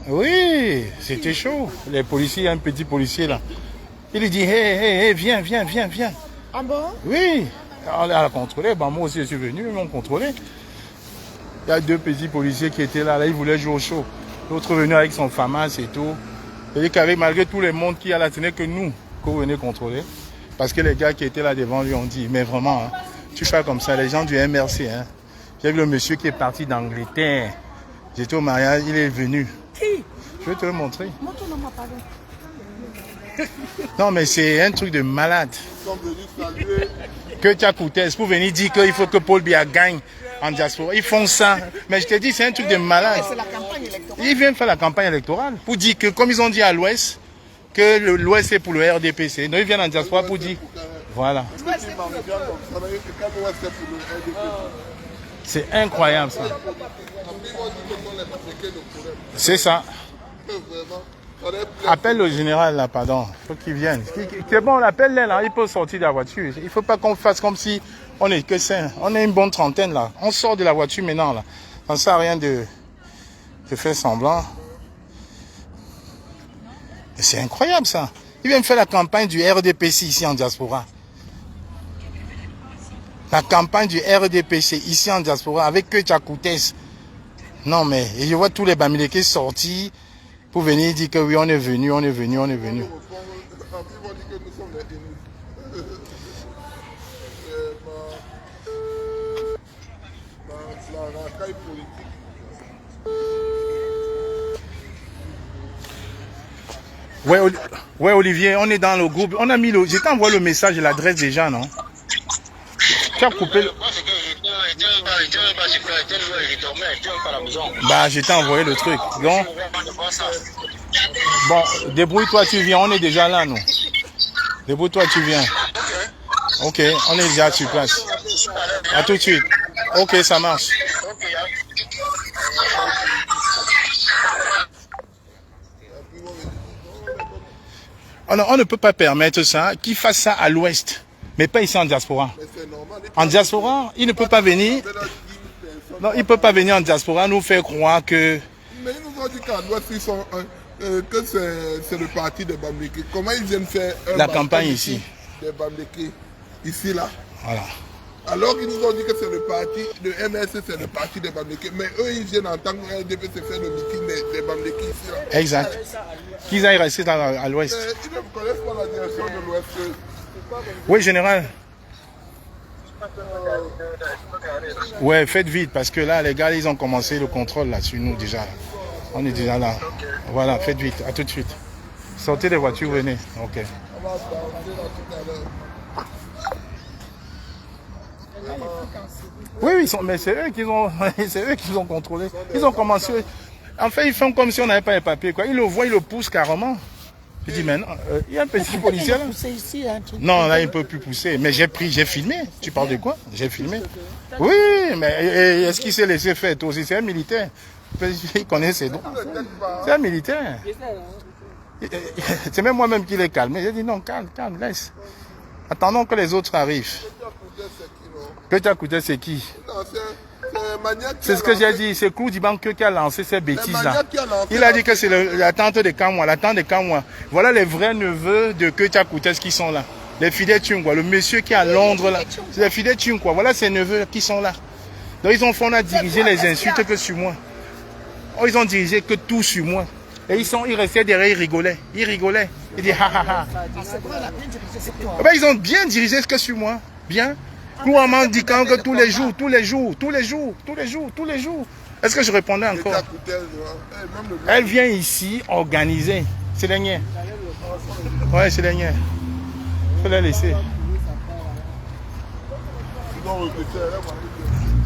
Oui, c'était chaud. Les policiers, un petit policier là. Il lui dit, hé, viens. Ah bon? Oui. On a contrôlé. Bon, moi aussi, je suis venu, ils m'ont contrôlé. Il y a 2 petits policiers qui étaient là, ils voulaient jouer au show. L'autre venu avec son FAMAS et tout. Il dit qu'avec malgré tout le monde qui a là, ce n'est que nous qu'on venait contrôler. Parce que les gars qui étaient là devant lui ont dit, mais vraiment, hein, tu fais comme ça, les gens du MRC. Hein. J'ai vu le monsieur qui est parti d'Angleterre. J'étais au mariage, il est venu. Qui? Je vais te le montrer. Montre-moi, pardon. Non, mais c'est un truc de malade. Ils sont venus saluer. Que tu as coûté pour venir dire qu'il faut que Paul Biya gagne en diaspora. Ils font ça. Mais je te dis, c'est un truc de malade. C'est la campagne électorale. Ils viennent faire la campagne électorale pour dire que, comme ils ont dit à l'Ouest, que l'Ouest est pour le RDPC. Donc ils viennent en diaspora pour dire, voilà. C'est incroyable ça. C'est ça. Appelle le général là, pardon. Il faut qu'il vienne. C'est bon, on appelle là, il peut sortir de la voiture. Il ne faut pas qu'on fasse comme si on est que 5. On est une bonne trentaine là. On sort de la voiture maintenant là. Ça ne sert à rien de faire semblant. C'est incroyable ça. Ils viennent faire la campagne du RDPC ici en diaspora. La campagne du RDPC ici en diaspora avec que Tchakoutes. Non mais, et je vois tous les Bamileke sortis pour venir dire que oui, on est venu. Ouais, Olivier, on est dans le groupe. On a mis le. Je t'ai envoyé le message et l'adresse déjà, non? Tu as coupé le. Bah, je t'ai envoyé le truc. Donc, bon, débrouille-toi, tu viens. On est déjà là, nous. Débrouille-toi, tu viens. Ok, on est déjà sur place. À tout de suite. Ok, ça marche. On ne peut pas permettre ça, qu'ils fassent ça à l'Ouest, mais pas ici en diaspora. En diaspora, il ne peut pas venir. Non, il ne peut pas venir en diaspora nous faire croire que. Mais ils nous ont dit qu'à l'Ouest, ils sont que c'est le parti de Bamileke. Comment ils viennent faire la campagne ici de Bamileke, ici, là. Voilà. Alors qu'ils nous ont dit que c'est le parti de MRC, c'est le parti de Bamileke. Mais eux, ils viennent en tant que RDPC faire le meeting de Bamileke ici, là. Exact. Qu'ils aillent rester à l'Ouest. Ils ne connaissent pas la direction de l'Ouest. Oui, général. Ouais, faites vite parce que là, les gars, ils ont commencé le contrôle là sur nous déjà. On est déjà là. Voilà, faites vite. À tout de suite. Sortez les voitures, venez. Ok. Oui, mais c'est eux qui ont contrôlé. Ils ont commencé. En fait, ils font comme si on n'avait pas les papiers, quoi. Ils le voient, ils le poussent carrément. Je dis, mais non, il y a un petit policier là. Non, là, il ne peut plus pousser. Mais j'ai filmé. Tu parles de quoi? J'ai filmé. Oui, mais est-ce qu'il s'est laissé faire toi aussi? C'est un militaire. Il connaît ses droits. C'est un militaire. C'est même moi-même qui l'ai calmé. J'ai dit, non, calme, laisse. Attendons que les autres arrivent. Petit Kouté, c'est qui? C'est ce que j'ai dit, c'est Kou Dibanke qui a lancé ces bêtises-là. Il a dit que c'est la tante de Kamwa, la tante de Kamwa. Voilà les vrais neveux de Ketia Koutes qui sont là. Les fidèles Tchungwa, le monsieur qui est à Londres là. C'est les fidèles Tchungwa, voilà ces neveux qui sont là. Donc ils ont fondé à diriger les insultes que sur moi. Oh, ils ont dirigé que tout sur moi. Et ils restaient derrière, ils rigolaient. Ils disaient ha ha ha. Ben, ils ont bien dirigé ce que sur moi. Bien. Couramment dit que tous les jours. Est-ce que je répondais encore? Elle vient ici organiser. C'est les niais. Ouais, c'est les niais. Il faut la laisser.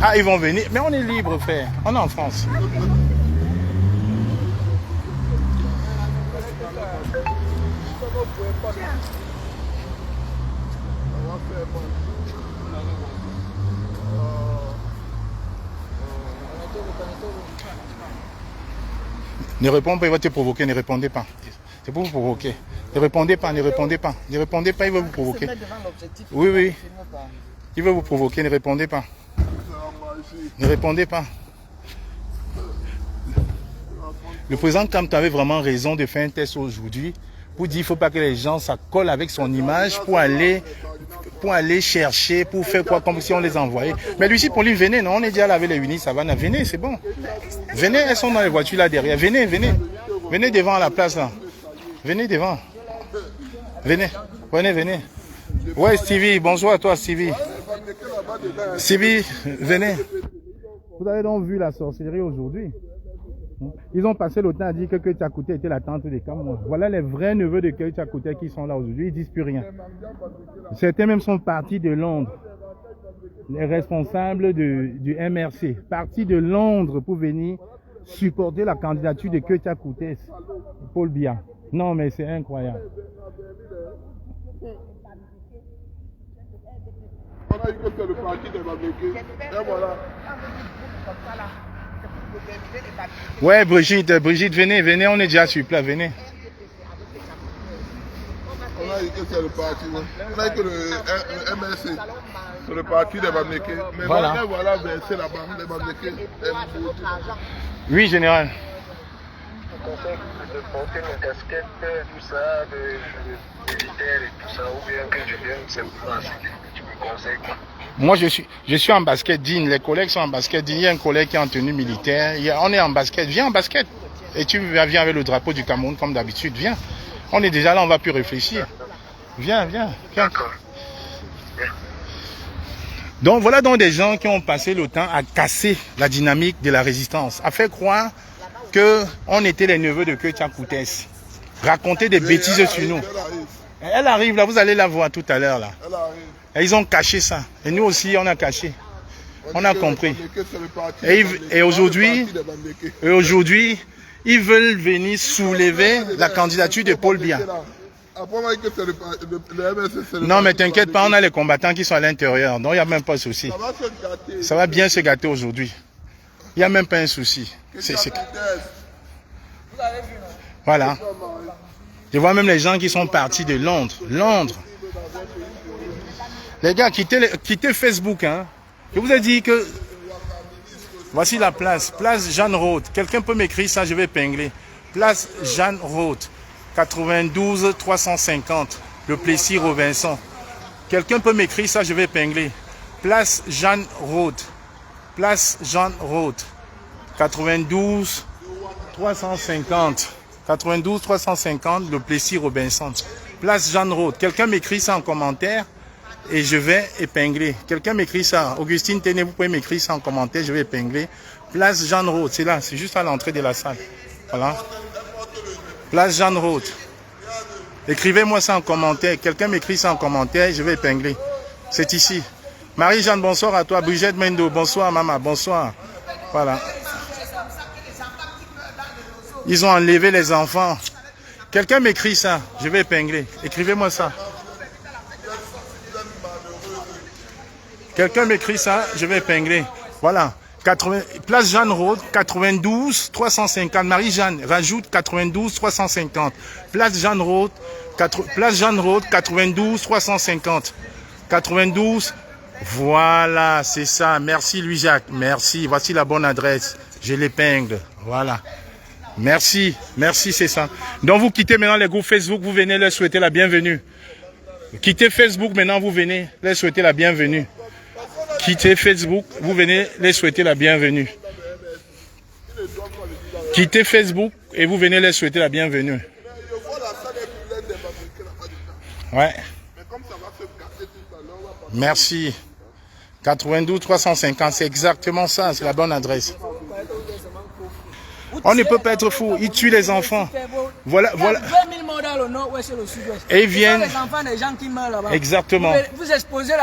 Ah, ils vont venir. Mais on est libre, frère. On est en France. Ne réponds pas, il va te provoquer, ne répondez pas. C'est pour vous provoquer. Ne répondez pas. Ne répondez pas, il va vous provoquer. Oui. Il va vous provoquer, ne répondez pas. Le président Kamto avait vraiment raison de faire un test aujourd'hui pour dire qu'il ne faut pas que les gens s'accolent avec son image pour aller chercher, pour faire quoi, comme si on les envoyait. Mais Lucie Pauline, venez, non, on est déjà là avec les Unis Savannah, venez, c'est bon. Venez, elles sont dans les voitures là derrière, venez, venez. Venez devant à la place là. Venez devant. Venez, venez. Ouais, Stevie, bonjour à toi, Stevie. Stevie, venez. Vous avez donc vu la sorcellerie aujourd'hui. Ils ont passé le temps à dire que Keita Kouté était la tante des Cameroun. Voilà les vrais neveux de Keita Kouté qui sont là aujourd'hui. Ils disent plus rien. Certains même sont partis de Londres. Les responsables du MRC. Partis de Londres pour venir supporter la candidature de Keita Kouté. Paul Biya. Non mais c'est incroyable. On a eu que c'est le parti des Bamlékés. Et voilà. Ouais, Brigitte, venez, on est déjà sur place, venez. On a dit que c'est le parti, on a dit que le MSC, c'est le parti des Bamlékés. Mais voilà, voilà, c'est la bande des Bamlékés. Oui, général. Je conseille de porter une casquette, tout ça, de militaire et tout ça, ou bien que je vienne simplement, tu me conseilles quoi? Moi, je suis en basket digne. Les collègues sont en basket digne. Il y a un collègue qui est en tenue militaire. On est en basket. Viens en basket. Et tu viens avec le drapeau du Cameroun comme d'habitude. Viens. On est déjà là, on va plus réfléchir. Viens. Donc voilà donc des gens qui ont passé le temps à casser la dynamique de la résistance, à faire croire qu'on était les neveux de Keita Kouté. Raconter des bêtises sur nous. Elle arrive là, vous allez la voir tout à l'heure là. Et ils ont caché ça. Et nous aussi, on a caché. On a compris. Et aujourd'hui, ils veulent venir soulever la candidature de Paul Biya. Non, mais t'inquiète pas, on a les combattants qui sont à l'intérieur. Donc, il n'y a même pas de souci. Ça va bien se gâter aujourd'hui. Il n'y a même pas un souci. Voilà. Je vois même les gens qui sont partis de Londres. Les gars, quittez Facebook. Hein. Je vous ai dit que... Voici la place. Place Jeanne Roth. Quelqu'un peut m'écrire ça, je vais épingler. Place Jeanne Roth. 92 350. Le Plessis-Robinson. Quelqu'un peut m'écrire ça, je vais épingler. Place Jeanne Roth. Place Jeanne Roth. 92 350. 92 350. Le Plessis-Robinson. Place Jeanne Roth. Quelqu'un m'écrit ça en commentaire. Et je vais épingler. Quelqu'un m'écrit ça. Augustine Téné, vous pouvez m'écrire ça en commentaire. Je vais épingler. Place Jeanne Roth. C'est là. C'est juste à l'entrée de la salle. Voilà. Place Jeanne Roth. Écrivez-moi ça en commentaire. Quelqu'un m'écrit ça en commentaire. Je vais épingler. C'est ici. Marie-Jeanne, bonsoir à toi. Brigitte Mendo, bonsoir maman. Bonsoir. Voilà. Ils ont enlevé les enfants. Quelqu'un m'écrit ça. Je vais épingler. Écrivez-moi ça. Quelqu'un m'écrit ça, je vais épingler. Voilà. Place Jeanne Roth, 92 350. Marie-Jeanne, rajoute 92 350. Place Jeanne Roth, 92 350. 92. Voilà, c'est ça. Merci Louis-Jacques. Merci. Voici la bonne adresse. Je l'épingle. Voilà. Merci. Merci, c'est ça. Donc vous quittez maintenant les groupes Facebook, vous venez leur souhaiter la bienvenue. Quittez Facebook maintenant, vous venez leur souhaiter la bienvenue. Quittez Facebook, vous venez les souhaiter la bienvenue. Quittez Facebook et vous venez les souhaiter la bienvenue. Ouais. Merci. 92 350, c'est exactement ça, c'est la bonne adresse. On ne peut pas être fou, ils tuent les enfants. Voilà. Et ils viennent. Les enfants des gens qui meurent là-bas. Exactement. Vous exposez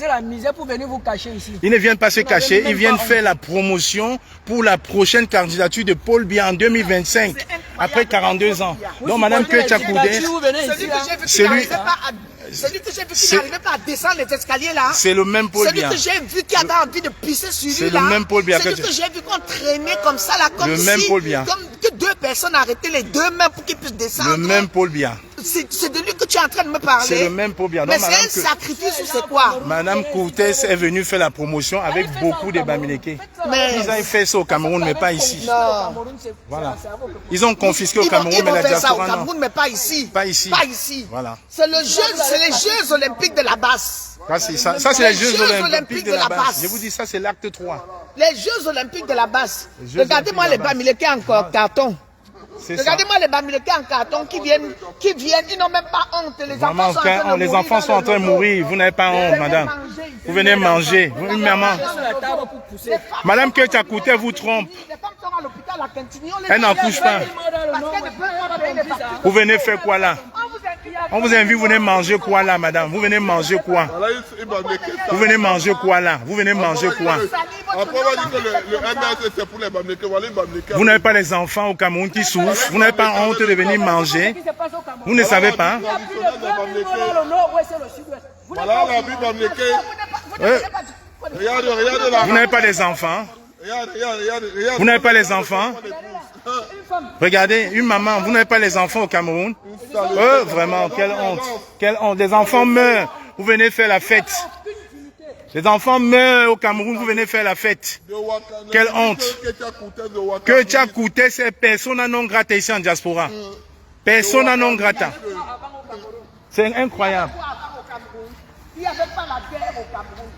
la misère pour venir vous cacher ici. Ils ne viennent pas se cacher, ils viennent faire la promotion pour la prochaine candidature de Paul Biya en 2025, après 42 ans. Donc Madame Keita Kouté, celui que j'ai vu qui n'arrivait pas à descendre les escaliers là. C'est le même Paul Biya. Celui que j'ai vu qui avait envie de pisser sur lui là. C'est le même Paul Biya. Celui que j'ai vu qu'on traînait comme ça là, comme le même Paul Biya. Comme que deux personnes arrêtaient les deux mains pour qu'ils puissent descendre. Le même Paul Biya. C'est de lui que tu es en train de me parler. C'est le même Paul-Biya. Mais c'est un sacrifice ou c'est quoi? Madame Koutès est venue faire la promotion avec beaucoup de Bamileke. Mais Ils ont fait ça au Cameroun, mais pas ici. non. Voilà. Ils ont confisqué au Ils Cameroun, mais vont la faire ça au diaspora non. Cameroun, mais pas ici. Pas ici. Pas ici. Voilà. C'est les Jeux olympiques de la basse. Ça, c'est les Jeux olympiques de la basse. base. Je vous dis, ça, c'est l'acte 3. Les Jeux olympiques de la basse. Jeux Regardez-moi les olympiques de la Bamileke en carton. C'est ça. Regardez-moi les Bamileke en carton qui viennent, ils n'ont même pas honte. Les Vraiment, enfants sont en train de quand les mourir enfants dans sont en train de le mourir, vous n'avez pas honte, madame. Vous venez manger. Vous, maman. Madame que tu as coûté vous trompe. Les femmes sont à l'hôpital à Quintini, on les Elle n'en couche pas. parce qu'elles ne peuvent pas payer les factures. Vous venez faire quoi là? On vous invite, vous venez manger quoi là, madame? Vous venez manger quoi? Vous venez manger quoi là? Vous venez manger quoi? Après, on va dire que le MS, c'est pour les Bamileke. Voilà, les Bamileke. Vous n'avez pas les enfants au Cameroun qui souffrent. Vous n'avez pas honte de venir manger. Vous ne savez pas. Voilà la vie Bamileke. Regardez là. Vous n'avez pas les enfants. Regarde. Vous n'avez pas les enfants. Regardez, une maman, vous n'avez pas les enfants au Cameroun. Vraiment, quelle honte. Quelle honte. Les enfants meurent. Vous venez faire la fête. Les enfants meurent au Cameroun, vous venez faire la fête. Quelle honte. Que tu as coûté ces personnes non grata ici en diaspora. Persona non grata. C'est incroyable. Il n'y avait pas la guerre au Cameroun.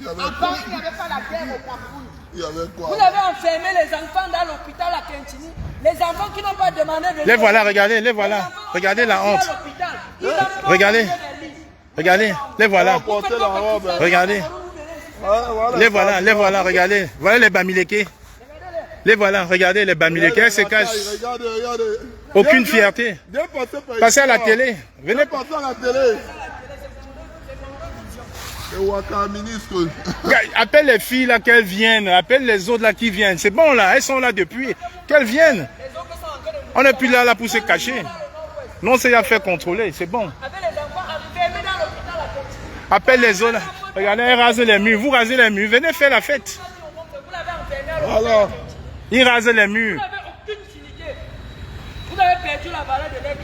Avant, il n'y avait pas la guerre au Cameroun. Il y avait quoi? Vous avez enfermé les enfants dans l'hôpital à Quintini. Les enfants qui n'ont pas demandé de... Les voilà, regardez, les voilà. Regardez la honte. Regardez. Regardez, les voilà. Regardez. Les voilà, regardez. Voilà les Bamileke. Les voilà, regardez les Bamileke, elles se cachent. Regardez. Aucune fierté. Passez à la télé. Venez. Passez à la télé. Le Ouaka ministre. Appelle les filles là qu'elles viennent. Appelle les autres là qui viennent. C'est bon là, elles sont là depuis. Qu'elles viennent. On n'est plus là pour se cacher. Non, c'est à faire contrôler, c'est bon. Appelle les autres. Regardez, elles rasent les murs. Vous rasez les murs. Venez faire la fête. Voilà. Ils rasent les murs. Vous avez perdu la valeur de l'être.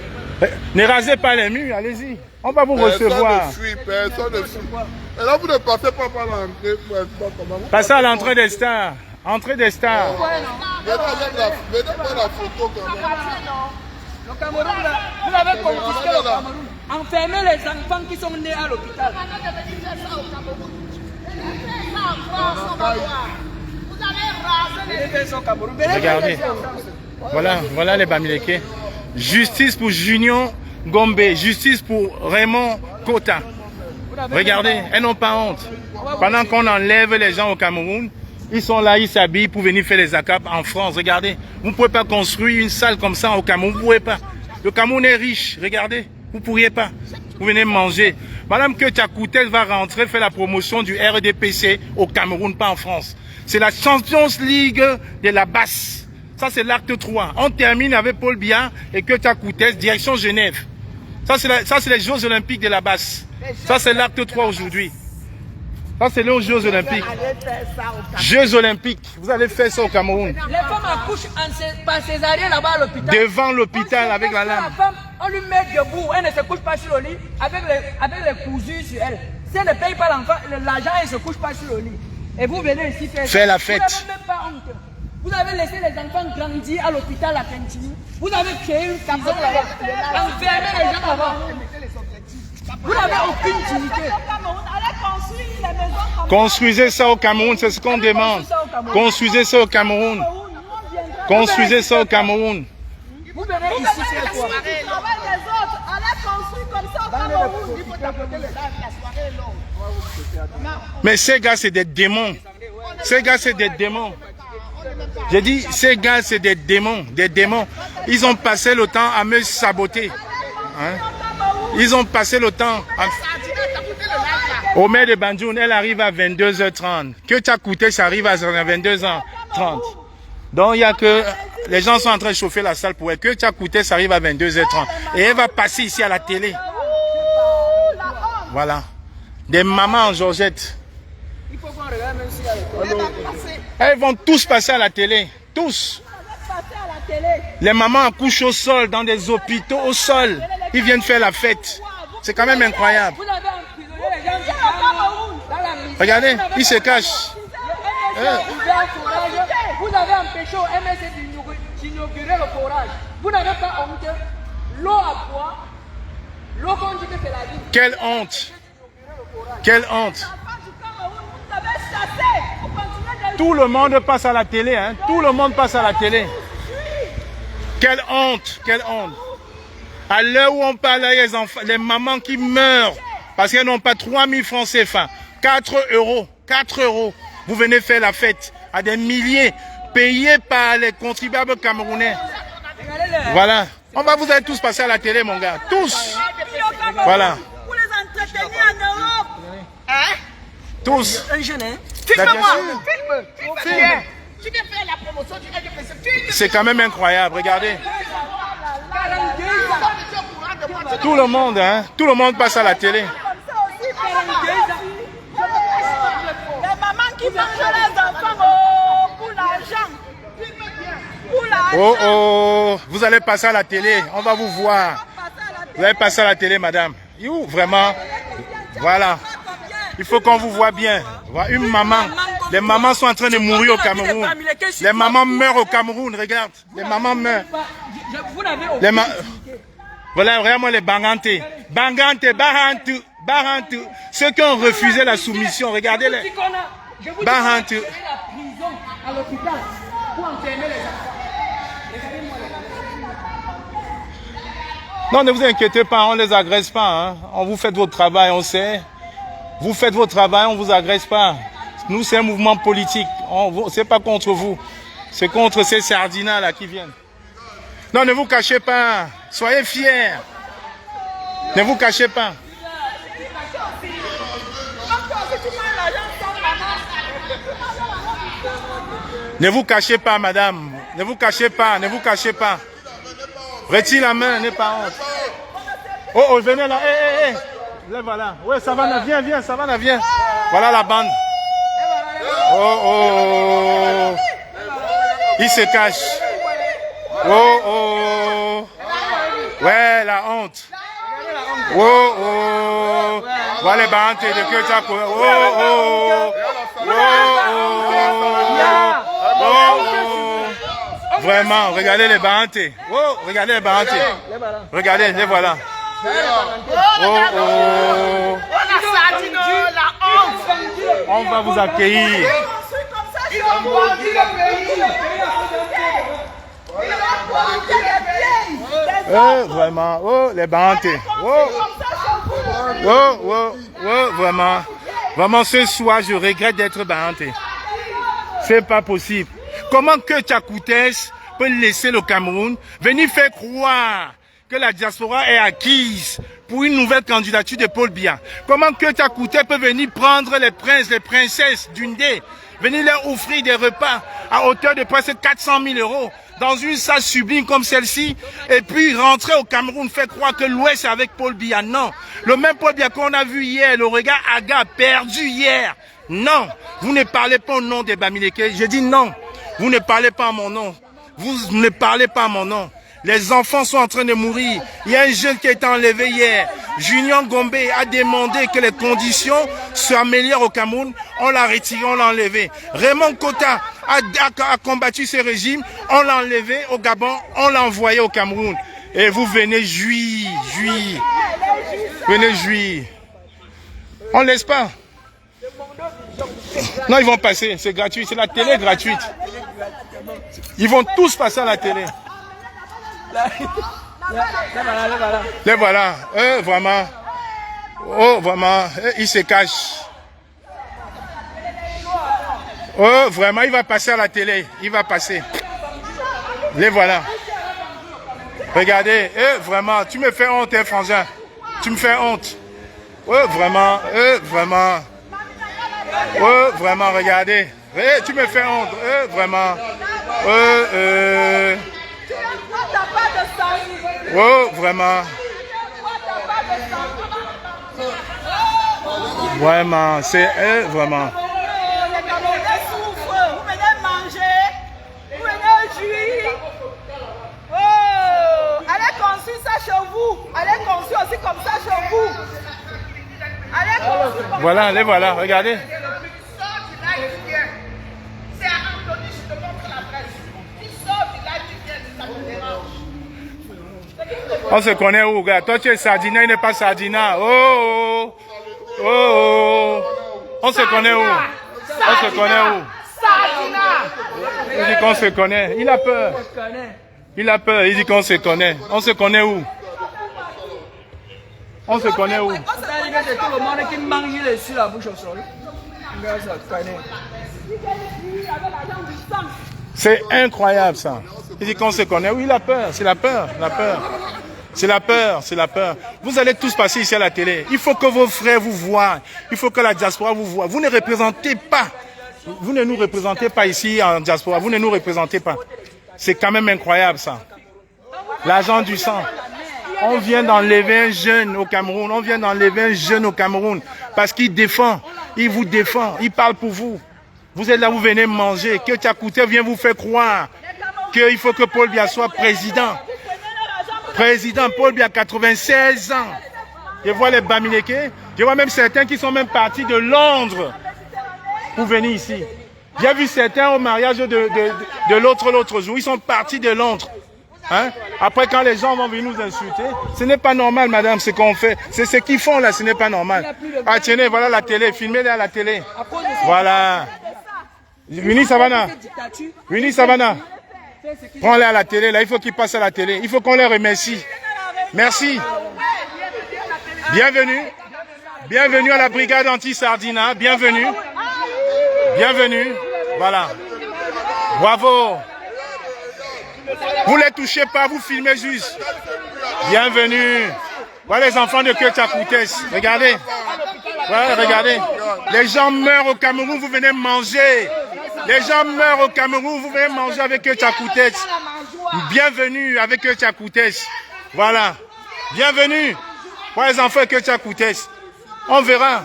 Ne rasez pas les murs, allez-y. On va vous recevoir. Personne ne fuit. Et là, vous ne passez pas par l'entrée. Passez à l'entrée des stars. Entrée des stars. Venez voir la photo quand même. Le Cameroun, vous avez confisqué le Cameroun. Enfermez les enfants qui sont nés à l'hôpital. Regardez. Voilà les Bamileke. Justice pour Junior Gombe. Justice pour Raymond Kota. Regardez, elles n'ont pas honte. Pendant qu'on enlève les gens au Cameroun, ils sont là, ils s'habillent pour venir faire les ACAP en France. Regardez, vous ne pouvez pas construire une salle comme ça au Cameroun. Vous ne pouvez pas. Le Cameroun est riche. Regardez, vous ne pourriez pas. Vous venez manger. Madame Ketia Koutès va rentrer faire la promotion du RDPC au Cameroun, pas en France. C'est la Champions League de la basse. Ça, c'est l'acte 3. On termine avec Paul-Biya et Ketia Koutès, direction Genève. Ça, c'est les Jeux Olympiques de la basse. Ça, c'est l'acte 3 aujourd'hui. Ça, c'est les Jeux Olympiques. Jeux Olympiques. Vous allez faire ça au Cameroun. Les femmes accouchent par césarienne là-bas à l'hôpital. Devant l'hôpital avec la lame. La femme, on lui met debout, elle ne se couche pas sur le lit avec les cousus sur elle. Si elle ne paye pas l'enfant, l'argent, elle ne se couche pas sur le lit. Et vous venez ici faire la fête. Vous n'avez même pas honte. Vous avez laissé les enfants grandir à l'hôpital à Quintini. Vous avez créé une prison là-bas. Enfermé les gens là-bas. Vous n'avez aucune dignité. Construisez ça au Cameroun, c'est ce qu'on demande. Construisez ça au Cameroun. Construisez ça au Cameroun. Vous venez ici faire quoi? Mais ces gars, c'est des démons. Ces gars, c'est des démons. J'ai dit, ces gars, c'est des démons. Des démons. Ils ont passé le temps à me saboter. Hein? Ils ont passé le temps à... Au maire de Bandjoun, elle arrive à 22h30. Que tu as coûté, ça arrive à 22h30. Donc, il y a que... Les gens sont en train de chauffer la salle pour elle. Que tu as coûté, ça arrive à 22h30. Et elle va passer ici à la télé. Voilà. Des mamans en Georgette. Elles vont tous passer à la télé. Tous. Les mamans accouchent au sol, dans des hôpitaux au sol. Ils viennent faire la fête. C'est quand même incroyable. Vous avez emprisonné les gens du Cameroun dans la misère. Regardez, ils se cachent. Vous avez empêché au MSC d'inaugurer le forage. Vous n'avez pas honte. L'eau à boire, l'eau qu'on dit que c'est la vie. Quelle honte. Quelle honte. Tout le monde passe à la télé, hein. Tout le monde passe à la télé. Quelle honte, quelle honte. À l'heure où on parle, il y a les enfants, les mamans qui meurent parce qu'elles n'ont pas 3000 francs CFA. 4 euros, 4 euros. Vous venez faire la fête à des milliers payés par les contribuables camerounais. Voilà. On va vous aller tous passer à la télé, mon gars. Tous. Voilà. Pour les entretenir en Europe. Hein? Tous. Un jeune, hein? Filme-moi. Filme. Filme. Tu viens faire la promotion du LGPC. Filme. C'est quand même incroyable, regardez. Tout le monde, hein. Tout le monde passe à la télé. Les mamans qui mangent les enfants pour l'argent. Pour l'argent. Oh oh, vous allez passer à la télé, on va vous voir. Vous allez passer à la télé, madame. You, vraiment. Voilà. Il faut qu'on vous voit bien. Voilà, une maman. Les mamans sont en train de mourir au Cameroun. Les mamans meurent au Cameroun, regarde. Les mamans meurent. Voilà, regarde-moi les Banganté. Banganté, Bahantu, Bahantu. Ceux qui ont refusé la soumission, regardez-les. Bahantu. À l'hôpital pour enfermer les enfants. Non, ne vous inquiétez pas, on ne les agresse pas. Hein. On vous fait votre travail, on sait. Vous faites votre travail, on ne vous agresse pas. Nous, c'est un mouvement politique. Ce n'est pas contre vous. C'est contre ces sardinats-là qui viennent. Non, ne vous cachez pas. Soyez fiers. Ne vous cachez pas. Ne vous cachez pas, madame. Ne vous cachez pas, ne vous cachez pas. Retire la main, n'aie pas honte. Oh, oh, venez là. Hé. Là, voilà. Ouais, Savannah, viens, Savannah, viens. Voilà la bande. Oh, oh. Il se cache. Oh, oh. Ouais, la honte. Oh, oh. Voilà les bandes de Ketako. Oh, oh. Oh. Vraiment, regardez les bantés. Oh, regardez les bantés. Regardez, les voilà. Oh, oh. On va vous accueillir. Oh, vraiment. Oh, les bantés. Oh. Oh, oh, oh, vraiment. Vraiment, ce soir, je regrette d'être banté. C'est pas possible. Comment que Tchakoutès peut laisser le Cameroun venir faire croire que la diaspora est acquise pour une nouvelle candidature de Paul Biya? Comment que Tchakoutès peut venir prendre les princes, les princesses d'Undé, venir leur offrir des repas à hauteur de presque 400 000 € dans une salle sublime comme celle-ci, et puis rentrer au Cameroun, faire croire que l'Ouest est avec Paul Biya? Non. Le même Paul Biya qu'on a vu hier, le regard haga perdu hier. Non. Vous ne parlez pas au nom des Bamileke. Je dis non. Vous ne parlez pas à mon nom. Vous ne parlez pas à mon nom. Les enfants sont en train de mourir. Il y a un jeune qui a été enlevé hier. Junior Gombe a demandé que les conditions s'améliorent au Cameroun. On l'a retiré, on l'a enlevé. Raymond Kota a combattu ce régime. On l'a enlevé au Gabon, on l'a envoyé au Cameroun. Et vous venez jouir. Venez jouir. On ne laisse pas. Non, ils vont passer, c'est gratuit, c'est la télé gratuite. Ils vont tous passer à la télé. Les voilà, vraiment. Oh, vraiment, ils se cachent. Oh, vraiment, il va passer à la télé, il va passer. Les voilà. Regardez, vraiment, tu me fais honte, frangin. Tu me fais honte. Oh, vraiment, vraiment. Oh, vraiment, regardez. Tu me fais honte, vraiment. Oh, vraiment. Vraiment, c'est vraiment. Les Camerounais souffrent. Vous venez manger. Vous venez jouir. Oh, allez construire ça chez vous. vous. Allez construire aussi comme ça chez vous. Allez construire comme Voilà, les voilà, regardez. ça. C'est à Anthony, je te montre la presse. Tu sors du live, tu viens, ça me dérange. On se connaît où, gars? Toi, tu es Sardina, il n'est pas Sardina. Oh, oh, oh, oh. On se connaît où? On se connaît où? Sardina. Il dit qu'on se connaît. Il a peur. Il a peur. Il dit qu'on se connaît. On se connaît où? On se connaît où? C'est tout le monde qui mange sur la bouche au sol. C'est incroyable ça. Il dit qu'on se connaît. Oui, il a peur. C'est la peur. La peur. C'est la peur. C'est la peur. Vous allez tous passer ici à la télé. Il faut que vos frères vous voient. Il faut que la diaspora vous voie. Vous ne représentez pas. Vous ne nous représentez pas ici en diaspora. Vous ne nous représentez pas. C'est quand même incroyable ça. L'argent du sang. On vient d'enlever un jeune au Cameroun. On vient d'enlever un jeune au Cameroun. Parce qu'il défend. Il vous défend. Il parle pour vous. Vous êtes là, vous venez manger. Que Tchakouté vient vous faire croire qu'il faut que Paul Biya soit président. Président Paul Biya, 96 ans. Je vois les Bamileke. Je vois même certains qui sont même partis de Londres pour venir ici. J'ai vu certains au mariage de l'autre jour. Ils sont partis de Londres. Hein? Après, quand les gens vont venir nous insulter, ce n'est pas normal, madame, ce qu'on fait. C'est ce qu'ils font là, ce n'est pas normal. Ah, tenez, voilà la télé. Filmez-les à la télé. Voilà. Winnie Savannah. Winnie Savannah. Prends-les à la télé, là. Il faut qu'ils passent à la télé. Il faut qu'on les remercie. Merci. Bienvenue. Bienvenue à la brigade anti-Sardina. Bienvenue. Bienvenue. Voilà. Bravo. Vous ne les touchez pas, vous filmez juste. Bienvenue. Voilà les enfants de Tchakouté. Regardez. Voilà, regardez. Les gens meurent au Cameroun, vous venez manger. Les gens meurent au Cameroun, vous venez manger avec Tchakouté. Bienvenue avec Tchakouté. Voilà. Bienvenue. Voilà les enfants de Tchakouté. On verra.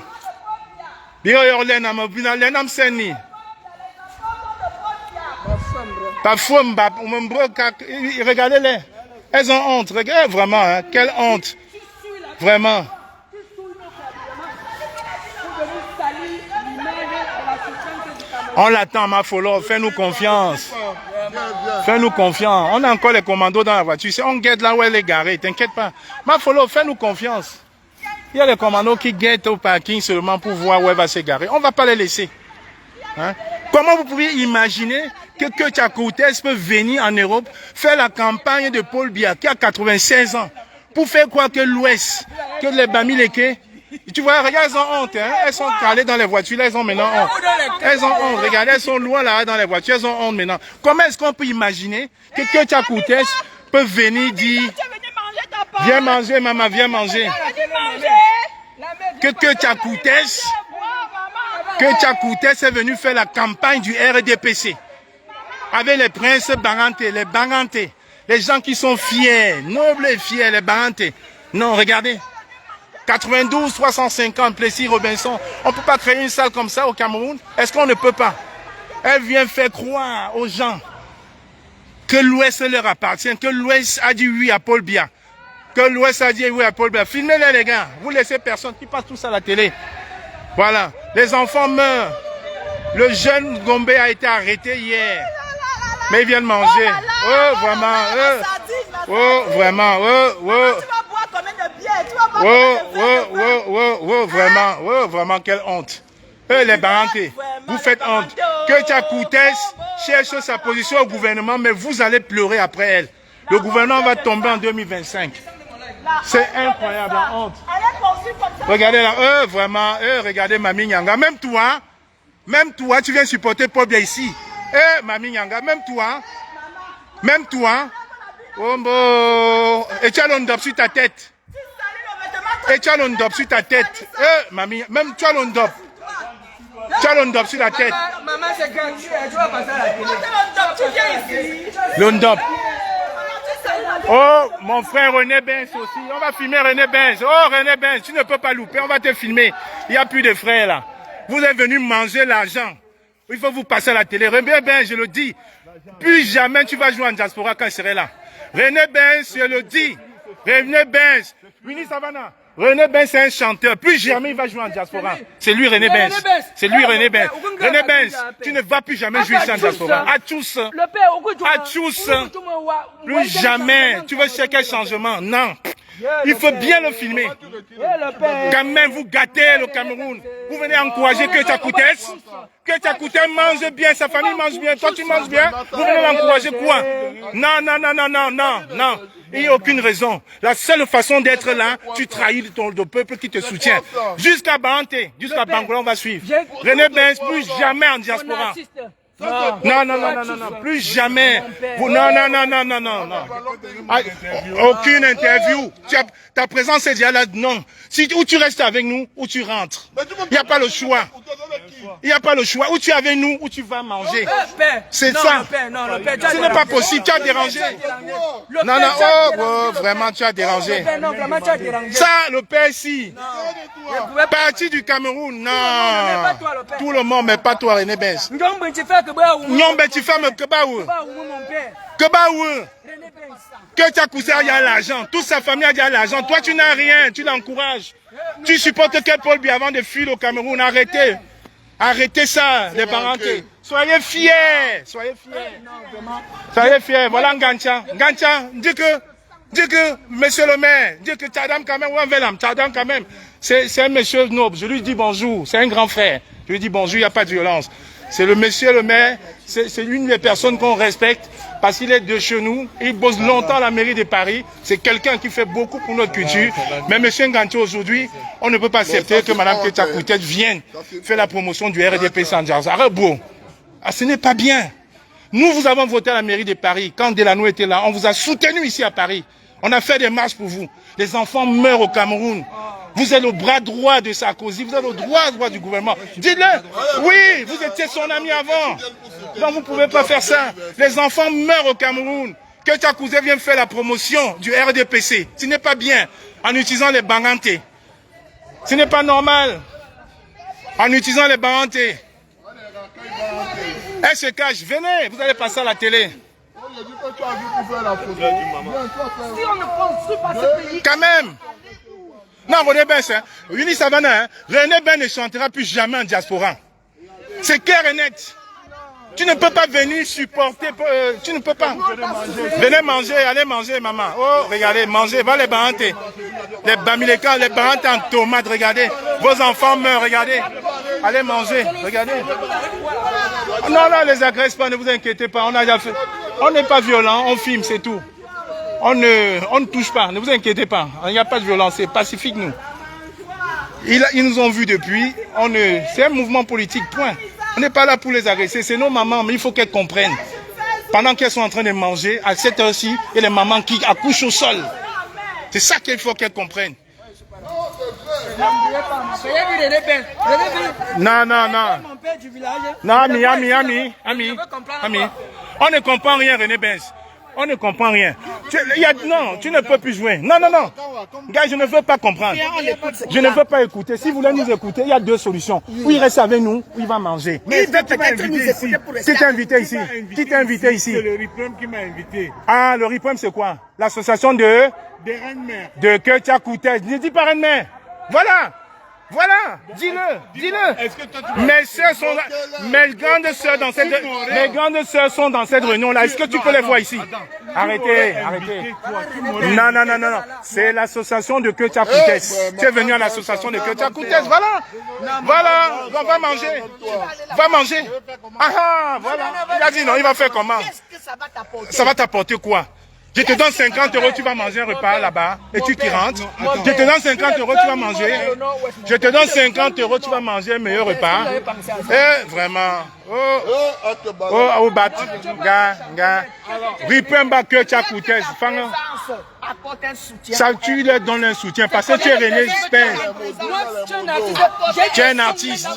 Regardez-les. Elles ont honte. Regardez vraiment. Hein. Quelle honte. Vraiment. On l'attend, Mafolo. Fais-nous confiance. Fais-nous confiance. On a encore les commandos dans la voiture. On guette là où elle est garée. T'inquiète pas. Mafolo, fais-nous confiance. Il y a les commandos qui guettent au parking seulement pour voir où elle va se garer. On ne va pas les laisser. Hein? Comment vous pouvez imaginer que Tchakouté peut venir en Europe faire la campagne de Paul Biya qui a 96 ans pour faire quoi que l'Ouest, que les Bamileke. Tu vois, regarde, elles ont honte. Hein? Elles sont calées dans les voitures, là, elles ont maintenant honte. Elles ont honte. Regardez, elles sont loin là dans les voitures, elles ont honte maintenant. Comment est-ce qu'on peut imaginer que Tchakouté peut venir dire viens manger, maman, viens manger. Que Tchakouté est venu faire la campagne du RDPC avec les princes Banganté, les Banganté, les gens qui sont fiers, nobles et fiers, les Banganté. Non, regardez. 92, 350, Plessis, Robinson. On ne peut pas créer une salle comme ça au Cameroun. Est-ce qu'on ne peut pas? Elle vient faire croire aux gens que l'Ouest leur appartient, que l'Ouest a dit oui à Paul Biya. Que l'Ouest a dit oui à Paul Biya. Filmez-les, les gars. Vous laissez personne qui passe tout ça à la télé. Voilà. Les enfants meurent. Le jeune Gombe a été arrêté hier. Mais ils viennent manger. Oh, vraiment. Oh, vraiment. Oh, vraiment, quelle honte. Les Banganté, vous faites honte. Que Tchakouté cherche sa position au gouvernement, mais vous allez pleurer après elle. Le gouvernement va tomber en 2025. C'est incroyable, la honte. Regardez là, vraiment, regardez Mami Nyanga. Même toi, tu viens supporter Paul Biya ici. Mami Nyanga, même toi. Oh, bon. Et tu as l'ondop sur ta tête. Mami, même tu as l'ondop. Tu as l'ondop sur la tête. Maman, c'est gratuit, tu vas passer à la télé. L'ondop. Oh, mon frère René Benz aussi. On va filmer René Benz. Oh, René Benz, tu ne peux pas louper. On va te filmer. Il n'y a plus de frères là. Vous êtes venus manger l'argent. Il faut vous passer à la télé. René Benz, je le dis. Plus jamais tu vas jouer en diaspora quand je serai là. René Benz, je le dis. René Benz. Winnie Savannah. René Benz, c'est un chanteur. Plus jamais il va jouer en diaspora. C'est lui, René Benz. C'est lui, René Benz. René Benz, tu ne vas plus jamais jouer en diaspora. Atchous. Atchous. Plus jamais. Tu veux chercher quel changement? Non. Il faut bien le filmer. Quand même, vous gâtez le Cameroun. Vous venez encourager que Tchakoutès. Que Tchakoutès mange bien, sa famille mange bien, toi tu manges bien. Vous venez l'encourager quoi? Non, non, non, non, non, non, non. Il n'y a aucune raison. La seule façon d'être là, tu trahis le peuple qui te soutient. Jusqu'à Banté, jusqu'à Bangola, on va suivre. René Benz, plus jamais en diaspora. Non, non, non, non, non, non, plus jamais. Non, non, non, non, non, non, non. Aucune interview. Ta présence est déjà là, non. Si, ou tu restes avec nous, ou tu rentres. Il n'y a pas le choix. Il n'y a pas le choix. Ou tu es avec nous, ou tu vas manger. C'est ça. Ce n'est pas possible. Tu as dérangé. Non, non, oh, vraiment, tu as dérangé. Ça, le père ici. Parti du Cameroun, non. Tout le monde, mais pas toi, René Benz. Nyombe, tu fais me Kebaou. Kebaou. Que Tchakoutès a l'argent. Toute sa famille a déjà l'argent. Toi, tu n'as rien. Tu l'encourages. Tu supportes quel Paul Biya avant de fuir au Cameroun. Arrêtez. Arrêtez ça, les parents. Soyez fiers. Soyez fiers. Soyez fiers. Voilà Ngancha. Ngancha, dis que, monsieur le maire, dis que Tchadam quand même, Tchadam quand même, c'est un monsieur noble. Je lui dis bonjour. C'est un grand frère. Je lui dis bonjour, il n'y a pas de violence. C'est le monsieur le maire, c'est l'une des personnes qu'on respecte parce qu'il est de chez nous. Il bosse longtemps à la mairie de Paris. C'est quelqu'un qui fait beaucoup pour notre culture. Mais monsieur Ngancha, aujourd'hui, on ne peut pas accepter que madame Tchakoutès vienne faire la promotion du RDP Sandiara. Arrête, beau. Ah, ce n'est pas bien. Nous, vous avons voté à la mairie de Paris. Quand Delano était là, on vous a soutenu ici à Paris. On a fait des marches pour vous. Les enfants meurent au Cameroun. Vous êtes le bras droit de Sarkozy, vous êtes le droit du gouvernement. Dites-le. Oui, vous étiez son ami avant. Donc vous ne pouvez pas faire ça. Les enfants meurent au Cameroun. Que Tchakoutès vienne faire la promotion du RDPC. Ce n'est pas bien en utilisant les bangantés. Ce n'est pas normal en utilisant les bangantés. Elle se cache. Venez, vous allez passer à la télé. Quand même. Non, René Benz, Winnie Savannah, René Benz ne chantera plus jamais en diaspora. C'est clair et net. Tu ne peux pas venir supporter, tu ne peux pas. Venez manger, allez manger, maman. Oh, regardez, mangez, va les banter. Les bamilekans, les banter en tomates, regardez. Vos enfants meurent, regardez. Allez manger, regardez. Non, non, les agresse pas, ne vous inquiétez pas, on a déjà fait. On n'est pas violent, on filme, c'est tout. On ne touche pas, ne vous inquiétez pas. Il n'y a pas de violence, c'est pacifique, nous. Ils nous ont vus depuis. C'est un mouvement politique, point. On n'est pas là pour les agresser, c'est nos mamans, mais il faut qu'elles comprennent. Pendant qu'elles sont en train de manger, à cette heure-ci, il y a les mamans qui accouchent au sol. C'est ça qu'il faut qu'elles comprennent. Non, non, non. Non, ami. On ne comprend rien, René Benz. On ne comprend rien. Non, tu ne peux plus jouer. Non, non, non. Gars, je ne veux pas comprendre. Je ne veux pas écouter. Si vous voulez nous écouter, il y a deux solutions. Ou il reste avec nous, ou il va manger. Mais il veut peut-être nous écouter pour Qui t'a invité ici? Qui t'a invité ici? C'est le RIPREM qui m'a invité. Ah, le RIPREM, c'est quoi? L'association de que Tchakoutès. Ne dis pas Reine-Mère. Voilà. Voilà, dis-le. Mes sœurs sont là. Mes grandes sœurs sont dans cette réunion-là. Est-ce que tu peux les voir ici? Arrêtez. Non. C'est l'association de Que Tchakoutès. Tu es venu à l'association de Que Tchakoutès. Voilà. On va manger. Va manger. Ah, voilà. Il a dit non, il va faire comment? Ça va t'apporter quoi? Je te donne 50 €, tu vas manger un repas là-bas et tu t'y rentres. Je te donne 50 €, tu vas manger. Je te donne 50 €, tu vas manger un meilleur repas. Eh, vraiment. Oh, bat, gars. Ripemba Que Tchakoutès. Ça, tu leur donnes un soutien parce que tu es René Benz. Tu es un artiste.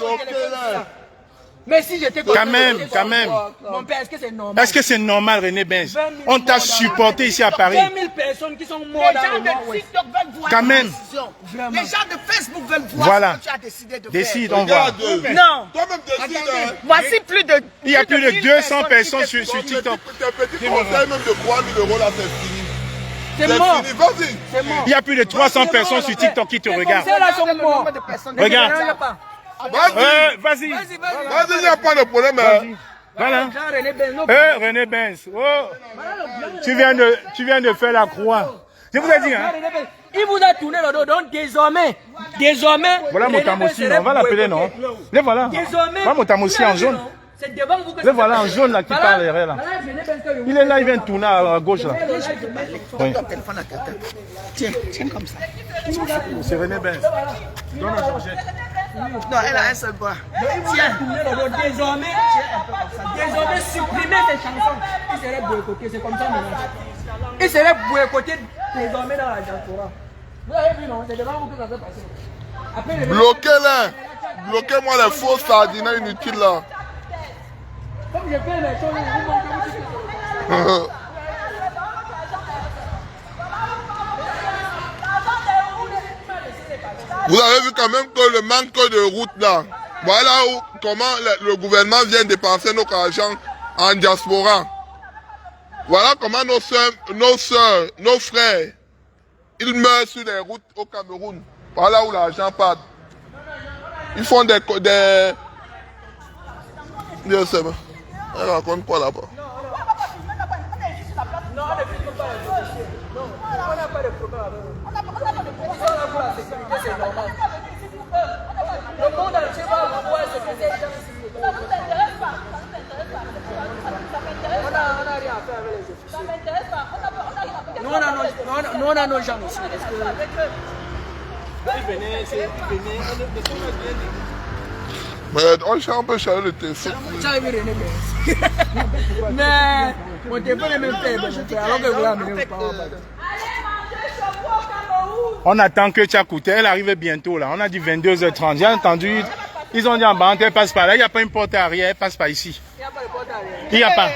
Mais si j'étais quand même. Mon père, est-ce que c'est normal? Est-ce que c'est normal, René Benz? On t'a supporté ici à Paris. 20 000 personnes qui sont mortes. Les gens de TikTok veulent voir quand même. Les gens de Facebook veulent voir ce que tu as décidé de faire. Décide, on voit. Non. Toi-même décide. Voici plus de... Il y a plus de 200 personnes sur TikTok. Tes petits conseils même de 3 000 € là, c'est fini. C'est mort. fini, vas-y. C'est mort. Il y a plus de 300 personnes sur TikTok qui te regardent. Ces là sont morts. Regarde. Vas-y. Vas-y. Vas-y, il n'y a pas de problème. Voilà. René Benz. René Benz. Oh. Tu viens de faire la croix. Je vous ai dit, hein. Il vous a tourné le dos, donc désormais. Voilà mon tamossi, on va l'appeler, non? Le voilà. Désormais. Voilà mon tamossi en jaune. C'est devant vous que Le voilà en jaune là qui parle derrière là. Il est là, il vient de tourner à gauche là. Oui. Tiens comme ça. C'est René Benz. Donne à Georgette. Non, elle a un seul bras. Tiens. Désormais, supprimer ces chansons. Il serait boycotté, c'est comme ça maintenant. Il serait boycotté désormais dans la diaspora. Vous avez vu, non? C'est devant vous que ça s'est passé. Bloquez-les. Bloquez-moi les faux sardines inutiles là. Comme je fais les choses, Vous avez vu quand même que le manque de route là, voilà comment le gouvernement vient dépenser notre argent en diaspora. Voilà comment nos soeurs, nos frères, ils meurent sur les routes au Cameroun. Voilà où l'argent part. Ils font des... Je sais pas. Elle raconte quoi là-bas? non, on ne filme pas les dossiers. Non, on n'a pas de problème avec eux. Ils sont là pour la sécurité, c'est normal. Le monde entier va voir ce que c'est. Ça m'intéresse pas. On n'a rien à faire avec les officiers. Ça m'intéresse pas. Nous, on a nos gens ici. Mais on peut changer le téléphone. Mais mon téléphone est même fait. Alors que vous l'amenez pas. On attend que Tchakouté, elle arrive bientôt là. On a dit 22h30. J'ai entendu, ils ont dit en bas, elle passe par là. Il n'y a pas une porte arrière, elle passe par ici. Il n'y a pas de porte arrière. Il n'y a pas.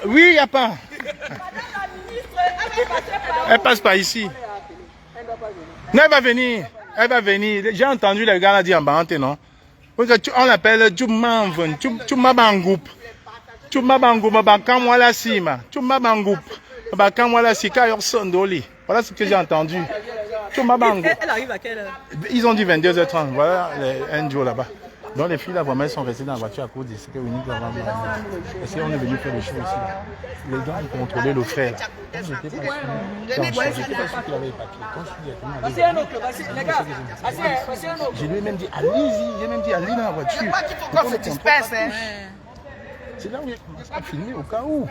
Oui, il n'y a pas. Elle passe par ici. Non, elle va venir. Elle va venir. J'ai entendu les gars là dire en bas, non? On l'appelle Tchoumanven, Tchoumabangup. Tchoumabangup, Bakamwala Sima. Tchoumabangup. Bakamwala Sika Yorsondoli. Voilà ce que j'ai entendu. Tchoumabangup. Elle arrive à quelle heure? Ils ont dit 22h30. Voilà un jour là-bas. Donc les filles là, vraiment, elles sont restées dans la voiture à cause de ce que Winnie là. Parce qu'on est venu faire le show ici. Là. Les gars ont contrôlé le frère. Là. Quand j'étais pas sûr qu'il avait les papiers. Quand je suis directement C'est un autre, les gars. C'est un autre. je lui ai même dit, allez-y. J'ai même dit, allez dans la voiture. C'est pas qu'il faut qu'on se disperse. Hein. C'est là où il commence à filmer au cas où.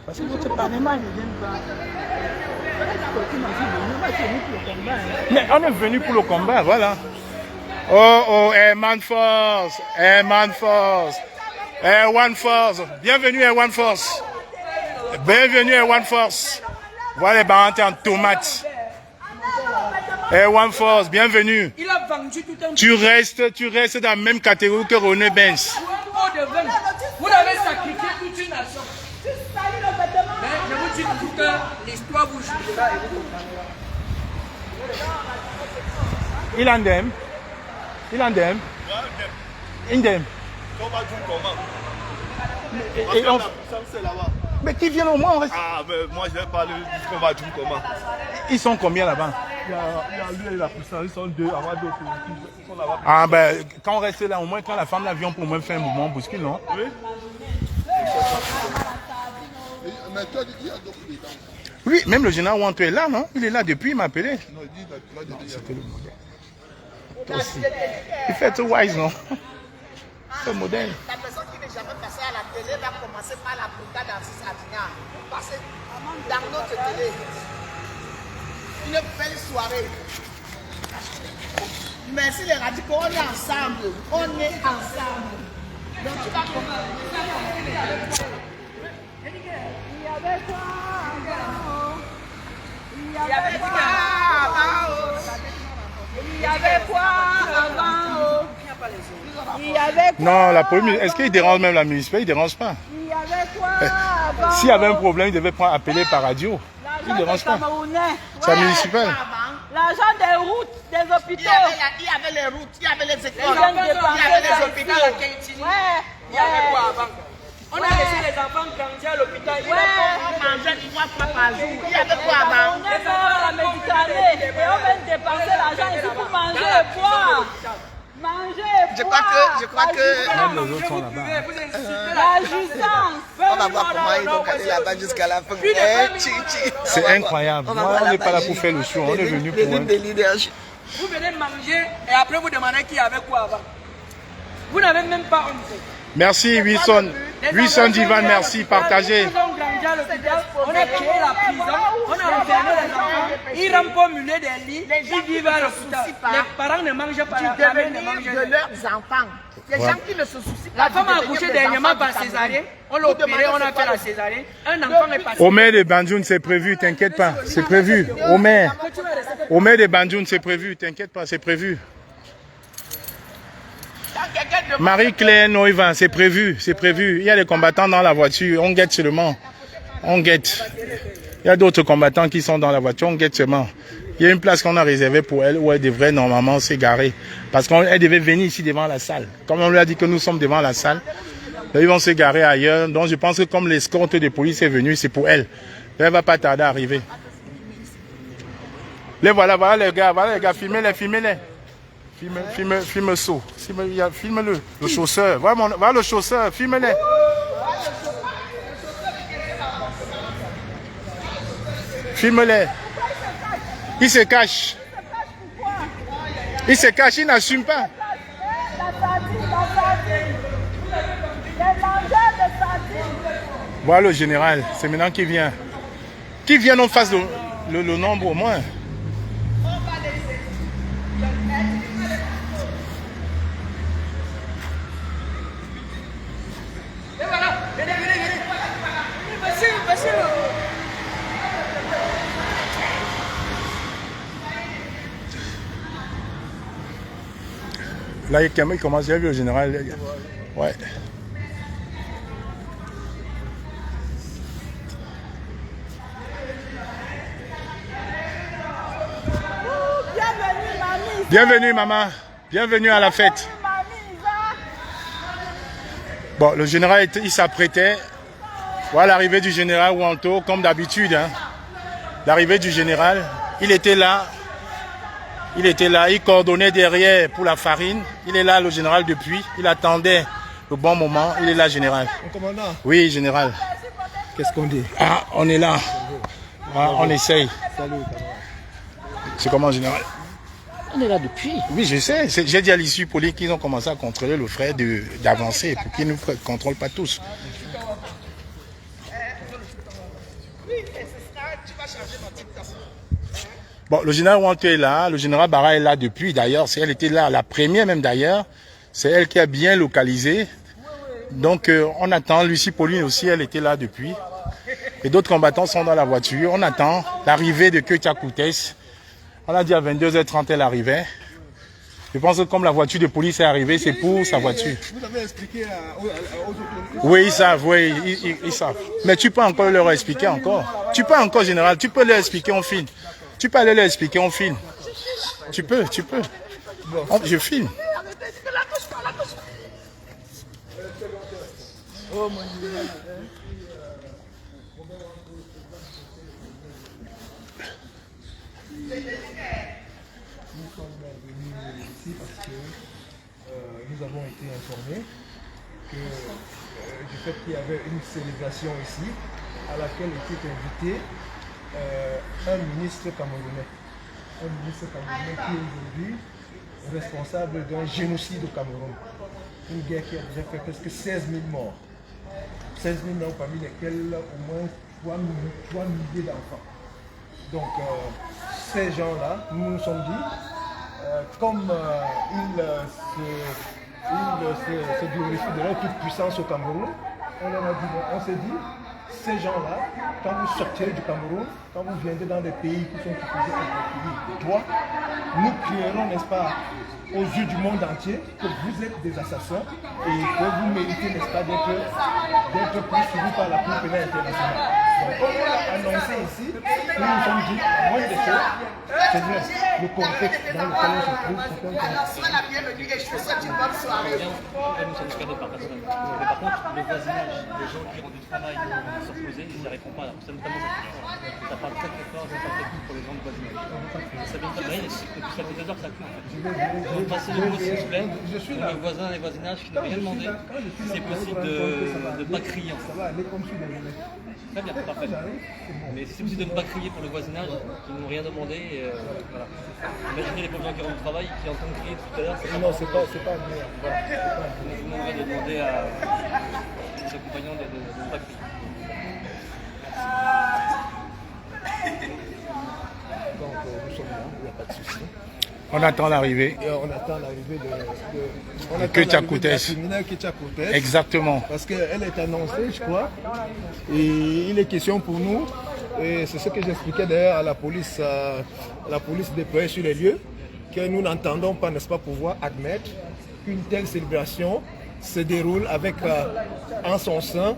Parce que l'autre Panama, il ne vient pas. Mais on est venu pour le combat, voilà. Oh, Airman Force, Airman Force, Air One Force. Bienvenue Air One Force. Bienvenue Air One Force. Voilà les barres en tomates. Air One Force, bienvenue. Il a vendu tout un Tu restes dans la même catégorie que René Benz. Vous avez sacrifié toute une nation. Mais je vous dis tout que l'histoire vous jugera et vous comprendrez. Il en dem. Indem. Mais qui vient au moins, on reste. Ah, mais moi je vais parler du combat du comment. Ils sont combien là-bas? Il y a lui et la puissance, ils sont deux, avant d'autres qui sont là-bas. Ah ben, quand on reste là, au moins quand la femme là vient pour moi faire un mouvement bouscule, non? Oui. Mais toi, il y a d'autres dedans. Oui, même le général Wantou est là, non? Il est là depuis, il m'a appelé. Non, il dit C'était le modèle. Toi aussi. Il fait tout wise, non? C'est le modèle. La personne qui n'est jamais passée à la télé va commencer par la boutade dans ses sardines. Parce que dans notre télé, une belle soirée. Merci les radicaux, on est ensemble. On est ensemble. Donc tu vas comprendre. Il y avait quoi avant? Il y avait quoi? Non, la police, est-ce qu'il dérange même la municipalité? Il ne dérange pas. Il y avait quoi avant? S'il y avait un problème, il devait prendre appeler par radio. Il ne dérange pas. C'est municipal. L'argent des routes, des hôpitaux. Il y avait les routes, il y avait les écoles, il y avait les hôpitaux. Il y avait quoi avant? On a laissé les enfants grandir à l'hôpital. On mangeait 3 fois par jour. Il y avait quoi avant? Et on va dépenser l'argent ici pour manger et boire. Manger et boire. Je crois que Même les autres sont là-bas. La jouissance. on va voir comment ils vont aller là-bas jusqu'à la fin. C'est incroyable. Moi, on n'est pas là pour faire le show. On est venu pour... de leadership. Vous venez manger et après vous demandez qui avait quoi avant. Vous n'avez même pas honte. Merci Wilson. Wilson Divan, merci. Partagez. On a créé la prison, on a enfermé les enfants, ils rentrent pour muler des lits, ils vivent à l'hôpital. Les parents ne mangent pas, la mère ne mange De leurs enfants. Les gens qui ne se soucient pas. La femme a accouché dernièrement par césarienne, on l'a opéré, on a fait la césarienne, un enfant est passé. Omer de Banjoun, c'est prévu, t'inquiète pas. C'est prévu. Omer de Banjoun, c'est prévu, t'inquiète pas, c'est prévu. Marie-Claire Noïvan, c'est prévu, c'est prévu. Il y a des combattants dans la voiture, on guette seulement. On guette. Il y a d'autres combattants qui sont dans la voiture, on guette seulement. Il y a une place qu'on a réservée pour elle où elle devrait normalement s'égarer. Parce qu'elle devait venir ici devant la salle. Comme on lui a dit que nous sommes devant la salle, ils vont s'égarer ailleurs. Donc je pense que comme l'escorte de police est venue, c'est pour elle. Elle ne va pas tarder à arriver. Les voilà, voilà les gars, filmez-les, filmez-les. Filme saut. Filme-le. Le chausseur. Voilà le chausseur, filme-les. Filme-les. Il se cache. Il se cache, il n'assume pas. Voilà le général. C'est maintenant qui vient. Qui vient en face le nombre au moins. Là, il commence, j'ai vu le général. Ouais. Bienvenue, mamie. Bienvenue, maman. Bienvenue à la fête. Bon, le général, il s'apprêtait. Voilà l'arrivée du général Wanto, comme d'habitude. Hein. L'arrivée du général, il était là. Il était là, il coordonnait derrière pour la farine. Il est là, le général, depuis. Il attendait le bon moment. Il est là, général. Commandant. Oui, général. Qu'est-ce qu'on dit? Ah, on est là. Ah, on essaye. Salut, C'est comment, général? On est là depuis. Oui, je sais. J'ai dit à l'issue police qu'ils ont commencé à contrôler le frère d'avancer pour qu'ils ne contrôlent pas tous. Bon, le général Wanto est là, le général Barra est là depuis d'ailleurs, elle était là, la première même d'ailleurs, c'est elle qui a bien localisé. Donc on attend, Lucie Pauline aussi, elle était là depuis. Et d'autres combattants sont dans la voiture, on attend l'arrivée de Ketia Koutes. On a dit à 22h30 elle arrivait. Je pense que comme la voiture de police est arrivée, c'est pour sa voiture. Vous avez expliqué aux autres. Oui, ils savent, oui, ils savent. Mais tu peux encore leur expliquer encore. Tu peux encore, général, tu peux leur expliquer, on filme. Tu peux aller leur expliquer, on filme. Tu peux. Je filme. Oh mon Dieu. Nous sommes venus ici parce que nous avons été informés du fait qu'il y avait une célébration ici à laquelle était invité un ministre camerounais. Un ministre camerounais qui est aujourd'hui responsable d'un génocide au Cameroun. Une guerre qui a déjà fait presque 16 000 morts. 16 000 morts parmi lesquels au moins 3 milliers d'enfants. Donc ces gens-là, nous nous sommes dit, comme ils se glorifient de leur toute puissance au Cameroun, on s'est dit, ces gens-là, quand vous sortirez du Cameroun, quand vous viendrez dans des pays qui sont supposés être des pays de droit, nous crierons, n'est-ce pas, aux yeux du monde entier que vous êtes des assassins et que vous méritez, n'est-ce pas, d'être poursuivis par la Cour pénale internationale. Donc, comme on l'a annoncé ici, nous nous sommes dit, moins de choses, c'est vrai, le contexte dans lequel on se trouve, c'est un contexte. Sois la bienvenue et je te souhaite une bonne soirée. Nous sommes cadrés par personne. Mais par contre, le voisinage des gens qui rendent du travail sans poser, ils n'y répondent pas. C'est notamment cette question. Ça parle très très fort, ça parle très fort. pour les gens du voisinage. Ça vient pas de rien, ça fait 2 heures que ça pue en fait. Vous passez le mot s'il vous plaît, pour les voisins et les voisinages qui n'ont rien demandé, si c'est possible de ne pas crier en fait. Très bien, parfait. Mais si c'est possible de ne pas crier pour le voisinage, qui n'ont rien demandé, voilà. Imaginez les pauvres gens qui rentrent au travail, qui entendent crier tout à l'heure. Non, c'est pas bien. Voilà. Je vous demanderai de demander à ses compagnons de ne pas crier. Donc nous sommes là, il n'y a pas de souci. On attend l'arrivée. Et on attend l'arrivée de Ketia Koutes. la criminelle Ketia Koutes. Exactement. Parce qu'elle est annoncée, je crois. Et il est question pour nous, et c'est ce que j'expliquais d'ailleurs à la police déployée sur les lieux, que nous n'entendons pas, n'est-ce pas, pouvoir admettre qu'une telle célébration se déroule avec en son sein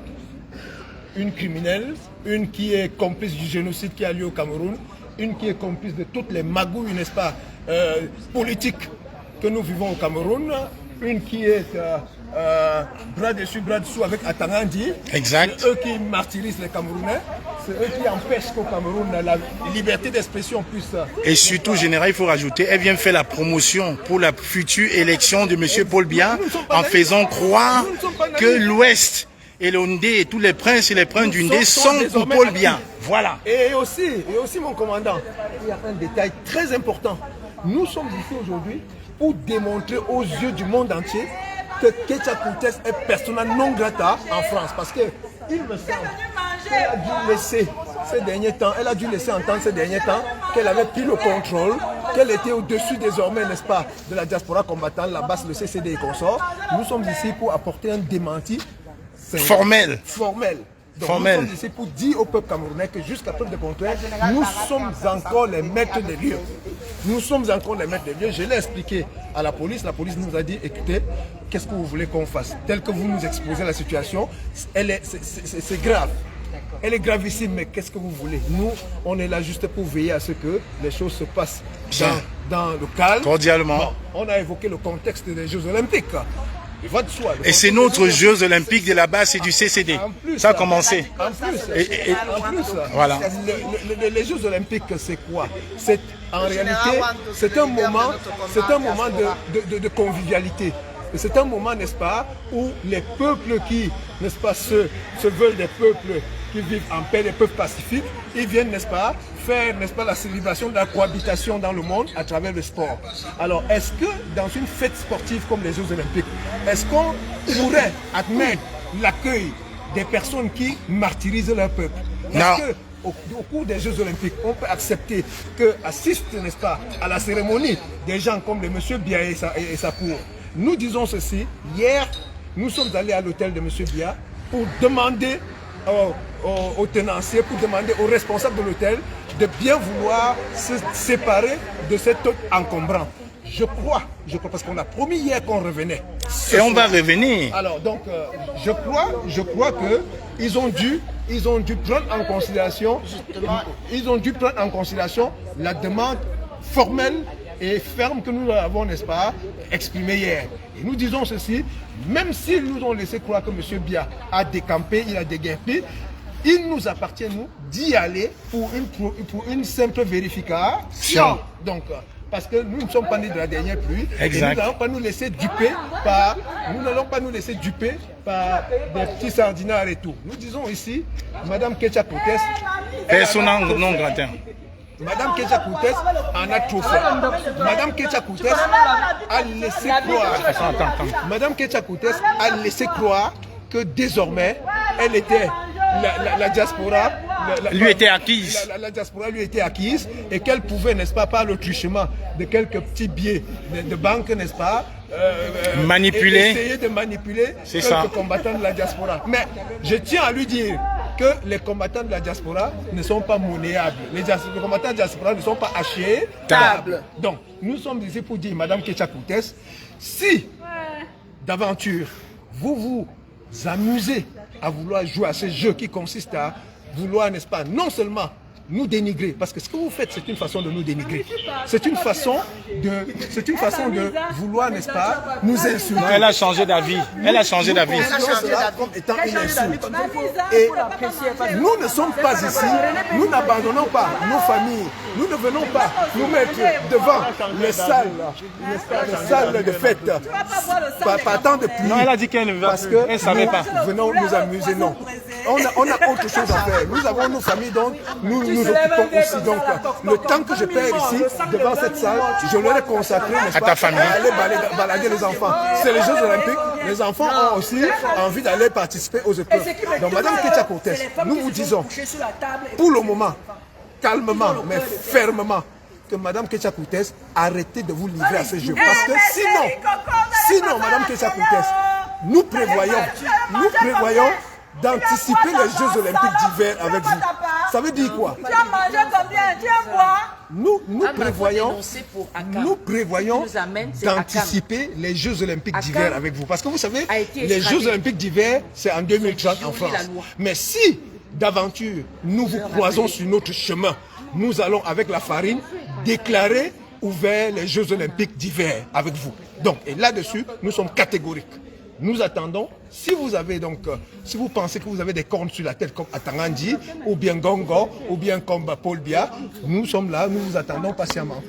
une criminelle, une qui est complice du génocide qui a lieu au Cameroun, une qui est complice de toutes les magouilles, n'est-ce pas, politiques que nous vivons au Cameroun, une qui est bras dessus, bras dessous avec Atangandi. Exact. C'est eux qui martyrisent les Camerounais, c'est eux qui empêchent qu'au Cameroun la liberté d'expression puisse... Et surtout, général, il faut rajouter, elle vient faire la promotion pour la future élection de M. Paul Biya en faisant croire que l'Ouest et le Ndé et tous les princes et les princes du Ndé sont pour Paul Biya. Voilà. Et aussi, mon commandant, il y a un détail très important. Nous sommes ici aujourd'hui pour démontrer aux yeux du monde entier que Ketia Koutes est persona non grata en France. Parce que il me semble qu'elle a dû laisser ces derniers temps, elle a dû laisser entendre ces derniers temps qu'elle avait pris le contrôle, qu'elle était au-dessus désormais, n'est-ce pas, de la diaspora combattante, la base, le CCD et consorts. Nous sommes ici pour apporter un démenti formel. Donc nous sommes ici pour dire au peuple camerounais que jusqu'à preuve de contraire, nous sommes encore les maîtres des lieux. Nous sommes encore les maîtres des lieux. Je l'ai expliqué à la police nous a dit, écoutez, qu'est-ce que vous voulez qu'on fasse? Tel que vous nous exposez la situation, c'est grave. Elle est gravissime, mais qu'est-ce que vous voulez? Nous, on est là juste pour veiller à ce que les choses se passent dans le calme. Cordialement. Bon, on a évoqué le contexte des Jeux Olympiques. Et c'est notre Jeux Olympiques de la base et du CCD. Ça a commencé. En plus, voilà. Les Jeux Olympiques, c'est quoi? En réalité, c'est un moment de convivialité. C'est un moment, n'est-ce pas, où les peuples qui, n'est-ce pas, se veulent des peuples qui vivent en paix, des peuples pacifiques, ils viennent, n'est-ce pas, faire, n'est-ce pas, la célébration de la cohabitation dans le monde à travers le sport. Alors, est-ce que dans une fête sportive comme les Jeux Olympiques, est-ce qu'on pourrait admettre l'accueil des personnes qui martyrisent leur peuple? Est-ce que au cours des Jeux Olympiques, on peut accepter que assistent, n'est-ce pas, à la cérémonie des gens comme le monsieur Biya et sa cour? Nous disons ceci, hier, nous sommes allés à l'hôtel de M. Biya pour demander aux tenanciers, pour demander aux responsables de l'hôtel de bien vouloir se séparer de cet hôte encombrant. Je crois, parce qu'on a promis hier qu'on revenait. Et on va revenir. Alors, donc, je crois qu'ils ont dû prendre en considération, la demande formelle et ferme que nous avons, n'est-ce pas, exprimée hier. Et nous disons ceci, même s'ils nous ont laissé croire que M. Biya a décampé, il a déguerpi, il nous appartient, nous, d'y aller pour une simple vérification. Donc, parce que nous ne sommes pas nés de la dernière pluie. Exact. Et nous n'allons pas nous laisser duper par des petits sardinards et tout. Nous disons ici, Madame Ketia Koutes, persona non grata. Madame Ketia Koutes en a trop fait. Madame Ketia Koutes a laissé croire. Madame Ketia Koutes a laissé croire que désormais, elle était la diaspora. Lui était acquise. La diaspora lui était acquise et qu'elle pouvait, n'est-ce pas, par le truchement de quelques petits billets de banque, n'est-ce pas, essayer de manipuler quelques combattants de la diaspora. Mais je tiens à lui dire que les combattants de la diaspora ne sont pas monnayables. Les combattants de la diaspora ne sont pas achetables. Donc, nous sommes ici pour dire, Madame Ketia Koutes, si d'aventure vous vous amusez à vouloir jouer à ce jeu qui consiste à vouloir, n'est-ce pas, non seulement nous dénigrer. Parce que ce que vous faites, c'est une façon de nous dénigrer. C'est une façon de vouloir, n'est-ce pas, nous insulter. Non, elle a changé d'avis. Elle a changé d'avis. Comme étant une insulte. Et nous ne sommes pas ici, nous n'abandonnons pas nos familles. Nous ne venons pas nous mettre devant les salles de fête. Pas tant de pluie. Non, elle a dit qu'elle ne savait pas. Venons nous amuser, non. On a autre chose à faire. Nous avons nos familles, donc nous nous occupons aussi. Donc, le temps que je perds ici, devant cette salle, je l'aurais consacré, n'est-ce pas, à aller balader les enfants. C'est les Jeux Olympiques. Les enfants ont aussi envie d'aller participer aux épreuves. Donc, Madame Ketia Coutès, nous vous disons, pour le moment, calmement, mais fermement, que Madame Ketia Coutès, arrêtez de vous livrer à ce jeu. Parce que sinon, Madame Ketia Coutès, nous prévoyons d'anticiper les Jeux Olympiques d'hiver avec vous. Ça veut dire quoi? Tu as mangé combien? Tu as boire? Nous prévoyons d'anticiper les Jeux Olympiques d'hiver avec vous. Parce que vous savez, les Jeux Olympiques d'hiver, c'est en 2030 en France. Mais si, d'aventure, nous vous croisons sur notre chemin, nous allons, avec la farine, déclarer ouvert les Jeux Olympiques d'hiver avec vous. Donc, et là-dessus, nous sommes catégoriques. Nous attendons, si vous pensez que vous avez des cornes sur la tête comme Atangandi, ou bien Gongo, ou bien comme Paul Biya, nous sommes là, nous vous attendons patiemment.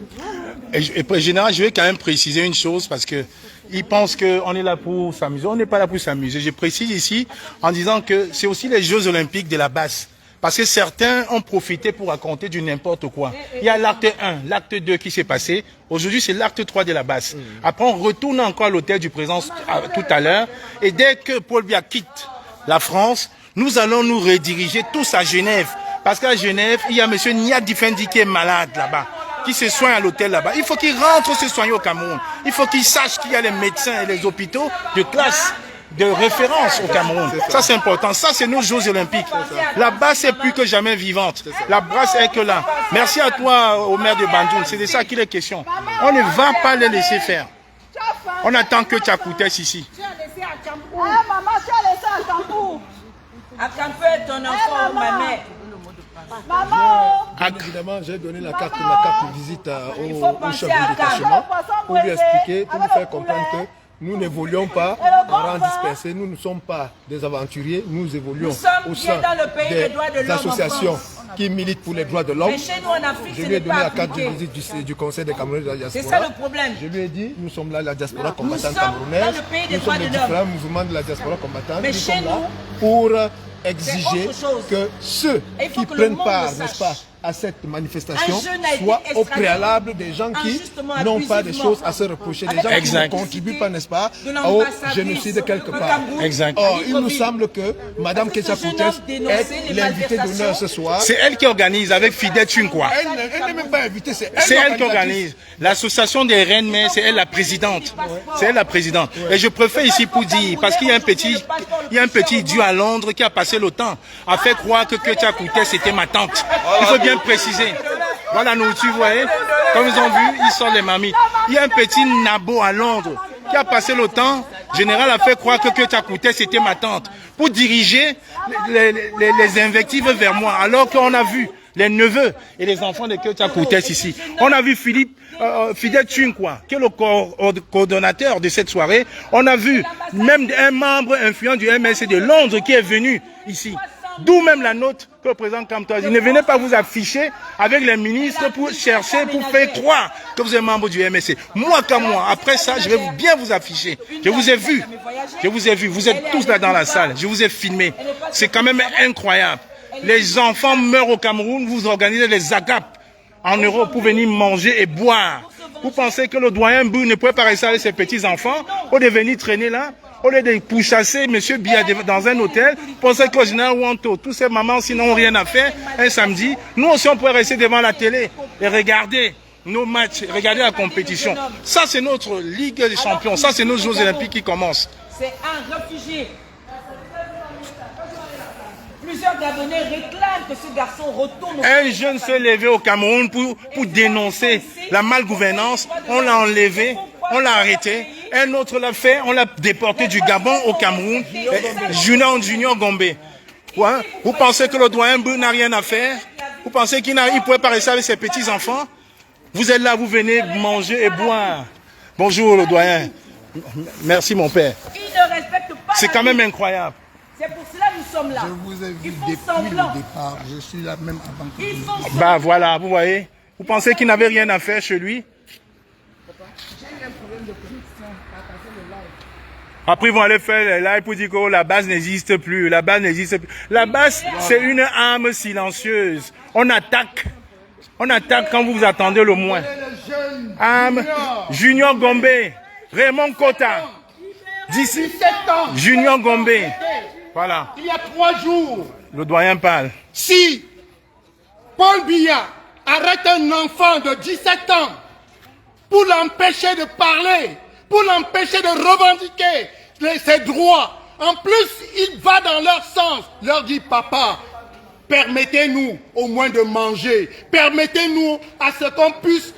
Et général, je vais quand même préciser une chose parce que ils pensent qu'on est là pour s'amuser. On n'est pas là pour s'amuser. Je précise ici en disant que c'est aussi les Jeux Olympiques de la basse. Parce que certains ont profité pour raconter du n'importe quoi. Il y a l'acte 1, l'acte 2 qui s'est passé. Aujourd'hui, c'est l'acte 3 de la basse. Après, on retourne encore à l'hôtel du président tout à l'heure. Et dès que Paul Biya quitte la France, nous allons nous rediriger tous à Genève. Parce qu'à Genève, il y a M. Niad Difendi qui est malade là-bas, qui se soigne à l'hôtel là-bas. Il faut qu'il rentre se soigner au Cameroun. Il faut qu'il sache qu'il y a les médecins et les hôpitaux de classe, de référence au Cameroun. Ça, c'est important. Ça, c'est nos Jeux Olympiques. La basse est plus que jamais vivante. La brasse est que là. Merci à toi, au maire de Bandoum. C'est de ça qu'il est question. On ne va pas les laisser faire. On attend que Ketia Coutès ici. Tu as laissé à Campou. Ah, maman, tu as laissé à Campou. À Campou est ton enfant, ma mère. Maman. Évidemment, j'ai donné ma carte de visite au chef du détachement pour lui expliquer, pour lui faire comprendre que nous n'évoluons pas en rang dispersé, nous ne sommes pas des aventuriers, nous évoluons au sein des associations qui militent pour les droits de l'homme. Je lui ai donné la carte de visite du Conseil des Camerounais de la diaspora. C'est ça le problème. Je lui ai dit, nous sommes là la diaspora combattante camerounaise, nous sommes les différents mouvements de la diaspora combattante, nous sommes là pour exiger que ceux qui prennent part, n'est-ce pas, à cette manifestation soient au préalable des gens qui n'ont pas des choses à se reprocher, des gens qui ne contribuent pas, n'est-ce pas, au génocide quelque part. Or, il nous semble que Mme Ketia Coutès est l'invitée d'honneur ce soir. C'est elle qui organise avec Fidel Tchunkwa. Elle n'est même pas invitée, c'est elle qui organise. L'association des reines mères, c'est elle la présidente. C'est elle la présidente. Et je préfère ici pour dire, parce qu'il y a un petit idiot à Londres qui a passé le temps à faire croire que Ketia Coutès était ma tante. Il faut bien préciser. Voilà la nourriture, vous voyez. Comme ils ont vu, ils sortent les mamies. Il y a un petit nabo à Londres qui a passé le temps, général a fait croire que Ketia Coutès était ma tante, pour diriger les invectives vers moi, alors qu'on a vu les neveux et les enfants de Ketia Coutès ici. On a vu Fidel Tchunkwa, qui est le coordonnateur de cette soirée. On a vu même un membre influent du MSC de Londres qui est venu ici. D'où même la note que le président Kamto a dit. Ne venez pas vous afficher avec les ministres pour chercher, pour faire croire que vous êtes membre du MSC. Moi comme moi, après ça, je vais bien vous afficher. Je vous ai vu. Je vous ai vu. Vous êtes tous là dans la salle. Je vous ai filmé. C'est quand même incroyable. Les enfants meurent au Cameroun. Vous organisez les agapes en Europe pour venir manger et boire. Vous pensez que le doyen Bou ne pourrait pas rester avec ses petits-enfants ou de venir traîner là? Au lieu de pourchasser M. Biya dans un hôtel, pensez qu'au général Wanto, tous ces mamans sinon n'ont rien à faire un samedi, nous aussi on pourrait rester devant la télé et regarder nos matchs, regarder la compétition. Ça c'est notre Ligue des Champions, ça c'est nos Jeux Olympiques qui commencent. C'est un réfugié. Plusieurs Gabonais réclament que ce garçon retourne au Un jeune s'est levé au Cameroun pour dénoncer la malgouvernance, on l'a enlevé, on l'a arrêté. Un autre l'a fait, on l'a déporté du Gabon au Cameroun, Junior Gombe. Ouais. Vous pensez que le doyen Bou n'a rien à faire? Vous pensez qu'il ne pourrait pas rester avec ses petits-enfants? Vous êtes là, vous venez manger et boire. Bonjour le doyen. Merci mon père. Ils ne respectent pas. C'est quand même incroyable. C'est pour cela que nous sommes là. Je vous ai vu Ils font depuis semblant. le départ. Je suis là même avant que Ils vous... font semblant. Bah voilà, vous voyez. Vous pensez qu'il n'avait rien à faire chez lui? Après, ils vont aller faire les lives pour dire que la base n'existe plus. La base n'existe plus. La base, c'est une arme silencieuse. On attaque. On attaque quand vous vous attendez le moins. Arme. Junior Gombe. Raymond Kota. 17 ans. Junior Gombe. Voilà. Il y a 3 jours. Le doyen parle. Si Paul Biya arrête un enfant de 17 ans pour l'empêcher de parler, pour l'empêcher de revendiquer ses droits, en plus il va dans leur sens, leur dit papa, permettez-nous au moins de manger, permettez-nous à ce qu'on puisse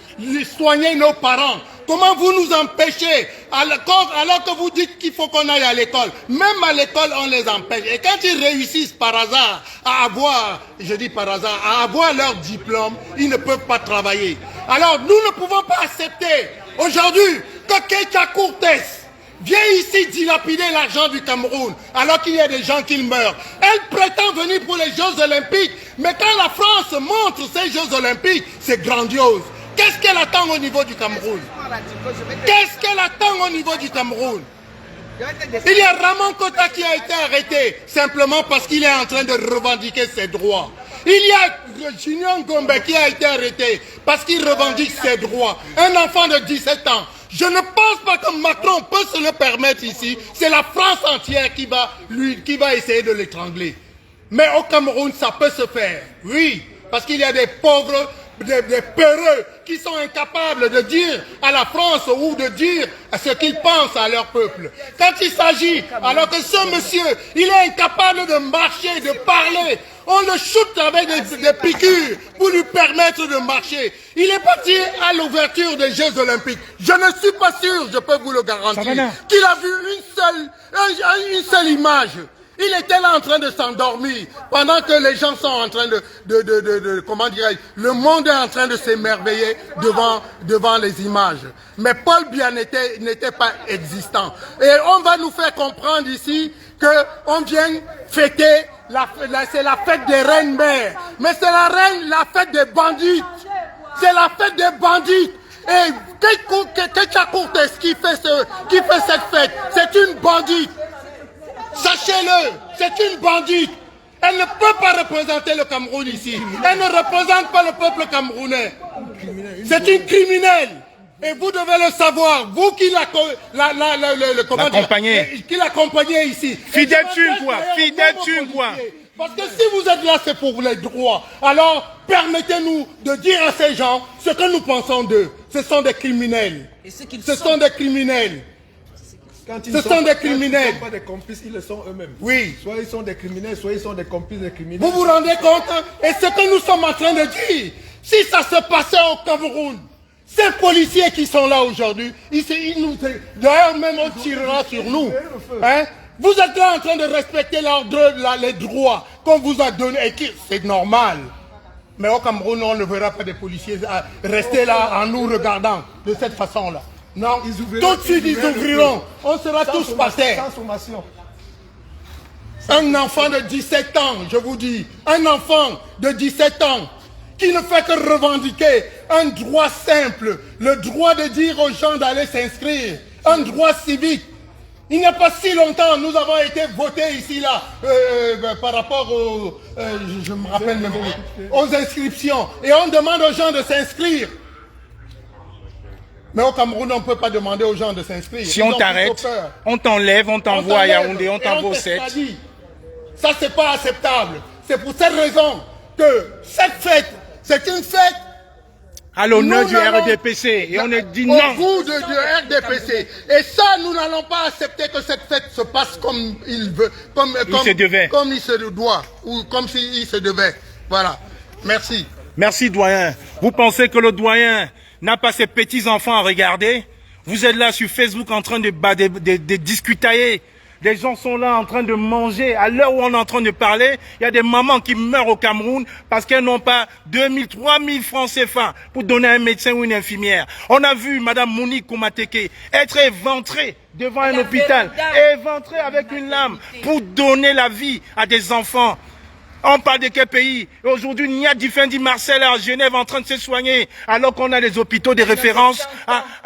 soigner nos parents. Comment vous nous empêchez alors que vous dites qu'il faut qu'on aille à l'école? Même à l'école, on les empêche. Et quand ils réussissent par hasard à avoir, je dis par hasard, à avoir leur diplôme, ils ne peuvent pas travailler. Alors nous ne pouvons pas accepter aujourd'hui que Keita Courtes vient ici dilapider l'argent du Cameroun alors qu'il y a des gens qui meurent. Elle prétend venir pour les Jeux Olympiques, mais quand la France montre ces Jeux Olympiques, c'est grandiose. Qu'est-ce qu'elle attend au niveau du Cameroun? Qu'est-ce qu'elle attend au niveau du Cameroun? Il y a Ramon Kota qui a été arrêté simplement parce qu'il est en train de revendiquer ses droits. Il y a Junior Gombe qui a été arrêté parce qu'il revendique ses droits. Un enfant de 17 ans. Je ne pense pas que Macron peut se le permettre ici. C'est la France entière qui va essayer de l'étrangler. Mais au Cameroun, ça peut se faire. Oui, parce qu'il y a des pauvres, des peureux qui sont incapables de dire à la France ou de dire ce qu'ils pensent à leur peuple. Quand il s'agit, alors que ce monsieur, il est incapable de marcher, de parler, on le shoot avec des piqûres pour lui permettre de marcher. Il est parti à l'ouverture des Jeux Olympiques. Je ne suis pas sûr, je peux vous le garantir, qu'il a vu une seule image. Il était là en train de s'endormir pendant que les gens sont en train comment dirais-je, le monde est en train de s'émerveiller devant les images. Mais Paul Biya n'était pas existant. Et on va nous faire comprendre ici qu'on vient fêter, c'est la fête des reines-mères. Mais c'est la fête des bandits. C'est la fête des bandits. Et Keita Courtes qui fait cette fête, c'est une bandite. Sachez-le, c'est une bandite. Elle ne peut pas représenter le Cameroun ici. Elle ne représente pas le peuple camerounais. C'est une criminelle. Et vous devez le savoir, vous qui l'accompagnez ici. Fidèle thune quoi. Parce que si vous êtes là, c'est pour les droits. Alors, permettez-nous de dire à ces gens ce que nous pensons d'eux. Ce sont des criminels. Ce sont des criminels. Ce sont des criminels. Ils ne sont pas des complices, ils le sont eux-mêmes. Oui. Soit ils sont des criminels, soit ils sont des complices des criminels. Vous vous rendez compte? Et ce que nous sommes en train de dire, si ça se passait au Cameroun, ces policiers qui sont là aujourd'hui, d'ailleurs même on tirera sur nous. Hein? Vous êtes là en train de respecter les droits qu'on vous a donnés. C'est normal. Mais au Cameroun, on ne verra pas des policiers rester là en nous regardant de cette façon-là. Non, tout de suite ils ouvriront. On sera tous passés. Un enfant de 17 ans, je vous dis, un enfant de 17 ans qui ne fait que revendiquer un droit simple, le droit de dire aux gens d'aller s'inscrire, un droit civique. Il n'y a pas si longtemps, nous avons été votés ici, là, par rapport je me rappelle même, aux inscriptions. Et on demande aux gens de s'inscrire. Mais au Cameroun, on ne peut pas demander aux gens de s'inscrire. Si on t'arrête, on t'enlève, on t'envoie à Yaoundé, on t'envoie au 7. Ça, c'est pas acceptable. C'est pour cette raison que cette fête, c'est une fête à l'honneur du RDPC. Et on a dit non. Au goût du RDPC. Et ça, nous n'allons pas accepter que cette fête se passe comme il veut, comme il se doit, ou comme il se devait. Voilà. Merci. Merci, doyen. Vous pensez que le doyen n'a pas ses petits-enfants à regarder? Vous êtes là sur Facebook en train de discuter Des gens sont là en train de manger. À l'heure où on est en train de parler, il y a des mamans qui meurent au Cameroun parce qu'elles n'ont pas 2000, 3000 francs CFA pour donner à un médecin ou une infirmière. On a vu Madame Monique Koumateke être éventrée devant un hôpital, éventrée avec une lame pour donner la vie à des enfants. On parle de quel pays? Aujourd'hui, Nia Difendi Marcel est à Genève en train de se soigner, alors qu'on a des hôpitaux de référence,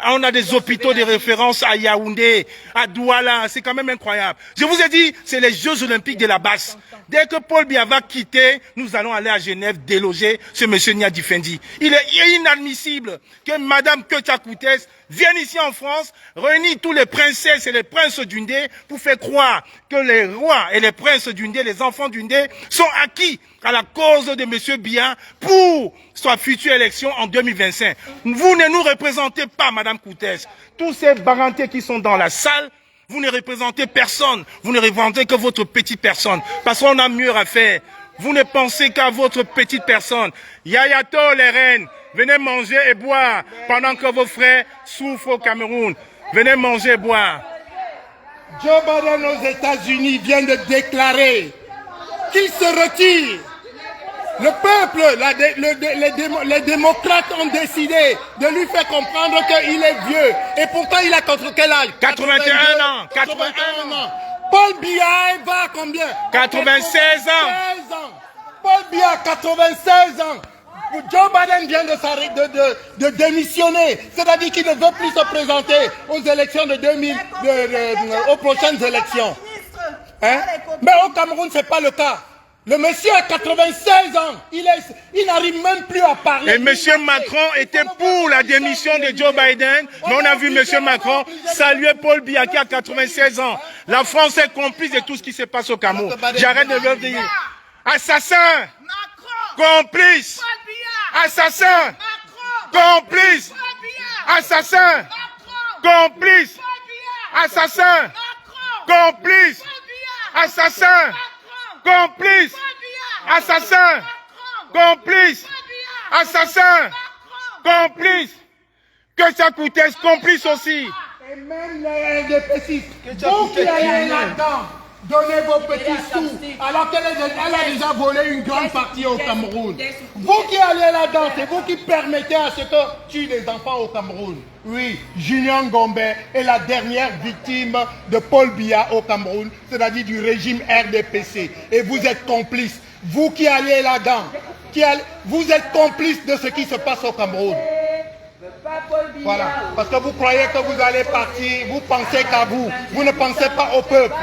on a des hôpitaux de référence à Yaoundé, à Douala, c'est quand même incroyable. Je vous ai dit, c'est les Jeux Olympiques de la Basse. Dès que Paul Biya va quitter, nous allons aller à Genève déloger ce monsieur Nia Difendi. Il est inadmissible que Madame Ketia Koutès vienne ici en France, réunir tous les princesses et les princes d'Undé pour faire croire que les rois et les princes d'Undé, les enfants d'Undé, sont acquis à la cause de M. Biya pour sa future élection en 2025. Vous ne nous représentez pas, Madame Koutès. Tous ces barantés qui sont dans la salle, vous ne représentez personne. Vous ne représentez que votre petite personne. Parce qu'on a mieux à faire. Vous ne pensez qu'à votre petite personne. Yayato, les reines, venez manger et boire pendant que vos frères souffrent au Cameroun. Venez manger et boire. Joe Biden aux États-Unis vient de déclarer qu'il se retire. Le peuple, les démocrates ont décidé de lui faire comprendre qu'il est vieux. Et pourtant, il a contre quel âge? 81 ans. 81 ans. Paul Biya va à combien? 96 ans. Paul Biya, 96 ans. Joe Biden vient de démissionner. C'est-à-dire qu'il ne veut plus se présenter aux élections de aux prochaines élections. Hein? Mais au Cameroun, ce n'est pas le cas. Le monsieur a 96 ans. Il n'arrive même plus à parler. Et monsieur Macron était pour la démission de Joe Biden. Mais on a vu monsieur Macron saluer Paul Biya qui a 96 ans. La France est complice de tout ce qui se passe au Cameroun. J'arrête de le dire. Assassin. Complice. Assassin. Complice. Assassin. Complice. Assassin. Complice. Assassin. Complice. Assassin. Complice. Assassin. Complice. Que ça coûte, complice aussi. Et même les petits. Vous qui allez là-dedans, donnez vos petits sous, alors qu'elle a déjà volé une grande partie au Cameroun. Vous qui allez là-dedans, c'est vous qui permettez à ce que tuent les enfants au Cameroun. Oui, Julien Ngombe est la dernière victime de Paul Biya au Cameroun, c'est-à-dire du régime RDPC. Et vous êtes complices. Vous qui allez là-dedans, vous êtes complices de ce qui se passe au Cameroun. Voilà, parce que vous croyez que vous allez partir, vous pensez qu'à vous, vous ne pensez pas au peuple.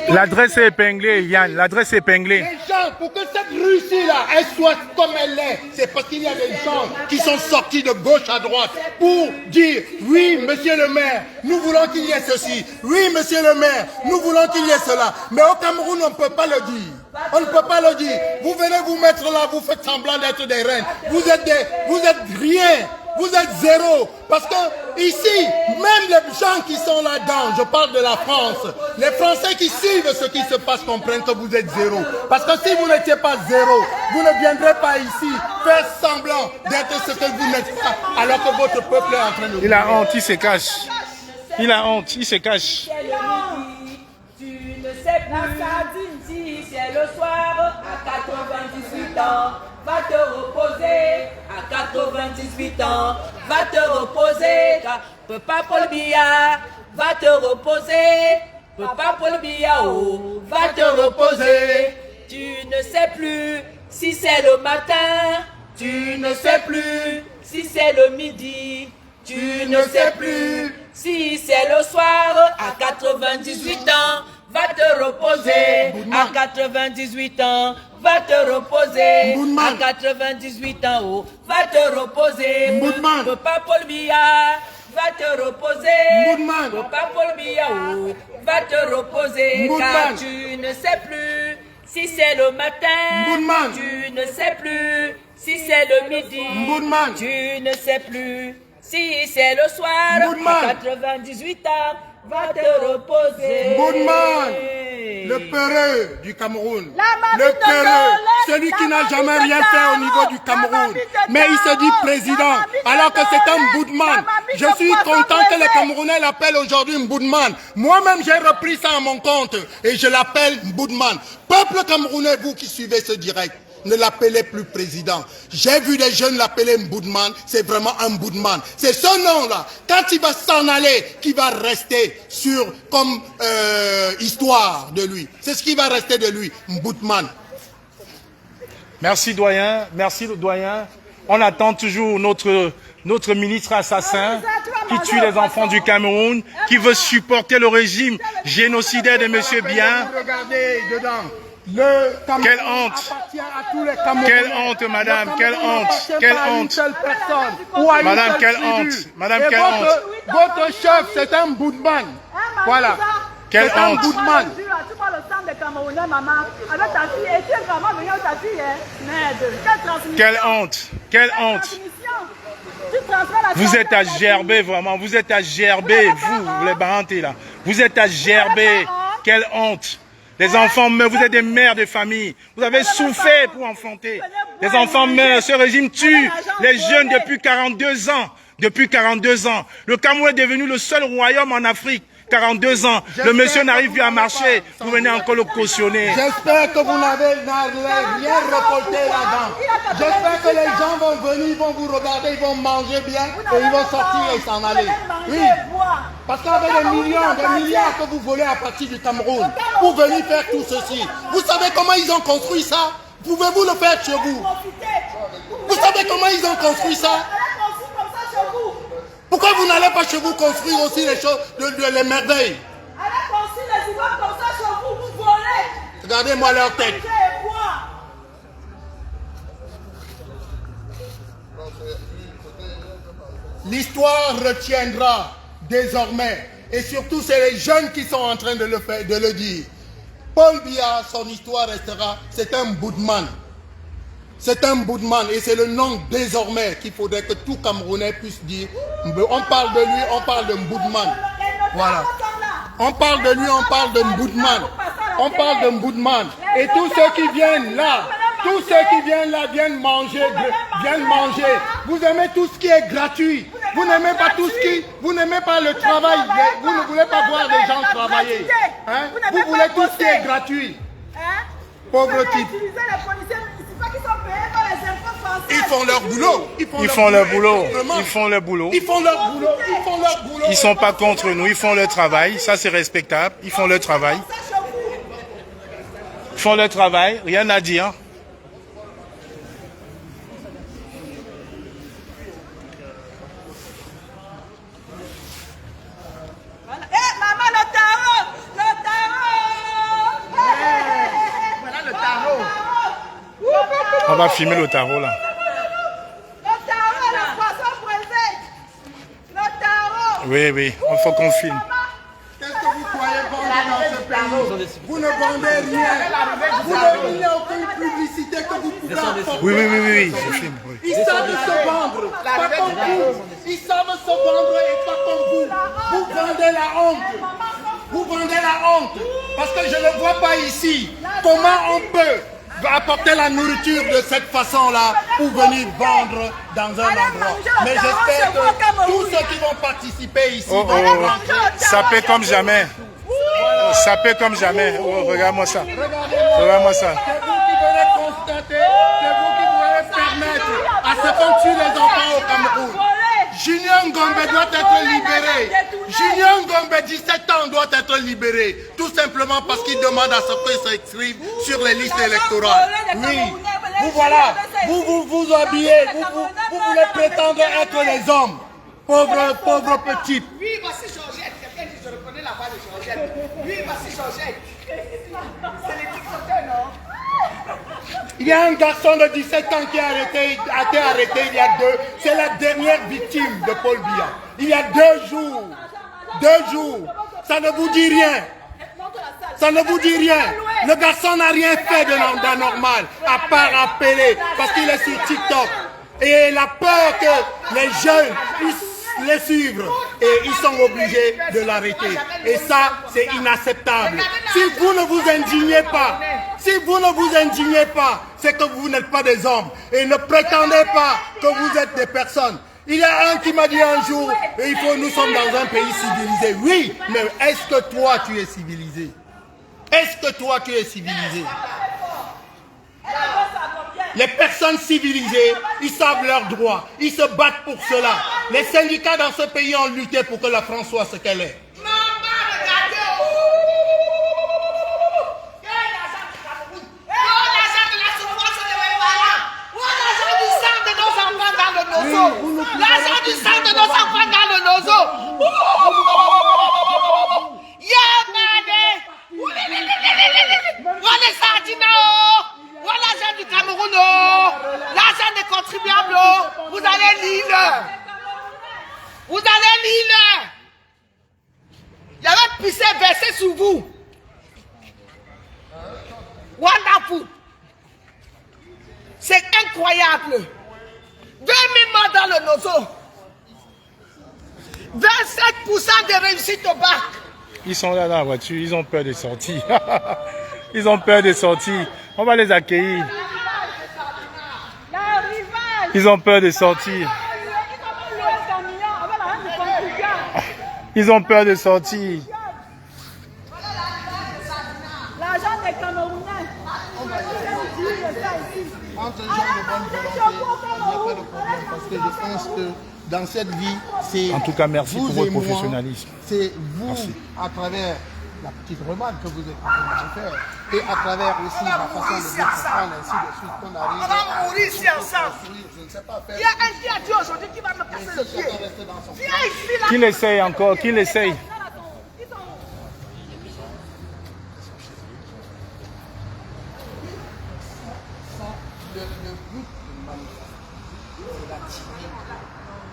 L'adresse est épinglée, Yann, l'adresse est épinglée. Les gens, pour que cette Russie-là, elle soit comme elle est, c'est parce qu'il y a des gens qui sont sortis de gauche à droite pour dire, oui, monsieur le maire, nous voulons qu'il y ait ceci. Oui, monsieur le maire, nous voulons qu'il y ait cela. Mais au Cameroun, on ne peut pas le dire. On ne peut pas le dire. Vous venez vous mettre là, vous faites semblant d'être des reines. Vous êtes rien. Vous êtes zéro. Parce que ici, même les gens qui sont là-dedans, je parle de la France, les Français qui suivent ce qui se passe comprennent que vous êtes zéro. Parce que si vous n'étiez pas zéro, vous ne viendrez pas ici faire semblant d'être ce que vous n'êtes pas, alors que votre peuple est en train de... Il a honte, il se cache. Il a honte, il se cache. Tu ne sais plus si c'est le soir à 98 ans. Va te reposer à 98 ans. Va te reposer. Papa Paul Biya, va te reposer. Papa Paul Biya, oh, va te reposer. Tu ne sais plus si c'est le matin. Tu ne sais plus si c'est le midi. Tu ne sais plus si c'est le soir à 98 ans. Va te reposer à 98 ans. Va te reposer à 98 ans. Oh. Va te reposer. Papa Paul Biya, va te reposer. Papa Paul Biya, oh. Va te reposer. Car tu ne sais plus si c'est le matin. Tu ne sais plus si c'est le midi. Tu ne sais plus si c'est le soir à 98 ans. Va te reposer. Boudman, le peureux du Cameroun. Le peureux, celui qui n'a jamais rien fait au niveau du Cameroun. Mais il se dit président, alors que c'est un Boudman. Je suis content que les Camerounais l'appellent aujourd'hui Mboudman. Moi-même, j'ai repris ça à mon compte et je l'appelle Mboudman. Peuple camerounais, vous qui suivez ce direct, ne l'appelez plus président. J'ai vu des jeunes l'appeler Mboudman, c'est vraiment un Mboudman. C'est ce nom-là, quand il va s'en aller, qui va rester sur comme histoire de lui. C'est ce qui va rester de lui, Mboudman. Merci doyen, merci le doyen. On attend toujours notre ministre assassin qui tue les enfants du Cameroun, qui veut supporter le régime génocidaire de M. Biya. Regardez dedans. Le Cameroun quelle honte! appartient à tous les Camerounais. Quelle honte, madame, quelle honte! Quelle honte! Madame, quelle honte! Madame, quelle honte! Votre chef, c'est un Mboudman. Voilà. Quelle un honte! Mboudman. Tu vois le sang des Camerounais, maman, avec ta fille, et tu es vraiment venu avec ta fille, hein? Merde, quelle transmission! Quelle honte! Quelle honte! Vous êtes à gerber, vraiment, vous êtes à gerber, vous les Barantés là. Vous êtes à gerber. Quelle honte! Les enfants meurent, vous êtes des mères de famille. Vous avez souffert pour enfanter. Les enfants meurent, ce régime tue les jeunes depuis 42 ans. Depuis 42 ans. Le Cameroun est devenu le seul royaume en Afrique. 42 ans. Le monsieur n'arrive plus à marcher. Vous venez encore le cautionner. J'espère que vous n'avez rien récolté là-dedans. J'espère que les gens vont venir, ils vont vous regarder, ils vont manger bien et ils vont sortir et s'en aller. Oui. Parce qu'avec des millions, des milliards que vous volez à partir du Cameroun, pour venir faire tout ceci. Vous savez comment ils ont construit ça? Pouvez-vous le faire chez vous? Vous savez comment ils ont construit ça? Pourquoi vous n'allez pas chez vous construire aussi les choses, les merveilles? Allez construire les immeubles comme ça chez vous, vous volez. Regardez-moi leur tête. L'histoire retiendra désormais, et surtout c'est les jeunes qui sont en train de le faire, de le dire. Paul Biya, son histoire restera, c'est un Mboudman. C'est un Mboudman et c'est le nom désormais qu'il faudrait que tout Camerounais puisse dire. On parle de lui, on parle de Mboudman. Voilà. On parle de lui, on parle de Mboudman. On parle de Mboudman. Et tous ceux qui viennent là, viennent manger, Vous aimez tout ce qui est gratuit. Vous n'aimez pas tout ce qui, vous n'aimez pas le travail. Vous ne voulez pas voir des gens travailler. Hein? Vous voulez tout ce qui est gratuit. Pauvre type. Ils font leur boulot. Ils font leur boulot. Ils font leur boulot. Ils font leur boulot. Ils font leur boulot. Ils sont pas contre nous. Ils font leur travail. Ça, c'est respectable. Ils font leur travail. Ils font leur travail. Rien à dire. Maman, le tarot. Le tarot. Voilà le tarot. On va filmer le tarot là. Le tarot, le poisson brisé. Le tarot. Oui, oui, il faut qu'on filme. Qu'est-ce que vous croyez vendre dans ce pays? Vous ne vendez rien. Il n'y a aucune publicité que vous pouvez apporter. Oui, je filme. Oui. Ils savent se vendre, pas comme vous. Ils savent se vendre et pas comme vous. Vous vendez la honte. Vous vendez la honte. Parce que je ne vois pas ici comment on peut apporter la nourriture de cette façon-là pour venir vendre dans un endroit. Mais j'espère que tous ceux qui vont participer ici vont ça paie comme jamais. Ça paie comme jamais. Oh, regarde-moi ça. Regarde-moi ça. C'est vous qui venez constater, c'est vous qui voulez permettre à ce qu'on tue les enfants au Cameroun. Junior Ngombe doit être libéré. Junior Ngombe, 17 ans, doit être libéré. Tout simplement parce qu'il demande à ce qu'il s'inscrive sur les listes électorales. Oui, vous voilà, vous habillez, vous voulez prétendre être les hommes. Pauvre petit. Oui, voici Georgette. Quelqu'un dit, je reconnais la voix de Georgette. Oui, voici Georgette. C'est les TikTokers, non? Il y a un garçon de 17 ans qui a été arrêté il y a deux. C'est la dernière victime de Paul Biya. Il y a 2 jours. 2 jours. Ça ne vous dit rien. Ça ne vous dit rien. Le garçon n'a rien fait d'anormal, à part appeler, parce qu'il est sur TikTok. Et il a peur que les jeunes puissent les suivre. Et ils sont obligés de l'arrêter. Et ça, c'est inacceptable. Si vous ne vous indignez pas, c'est que vous n'êtes pas des hommes. Et ne prétendez pas que vous êtes des personnes. Il y a un qui m'a dit un jour, nous sommes dans un pays civilisé. Oui, mais est-ce que toi tu es civilisé? Est-ce que toi tu es civilisé? Les personnes civilisées, ils savent leurs droits, ils se battent pour cela. Les syndicats dans ce pays ont lutté pour que la France soit ce qu'elle est. L'argent du sang de nos enfants dans le nozo. Voilà Sardina, voilà l'argent du Cameroun, l'argent des contribuables. Vous allez lire. Vous allez lire. Il y avait pissé versé sur vous. Wonderful. C'est incroyable. 2000 morts dans le nozo. 27% de réussite au bac. Ils sont là dans la voiture, ils ont peur des sorties. Ils ont peur des sorties. On va les accueillir. Ils ont peur des sorties. Ils ont peur des sorties. L'argent des Camerounais. Entre gens de bonne volonté, il n'y a pas de problème parce que je pense que dans cette vie, c'est en tout cas, merci vous pour votre et moi, professionnalisme. C'est vous, merci. À travers la petite remarque que vous êtes en train de faire et à travers aussi la façon de bien comprendre, ainsi de suite, qu'on arrive on va mourir ici ensemble. Je ne sais pas faire. Il y a un qui a dit aujourd'hui qui va me casser le pied. Viens ici là. Qui l'essaye encore? Qui l'essaye?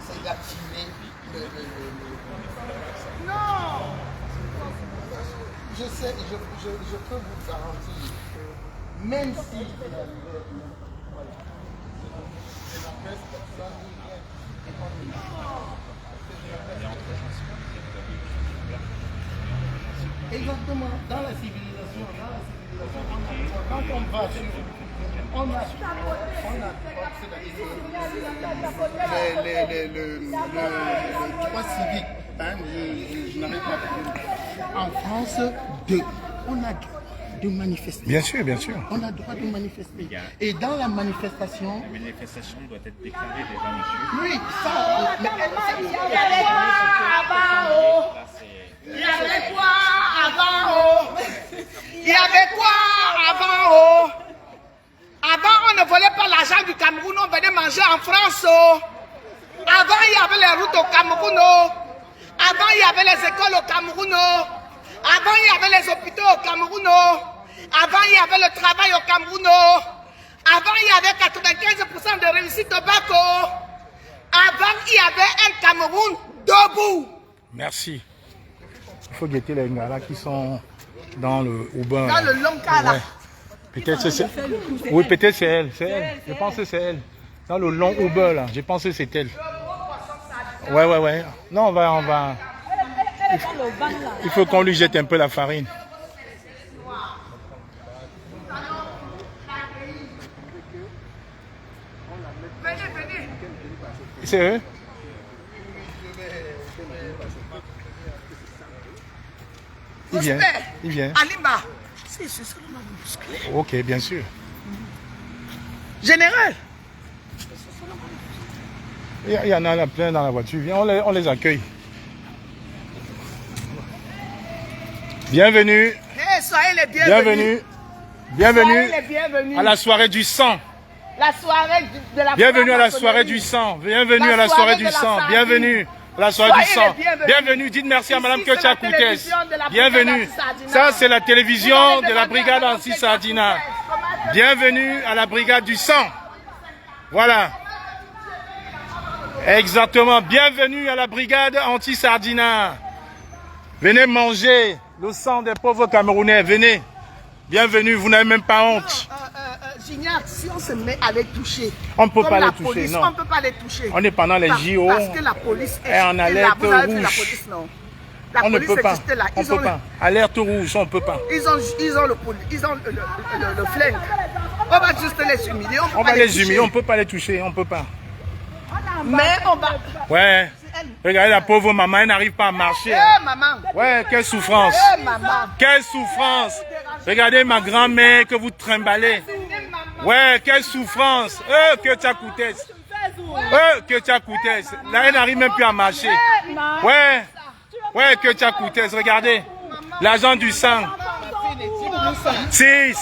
C'est d'activer Non. Je sais, je peux vous garantir que même si exactement, dans la civilisation, quand on va sur, on a le droit civique, hein, je n'arrive pas à dire. En France, on a droit de manifester. Bien sûr, bien sûr. On a droit de manifester. Et dans la manifestation... La manifestation doit être déclarée déjà, monsieur. Oui, ça... Il y avait quoi avant? Il y avait quoi avant? Il y avait quoi avant? Avant, on ne volait pas l'argent du Cameroun, on venait manger en France. Avant, il y avait les routes au Cameroun. Avant, il y avait les écoles au Cameroun. Avant, il y avait les hôpitaux au Cameroun. Avant, il y avait le travail au Cameroun. Avant, il y avait 95% de réussite au bac. Avant, il y avait un Cameroun debout. Merci. Il faut guetter les gars là qui sont dans le Uber. Dans le long cas là. Ouais. Peut-être c'est oui, peut-être c'est elle. C'est elle. Je pense que c'est elle. Dans le long Uber là. Je pense que c'est elle. Ouais. Non, on va. Il faut qu'on lui jette un peu la farine. Venez. C'est eux? Il vient. Alima. Ok, bien sûr. Général. Il y en a plein dans la voiture. Viens, on les accueille. Bienvenue. Soyez les bienvenus. Bienvenue Soyez les bienvenus. à la soirée du sang. La soirée de la Bienvenue à la soirée du sang. Bienvenue à la soirée du sang. Bienvenue à la soirée du sang. Bienvenue. Dites merci à Madame Ketia Koutès. Bienvenue. Ça, c'est la télévision de la brigade anti-Sardina. Bienvenue à la brigade du sang. Voilà. Exactement. Bienvenue à la brigade anti-Sardina. Venez manger le sang des pauvres Camerounais. Venez. Bienvenue. Vous n'avez même pas honte. Gignac, si on se met à les toucher, on ne peut pas les toucher, police, non. On ne peut pas les toucher. On est pendant les JO. Parce que la police est en alerte là. Vous avez rouge. vu la police, non? La on ne police peut pas. Là. On peut pas. Alerte rouge, on ne peut pas. Ils ont le flingue. On va juste les humilier. On va les humilier, on ne peut pas les toucher, on ne peut pas. Mais on va... Ouais. Regardez la pauvre maman, elle n'arrive pas à marcher. Maman. Ouais, quelle souffrance. Maman. Quelle souffrance. Regardez ma grand-mère que vous trimballez. Ouais, quelle souffrance. Que tu as coûté. Que tu as coûté. Là, elle n'arrive même plus à marcher. Ouais. Ouais, que tu as coûté. Regardez. L'agent du sang. Si.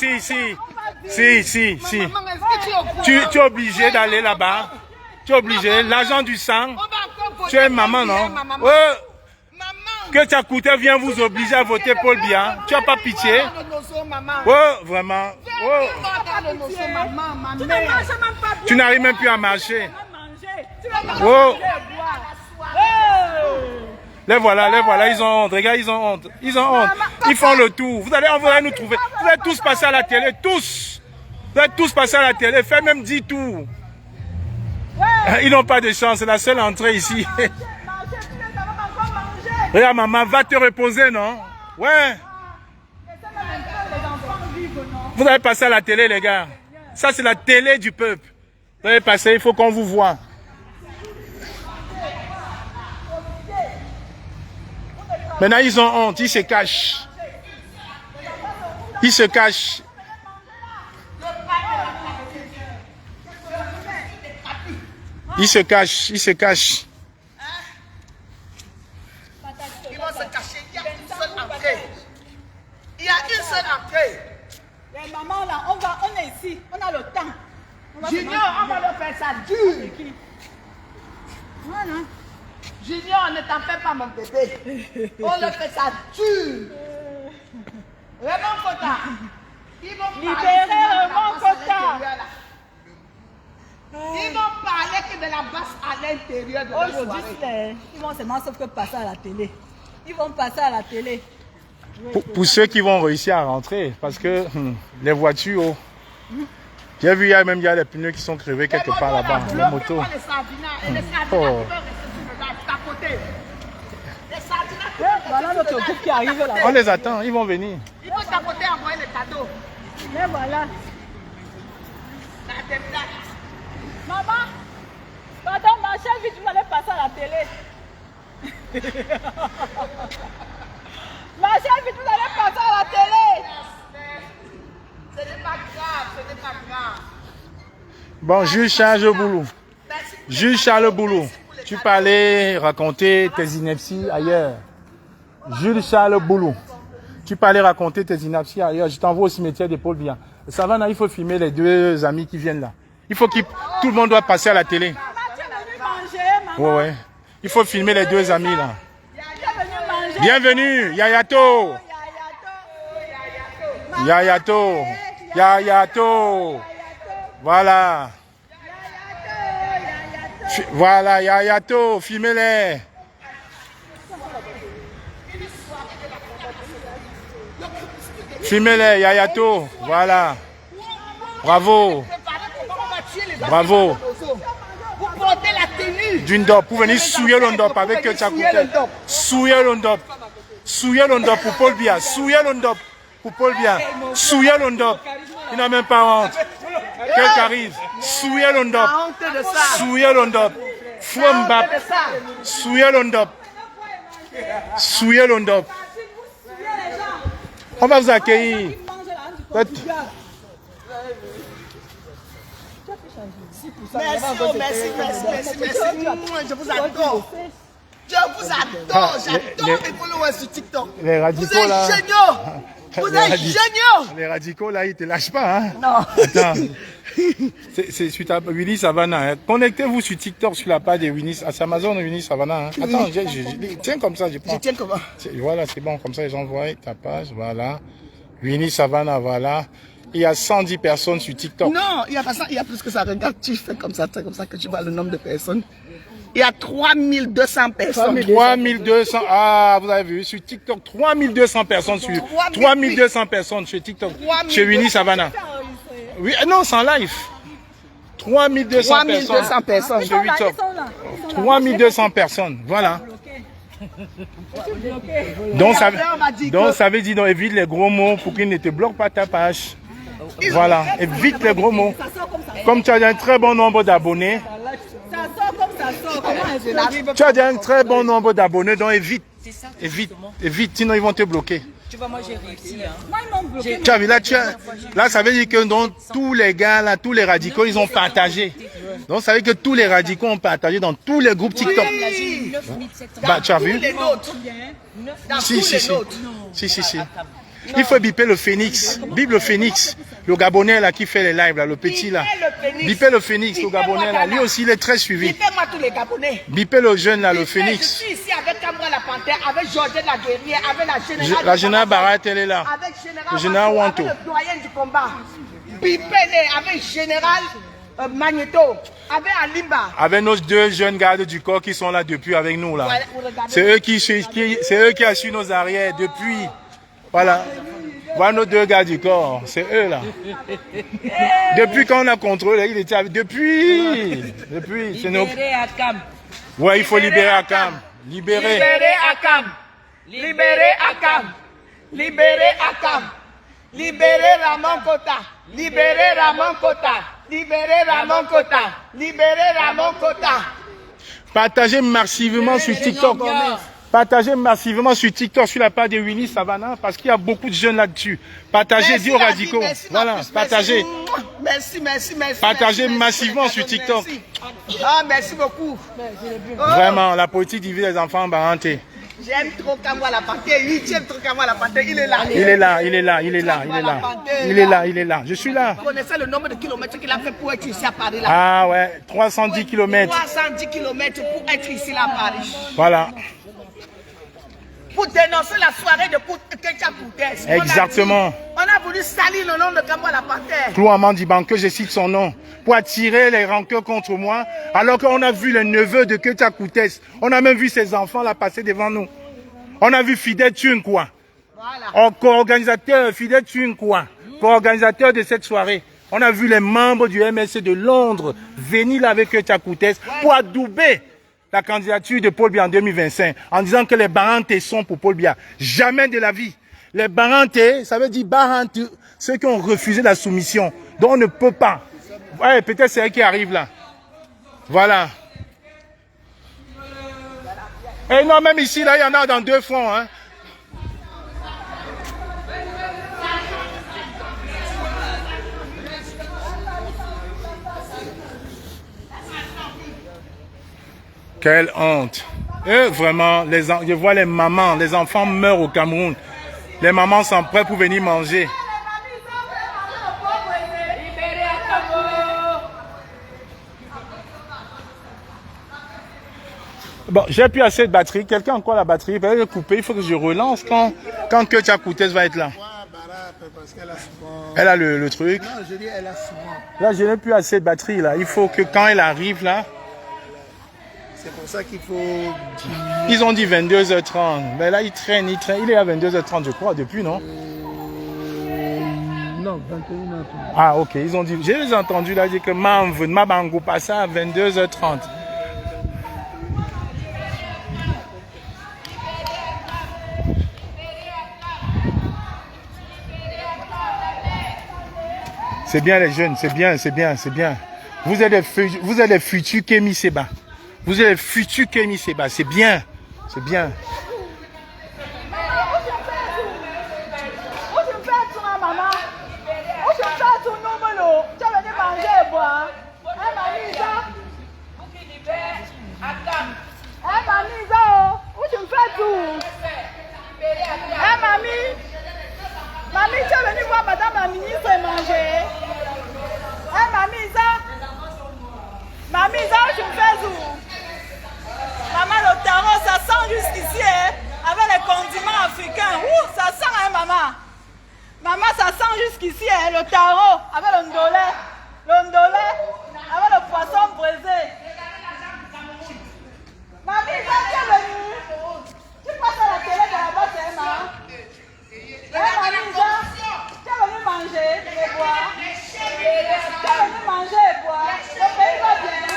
Tu es obligé d'aller là-bas. Tu es obligé. L'agent du sang. Tu es maman, non? Que tu as coûté vient vous obliger à voter Paul Biya. Tu n'as pas pitié? Vraiment. Tu n'arrives même plus à marcher. Les voilà, ils ont honte. Regarde, ils ont honte. Ils font le tour. Vous allez nous trouver. Vous allez tous passer à la télé, tous. Vous allez tous passer à la télé, faites même 10 tours. Ils n'ont pas de chance, c'est la seule entrée ici. Regarde maman, va te reposer, non? Ouais. Vous allez passer à la télé, les gars. Ça, c'est la télé du peuple. Vous allez passer, il faut qu'on vous voie. Maintenant, ils ont honte, ils se cachent. Ils se cachent. Ils se cachent. Ils vont se cacher, il y a une seule entrée. Il y a une seule entrée. Les mamans là, on est ici, on a le temps. Junior, on va leur faire ça dur. Voilà. Junior, ne t'en fais pas mon bébé. On leur fait ça dur. Raymond Kota. Ils vont libérer Raymond Kota. Ils vont parler que de la basse à l'intérieur de la soirée. Ils vont seulement sauf que passer à la télé. Ils vont passer à la télé. Pour ceux qui vont réussir à rentrer, parce que les voitures, j'ai vu il y a des pneus qui sont crevés quelque part là-bas, les motos. Voilà notre groupe qui arrive là. On les attend, ils vont venir. Il faut tapoter, envoyer les cadeaux. Mais voilà. Maman, pardon, ma chère, vite, vous allez passer à la télé. Ma chère, vite, vous allez passer à la télé. Ce n'est pas grave, ce n'est pas grave. Bon, Jules Charles Boulou. Jules Charles Boulou, tu peux aller raconter tes inepties ailleurs. Jules Charles Boulou, tu peux aller raconter tes inepties ailleurs. Je t'envoie au cimetière de Paul Biya. Savannah, il faut filmer les deux amis qui viennent là. Il faut que tout le monde doit passer à la télé. Ouais. Il faut filmer les deux amis là. Bienvenue, Yayato. Yayato. Voilà. Voilà, Yayato, filmez-les. Filmez-les, Yayato. Voilà. Bravo. Bravo. Vous portez la tenue. D'une dope pour venir souiller l'ondop avec Tchakouté. Souiller l'ondop. Souiller l'ondop pour Paul Biya. Souiller l'ondop pour Paul Biya. Souiller l'ondop. Il n'a même pas honte. Quel charisme. Souiller l'ondop. Souiller l'ondop. Fouambap. Souiller l'ondop. Souiller l'ondop. On va vous accueillir. Merci, je vous adore. Je vous adore, j'adore les followers sur TikTok. Les radicaux vous êtes là. géniaux. Vous êtes géniaux. Les radicaux là, ils te lâchent pas. Hein? Non. Attends. C'est sur ta Winnie Savannah. Hein. Connectez-vous sur TikTok sur la page de Winnie, c'est Amazon Winnie Savannah. Hein. Attends, tiens comme ça, je prends. Je tiens comment? Voilà, c'est bon, comme ça, j'envoie ta page. Voilà. Winnie Savannah, voilà. Il y a 110 personnes sur TikTok. Non, il y a pas ça, il y a plus que ça. Regarde, tu fais comme ça que tu vois le nombre de personnes. Il y a 3200 personnes. 3200, ah, vous avez vu, sur TikTok, 3200 personnes sur 3200 personnes sur TikTok. Chez Winnie Savannah. Oui, non, c'est en live. 3200 personnes. Sur 8 heures. 3200 personnes, voilà. Donc ça veut dire, évite les gros mots pour qu'ils ne te bloquent pas ta page. Voilà, évite les gros mots. Comme tu as un très bon nombre d'abonnés. Tu as déjà un très bon nombre d'abonnés, donc évite. Évite, sinon ils vont te bloquer. Tu vois, moi j'ai réussi. Moi, ils m'ont bloqué. Tu as vu, là, ça veut dire que donc, tous les gars, là, tous les radicaux, ils ont partagé. Donc, ça veut dire que tous les radicaux ont partagé dans tous les groupes TikTok. Bah, tu as vu? Si. Il faut biper le Phoenix. Bip le Phoenix. Le Gabonais là qui fait les lives là, le petit là. Biper le Phoenix, le Gabonais là. Lui aussi il est très suivi. Bipez-moi tous les Gabonais. Biper le jeune là, le Phoenix. Je suis ici avec Camra la Panthère, avec Georgette la guerrière, avec la générale. La générale Barat, elle est là. Avec le général Wanto. Avec le doyen du combat. Bipez-les avec général Magneto, avec Alimba. Avec nos deux jeunes gardes du corps qui sont là depuis avec nous là. C'est eux qui assurent nos arrières depuis. Voilà. Voilà nos deux gars du corps. C'est eux là. Depuis quand on a contrôlé, il était avec. Depuis. C'est nos. Libérer Akam. Ouais, il faut libérer Akam. Libérer Akam. Libérer Akam. Libérer Akam. Libérer Ramon Kota. Libérer Ramon Kota. Libérer Ramon Kota. Libérer Ramon Kota. Partagez massivement sur TikTok. Partagez massivement sur TikTok sur la page de Winnie Savannah parce qu'il y a beaucoup de jeunes là-dessus. Partagez, dis aux radicaux. Voilà, partagez. Merci. Partagez massivement sur TikTok. Ah, merci beaucoup. Vraiment, la politique divise les enfants en baranté. J'aime trop Kamwa la Panthère. J'aime trop Kamwa la Panthère. Il est là. Il est là. Je suis là. Vous connaissez le nombre de kilomètres qu'il a fait pour être ici à Paris là? Ah ouais, 310 km. 310 km pour être ici là à Paris. Voilà. Pour dénoncer la soirée de Ketia Koutès. Exactement. On a voulu salir le nom de Kamwa la Panthère. Clou Amandi Banque, je cite son nom, pour attirer les rancœurs contre moi, alors qu'on a vu le neveu de Ketia Koutès. On a même vu ses enfants là passer devant nous. On a vu Fidel Thun, quoi. Voilà. Co-organisateur, Fidel Thun, quoi. Co-organisateur de cette soirée. On a vu les membres du MSC de Londres venir là avec Ketia Koutès pour adouber la candidature de Paul Biya en 2025 en disant que les Barantés sont pour Paul Biya. Jamais de la vie. Les Barantés, ça veut dire Barantés, ceux qui ont refusé la soumission. Donc on ne peut pas. Ouais, peut-être c'est elle qui arrive là. Voilà. Et non, même ici, là, il y en a dans deux fronts. Hein. Quelle honte. Et vraiment, je vois les mamans, les enfants meurent au Cameroun. Les mamans sont prêtes pour venir manger. Bon, j'ai plus assez de batterie. Quelqu'un a encore la batterie? Ben, elle est coupée. Il faut que je relance quand Ketia Koutès va être là. Elle a le truc. Non, je dis elle a souvent. Là, je n'ai plus assez de batterie. Là. Il faut que quand elle arrive là. C'est pour ça qu'il faut... Ils ont dit 22h30. Mais là, il traîne. Il est à 22h30, je crois, depuis, non? Non, 21h30. Ah, ok. Ils ont dit... J'ai entendu là dire que Mabango passe à 22h30. C'est bien les jeunes, c'est bien. Vous êtes les futurs Kémy Séba. Vous êtes les futurs Kémy Séba, c'est bien. Mamie, tu es venue voir madame la ministre et manger. Mamie, ça, je me fais où? Maman, le tarot, ça sent jusqu'ici, hein, avec les condiments africains. Ouh, ça sent, hein, maman. Maman, ça sent jusqu'ici, hein, le tarot, avec le ndolé. Avec le poisson braisé. Mamie, ça, tu es venue. Tu passes à la télé de là-bas, c'est maman. Mamie, ça, tu es venue manger et boire. Tu es venue manger et boire. Le pays va bien.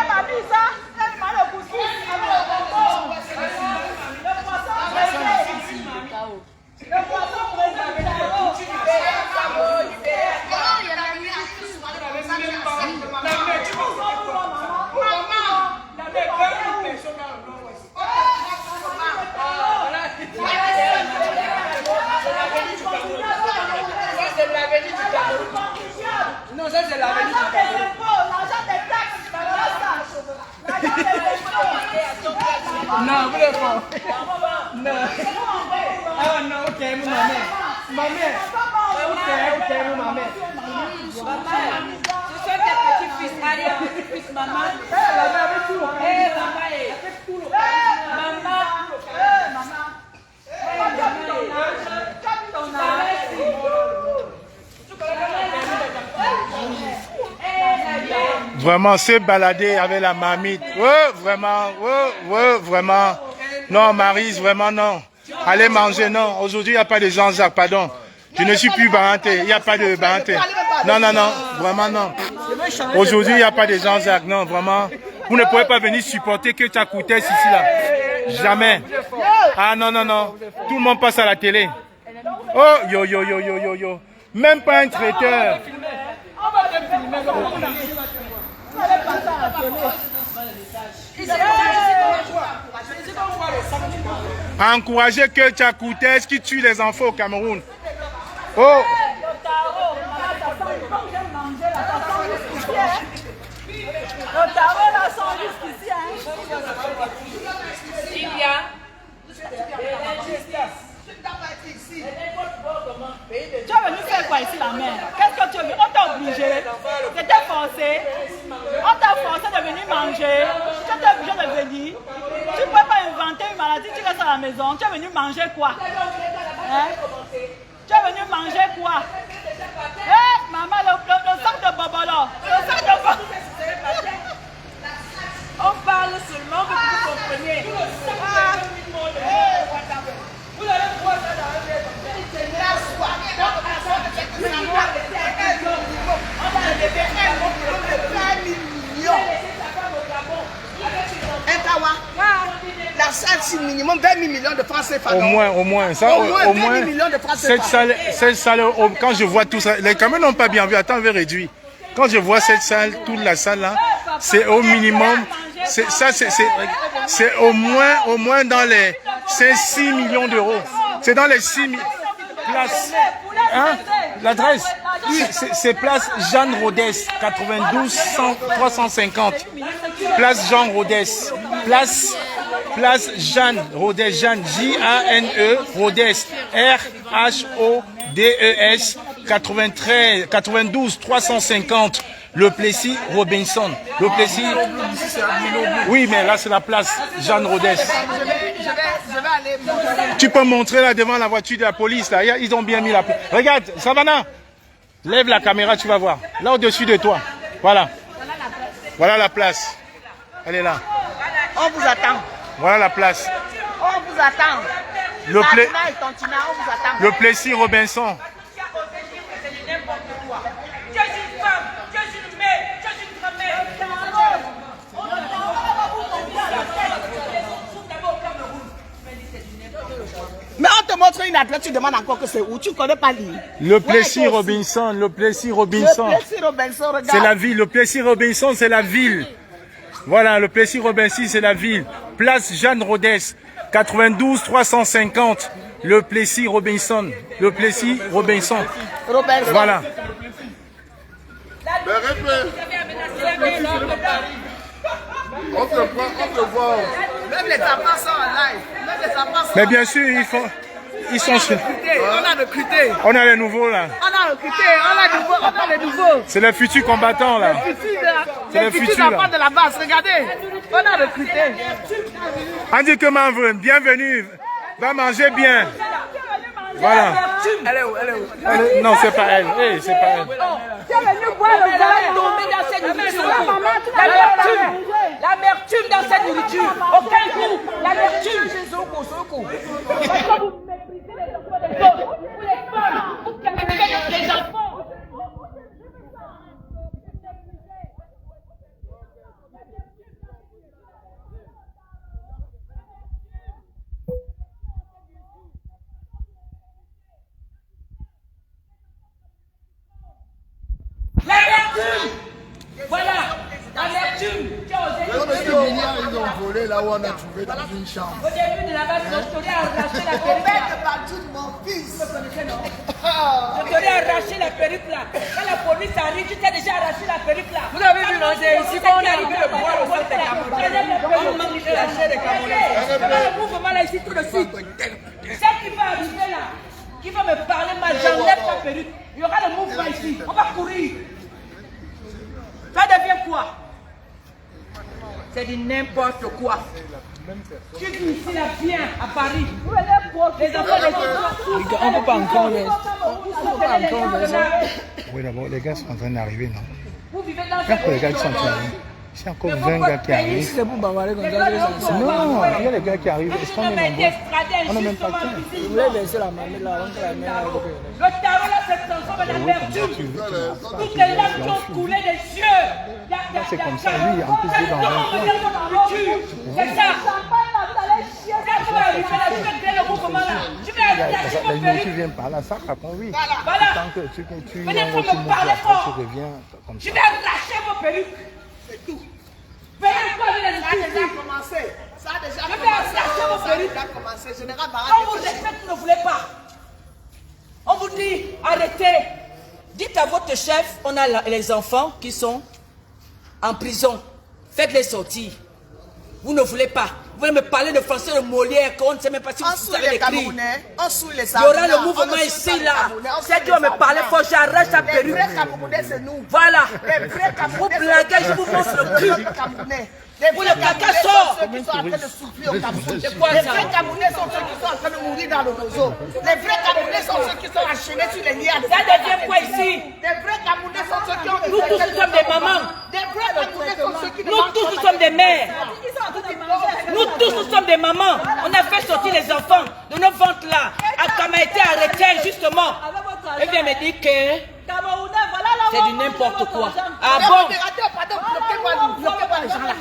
Mamie, ça, elle m'a le couscous Non, ça c'est l'avenue du Cameroun. Non, vous l'avez pas. Non. Ah non, ok, mon maman. Maman. Ok, mon maman. Ce sont tes petits-fils, arrière-petits-fils, maman. Vraiment, se balader avec la marmite. Ouais, vraiment, ouais, vraiment. Non, Maryse, vraiment non. Allez manger, non. Aujourd'hui, il n'y a pas de Jean-Jacques, pardon. Je ne suis plus Baranté. Il n'y a pas de Baranté. Non, non, non, vraiment non. Aujourd'hui, il n'y a pas de Jean-Jacques, non, vraiment. Vous ne pouvez pas venir supporter que ta coûté ici, là. Jamais. Ah non, non, non. Tout le monde passe à la télé. Oh, yo, yo, yo, yo, yo, yo. Même pas un traiteur. Encourager que Tchakoutès qui tue les enfants au Cameroun. Oh! Il y a Tu es venu faire quoi ici, la mère? Qu'est-ce que tu es venu? On t'a obligé. C'était forcé. On t'a forcé de venir manger. Tu étais obligé de venir. Tu ne peux pas inventer une maladie, tu restes à la maison. Tu es venu manger quoi? Hein? Tu es venu manger quoi? Hé, maman, le sac de Bobolo. Le sac de Bobolo. On parle seulement pour que vous compreniez. Vous allez voir ça dans un la salle, c'est minimum 20 000 millions de francs CFA. Au moins, ça, au moins 20 millions de francs CFA. Cette salle, quand je vois tout ça, les Camerounais n'ont pas bien vu, attends, on va réduire. Quand je vois cette salle, toute la salle là, c'est au minimum, c'est au moins dans les 6 millions d'euros. C'est dans les 6 000 places. Hein? L'adresse, c'est place Jeanne Rodès, 92 350. Place Jean Rodès. Place Jeanne Rodès, Jeanne, J-A-N-E, Rodès, R-H-O-D-E-S, 92 350. Le Plessis Robinson. Le Plessis. Oui, mais là c'est la place Jeanne Rodès. Je vais aller. Tu peux montrer là devant la voiture de la police là. Ils ont bien mis la place. Regarde, Savannah. Lève la caméra, tu vas voir. Là au-dessus de toi. Voilà. Voilà la place. Elle est là. On vous attend. Voilà la place. On vous attend. Le Plessis Robinson. Mais on te montre une adresse, tu demandes encore que c'est où? Tu ne connais pas lire. Le Plessis Robinson, le Plessis Robinson. Le Plessis Robinson, regarde. C'est la ville. Le Plessis Robinson, c'est la ville. Voilà, le Plessis Robinson, c'est la ville. Place Jeanne Rodès, 92 350. Le Plessis Robinson. Le Plessis Robinson. Voilà. On te voit. Même les enfants sont en live. Même les enfants sont Mais bien sûr, ils sont sur. On a recruté. On a les nouveaux là. On a recruté. On a les nouveaux. C'est les futurs combattants là. C'est les futurs enfants de la base. Regardez. On a recruté. Andy Kemanvre, bienvenue. Va manger bien. Voilà. Elle est où? Non, c'est pas elle. Hey, c'est pas elle. Tu es venu boire le verre tombé dans cette nourriture. L'amertume dans cette nourriture. Aucun goût. L'amertume. Parce que vous méprisez les enfants des autres. Vous les femmes. Vous méprisez les enfants. est là où on a trouvé dans une chambre. Au début de la base, Jotori a arraché la perruque là. Mon fils. Vous connaissez, non? Jotori a arraché la perruque là. Quand la police arrive, tu t'es déjà arraché la perruque là. Vous avez vu, non? C'est ici qu'on est arrivé le pouvoir au centre des Camerounais. On manque de la chair des Camerounais. Le mouvement là ici tout de suite. Celle qui va arriver là, qui va me parler mal, j'enlève ta perruque. Il y aura le mouvement ici. On va courir. Ça devient quoi? C'est du n'importe quoi. Tu vis ici là, viens à Paris. Les enfants, On ne peut pas encore Oui, d'abord, les gars sont en train d'arriver, non? vous vivez dans Il y a encore les gars qui sont en train d'arriver. C'est encore 20 gars qui arrivent. C'est pour bavarder comme ça. Non, il y a les gars qui arrivent. Est-ce qu'on est nombreux? On n'a même pas le temps. Vous voulez baisser la mamie là, on peut la mettre. le tarot là, c'est transformé dans la verdure. Toutes les larmes qui ont coulé des yeux. C'est comme ça, lui, en plus, il est dans un coin. C'est ça. Quand tu vas arriver là, tu vas créer le mouvement là. Tu vas arracher La mon nuit, tu perruque. viens par là, ça, par contre, oui. Voilà. Tant que tu Venez envoies pour tout le me monde, parler après, fort. tu reviens comme Je ça. vais arracher vos perruques. C'est tout. Venez pas venir Ça a ici. déjà commencé. Ça a déjà Je vais arracher vos commencé. Ça a perruques. déjà commencé. Général On vous respecte, vous ne voulez pas. On vous dit, arrêtez. Dites à votre chef, on a les enfants qui sont en prison. Faites-les sortir. Vous ne voulez pas. Vous voulez me parler de français de Molière, qu'on ne sait même pas si vous savez l'écrire. Il y aura le mouvement ici, là. C'est qui va me parler fort, j'arrache la perruque. Les vrais Camerounais, c'est nous. Voilà. Les vrais Vous Camerounais, blaguez, je vous montre le cul. Vous le caca sort. Ceux qui sont en train de souffrir au Cameroun. C'est quoi Les ça? vrais Camerounais sont ceux qui sont en train de mourir dans le roseau. Les vrais Camerounais sont ceux qui sont enchaînés sur les liens. Ça devient quoi ici? Les vrais Camerounais sont ceux qui ont... Nous tous, nous sommes des mamans. Les vrais Camerounais sont ceux qui... Nous tous, nous sommes des mères. Nous tous, nous sommes des mamans. On a fait sortir les enfants de nos ventres là. Akam a été arrêté justement. Et vient me dire que c'est du n'importe quoi. Ah bon? Bloquez pas les gens là.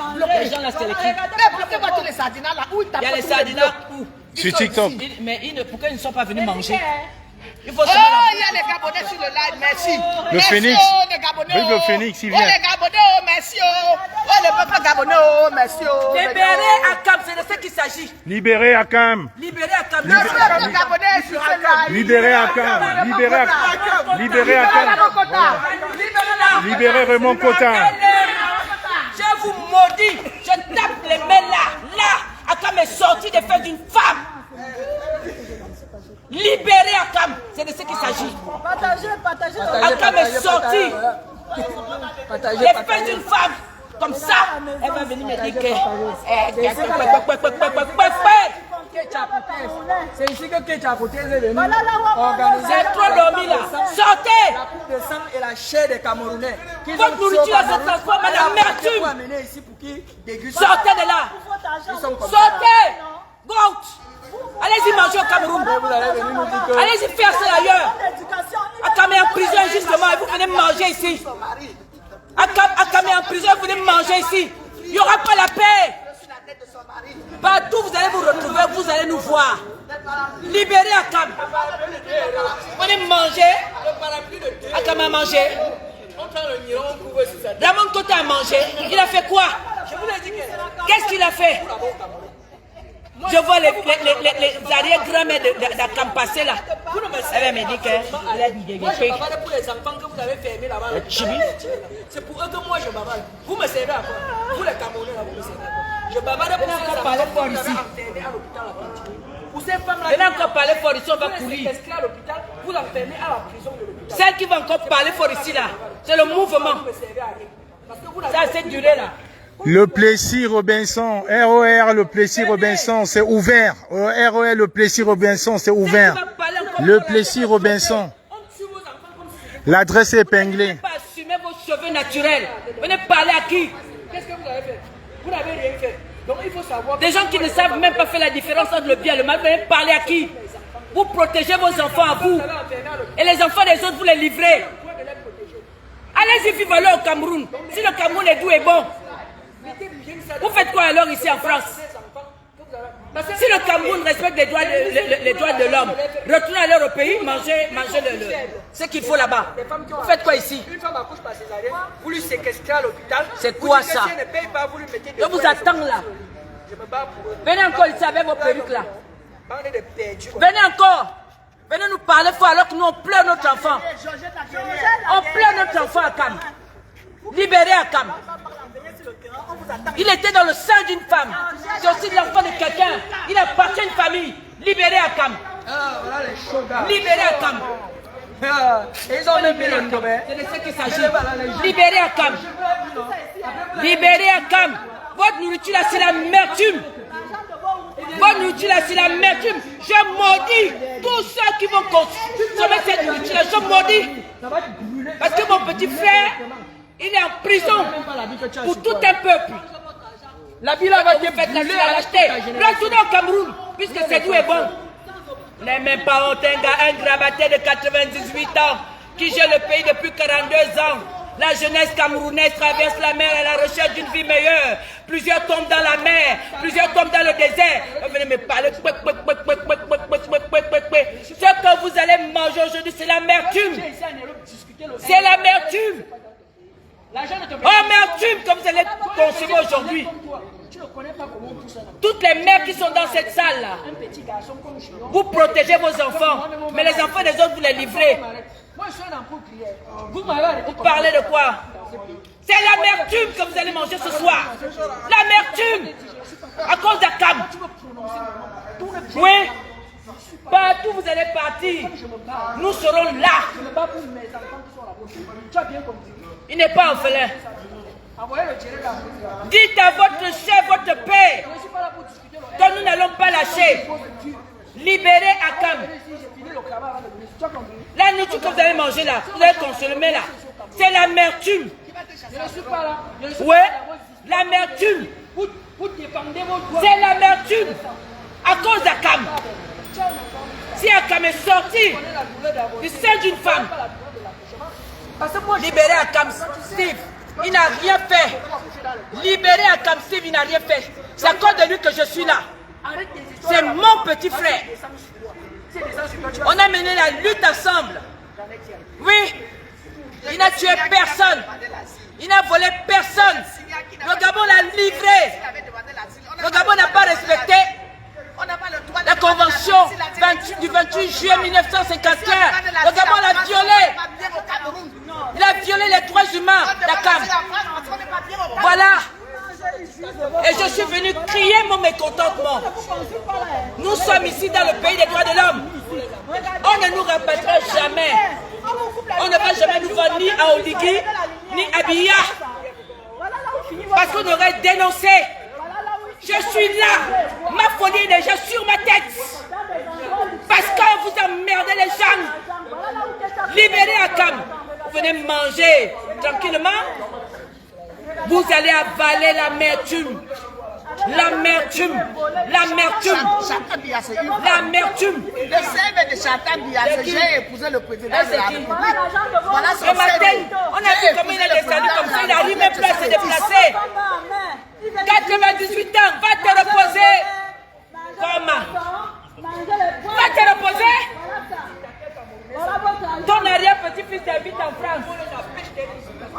Les gens là, c'est les qui? Bloquez pas tous les sardinats là. Il y a les sardinats où? Sur TikTok. Mais pourquoi ils ne sont pas venus manger? Il faut Oh, il y a les Gabonais sur le live, merci. Le Merci, Phénix. oh, les Gabonais. Vive le Phénix, il Oh, vient. les Gabonais, oh, merci, oh. Oh, le peuple Gabonais, oh, merci, oh. Libérer Akam, c'est de ce qu'il s'agit. Libérez Akam. Libérer Akam. Le peuple Gabonais est sur ce live. Libérez Akam. Libérez Akam. Libérez Akam. Libérez Raymond Kota. Je vous maudis. Je tape les mains là. Là, Akam est sorti des fesses d'une femme. Libérez Akam, c'est de ce qu'il s'agit. Akam est sorti des fesses d'une femme. Comme ça, elle va venir me dire que... C'est ici que Ketchapoté est venu. C'est trop dormi là. Sortez! La coupe de sang et la chair des Camerounais. Votre nourriture se transforme en amertume. Sortez de là. Sortez! Go out! Allez-y manger au Cameroun. Allez-y faire ça ailleurs. Akam est en prison justement et vous venez manger ici. Akam est en prison et vous venez manger ici. Il n'y aura pas la paix. Partout vous allez vous retrouver, vous allez nous voir. Libérez Akam. Venez manger. Akam a mangé. Ramon Kota a mangé. Il a fait quoi? Qu'est-ce qu'il a fait? Je vois les arrière-grand-mères d'Akam passer là. Elle me dit qu'elle a dit des choses. Pour les enfants que vous avez fermés là-bas. C'est pour eux que moi je bavarde. Vous me servez à quoi? Vous les Camerounais là, vous me servez à quoi? Je bavarde pour ces enfants parler fort ici. Pour ces femmes là. Venez encore parler fort ici, on va courir. À l'hôpital, vous l'enfermez à la prison de l'hôpital. Celle qui va encore parler fort ici là, c'est le mouvement. Ça c'est duré là. Le Plessis Robinson, ROR, le Plessis Robinson, c'est ouvert. ROR, le Plessis Robinson, c'est ouvert. Le Plessis Robinson. L'adresse est épinglée. Vous ne pouvez pas assumer vos cheveux naturels. Venez parler à qui? Qu'est-ce que vous avez fait? Vous n'avez rien fait. Donc il faut savoir. Des gens qui ne savent même pas faire la différence entre le bien et le mal. Venez parler à qui? Vous protégez vos enfants à vous. Et les enfants des autres, vous les livrez. Allez-y vivre alors au Cameroun. Si le Cameroun est doux et bon. Vous faites quoi alors ici en France? Si le Cameroun respecte les droits de l'homme, retournez alors au pays, mangez ce qu'il faut là-bas. Vous faites quoi ici? Une femme accouche par césarienne, vous lui séquestrez à l'hôpital. C'est quoi ça? Si elle ne paye pas, vous lui mettez des Je vous attends là. Venez encore ici avec vos perruques là. Venez encore. Venez nous parler fort alors que nous on pleure notre enfant. On pleure notre enfant à Kam. Libéré à Kam. Il était dans le sein d'une femme. C'est aussi l'enfant de quelqu'un. Il appartient à une famille. Libéré à Kam. Libéré à Kam. Ils ont même bien. C'est de ce qu'il s'agit. Libéré à Kam. Libéré à Kam. Votre nourriture là, c'est l'amertume. Votre nourriture là, c'est l'amertume. Je maudis tous ceux qui vont consommer cette nourriture là. Je maudis. Parce que mon petit frère, il est en prison pour tout un peuple. La ville va bien faire la lâcheté. Retournez au Cameroun, puisque c'est tout est bon. Les mêmes pas honte, un gravaté de 98 ans qui gère le pays depuis 42 ans. La jeunesse camerounaise traverse la mer à la recherche d'une vie meilleure. Plusieurs tombent dans la mer, plusieurs tombent dans le désert. Venez me parler. Ce que vous allez manger aujourd'hui, c'est l'amertume. C'est l'amertume. Amertume que vous allez consommer aujourd'hui. Toutes les mères qui sont dans cette salle-là, vous protégez vos enfants, mais les enfants des autres, vous les livrez. Vous parlez de quoi? C'est l'amertume que vous allez manger ce soir. L'amertume à cause d'Akam. Oui. Partout vous allez partir. Nous serons là. Il n'est pas orphelin. Dites à votre chef, votre père, que nous n'allons pas lâcher. Libérez Akam. La nourriture que vous allez manger là, vous allez consommer là, c'est l'amertume. Oui, l'amertume. C'est l'amertume à cause d'Akam. Si Akam est sorti du sein d'une femme, libérez Akam Steve, il n'a rien fait. Libérez Akam Steve, il n'a rien fait. C'est à cause de lui que je suis là. C'est mon petit frère. On a mené la lutte ensemble. Oui, il n'a tué personne. Il n'a volé personne. Le Gabon l'a livré. Le Gabon n'a pas respecté la convention du 28 juillet 1954. Le Gabon l'a violé. Il a violé les droits humains d'Akam. Voilà. Et je suis venu crier mon mécontentement. Nous sommes ici dans le pays des droits de l'homme. On ne nous répétera jamais. On ne va jamais nous vendre ni à Oligui, ni à Biya. Parce qu'on aurait dénoncé. Je suis là. Ma folie est déjà sur ma tête. Parce que vous emmerdez les gens. Libérez Akam. Vous venez manger tranquillement. Vous allez avaler l'amertume. L'amertume. L'amertume. L'amertume. Le CV de Chantal Biassé, j'ai épousé le président de la République. Voilà son ce matin, on a vu comment il est descendu comme ça, il n'arrive même plus à se déplacer. 98 ans, va te reposer. Comment? Va te reposer. Ton arrière-petit-fils habite en France.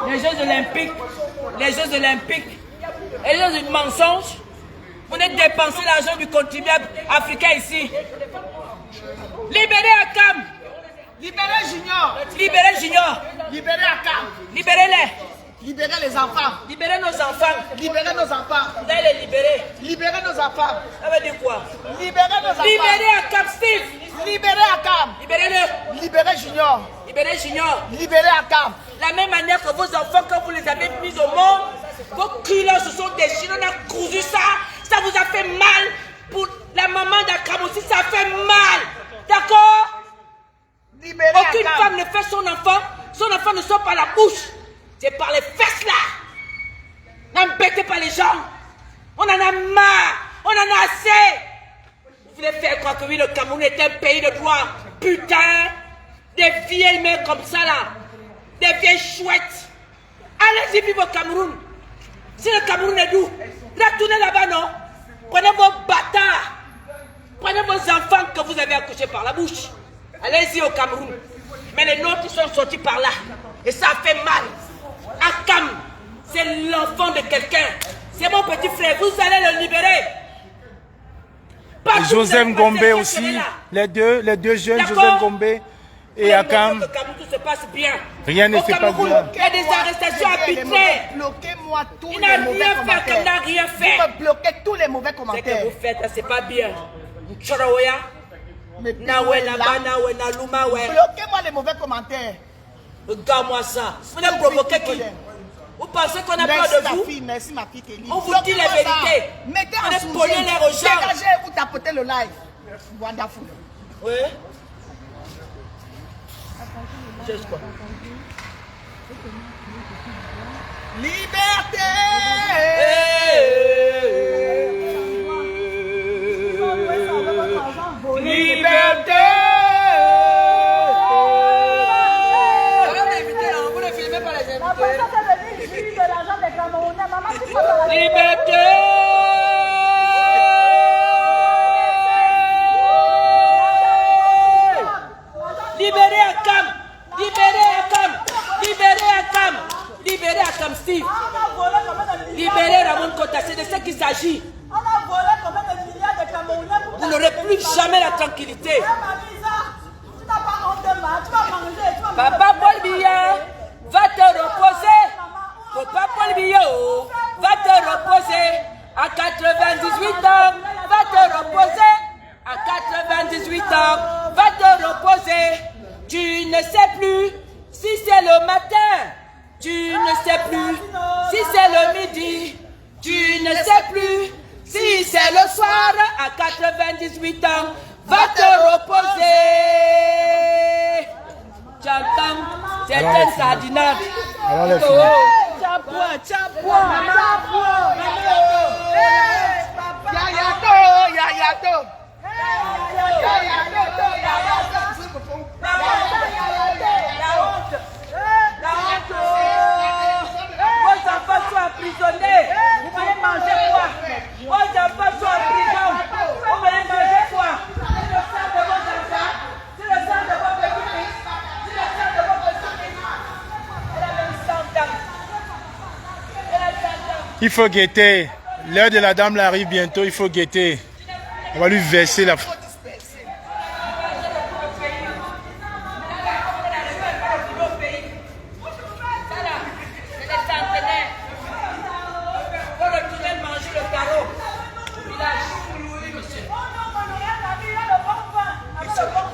Les Jeux Olympiques, les Jeux Olympiques, et les Jeux du mensonge. Vous venez dépenser l'argent du contribuable africain ici. Libérez Akam. Libérez Junior. Libérez Junior. Libérez Akam. Libérez-les. Libérez les enfants. Libérez nos enfants. Libérez nos enfants. Vous allez les libérer. Libérez nos enfants. Ça veut dire quoi? Libérez nos enfants. Libérez Akam Steve. Libérez Akam. Libérez-le. Libérez Junior. Libérez Junior. Libérez Akam. La même manière que vos enfants, quand vous les avez mis au monde, vos cris-là se sont déchirés, on a cousu ça. Ça vous a fait mal. Pour la maman d'Akam aussi, ça fait mal. D'accord? Aucune femme ne fait son enfant ne sort par la bouche. C'est par les fesses là. N'embêtez pas les gens. On en a marre. On en a assez. Vous voulez faire croire que oui, le Cameroun est un pays de droit. Putain. Des vieilles mères comme ça là. Des vieilles chouettes. Allez-y vivre au Cameroun. Si le Cameroun est doux, retournez là-bas, non? Prenez vos bâtards. Prenez vos enfants que vous avez accouchés par la bouche. Allez-y au Cameroun. Mais les nôtres, ils sont sortis par là. Et ça fait mal. Akam, c'est l'enfant de quelqu'un. C'est mon petit frère. Vous allez le libérer. Et Joseph Gombe aussi, les deux jeunes, Joseph Gombe et Akam. Au Cameroun, tout se passe bien. Rien ne se passe bien. Il y a des arrestations arbitraires. Bloquez-moi tous Il les n'a mauvais rien fait commentaires. comme il n'a rien fait. Vous me bloquez tous les mauvais Ce commentaires. que vous faites, c'est pas bien. Choroya. Nawe, Naba, Nawe, Naluma, ouais. Bloquez-moi les mauvais commentaires. Regarde-moi ça. Vous voulez provoquer qui? Vous pensez qu'on a peur de vous? Merci ma fille Kelly. On vous dit la vérité. Mettez On en est sous pollué les gens. Dégagez ou tapotez le live. Wonderful. Oui. Juste quoi? Liberté. Liberté. Vous ne filmez pas les invités. Liberté. Libérez Akam. Libérez Akam. Libérez Akam. Libérez Akam Steve. Libérez Ramon Kota. C'est de ce qu'il s'agit. Vous n'aurez plus jamais la tranquillité. Papa Paul Biya, va te reposer. Papa Paul Biya, va te reposer. À 98 ans, va te reposer. À 98 ans, va te reposer. Tu ne sais plus si c'est le matin. Tu ne sais plus si c'est le midi. Tu ne sais plus si c'est le soir. À 98 ans, va te reposer. J'entends certaines sardinades. Alors les filles. Yayato. Vos enfants sont emprisonnés. Vous voulez manger quoi? Vos enfants sont en prison. Vous voulez manger quoi? C'est le sang de vos enfants. C'est le sang de vos petits-fils. C'est le sang de vos petits-fils. Elle a même 100 ans. Elle a 100 ans. Il faut guetter. L'heure de la dame là arrive bientôt, il faut guetter. On va lui verser la...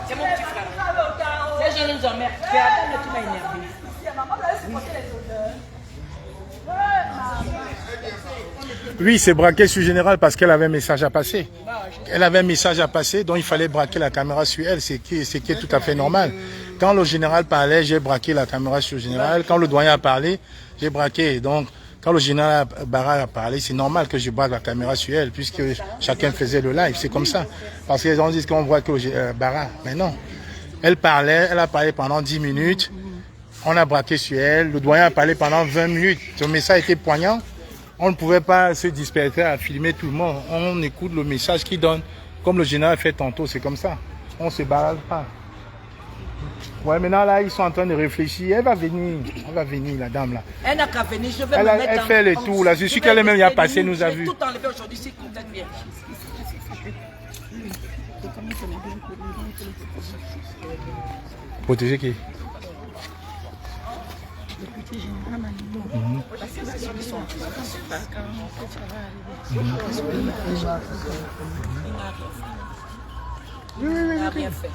C'est mon petit frère. Ces gens nous emmerdent. Tu m'as énervé. Oui, c'est braqué sur Général parce qu'elle avait un message à passer. Elle avait un message à passer, donc il fallait braquer la caméra sur elle, ce qui est tout à fait normal. Quand le général parlait, j'ai braqué la caméra sur le général. Quand le doyen a parlé, j'ai braqué. Donc, quand le général Barra a parlé, c'est normal que je braque la caméra sur elle, puisque chacun faisait le live. C'est comme ça. Parce qu'ils ont dit qu'on voit que Barra. Mais non. Elle parlait, elle a parlé pendant 10 minutes. On a braqué sur elle. Le doyen a parlé pendant 20 minutes. Ce message était poignant. On ne pouvait pas se disperser à filmer tout le monde. On écoute le message qu'il donne. Comme le général fait tantôt, c'est comme ça. On ne se balade pas. Ouais, maintenant là, ils sont en train de réfléchir. Elle va venir, la dame là. Elle n'a qu'à venir, je vais me mettre elle fait le tour là. Je suis qu'elle même y a passé, nous a vu. Tout enlevé aujourd'hui, c'est qu'on fait bien. Protéger qui? Il n'a rien fait.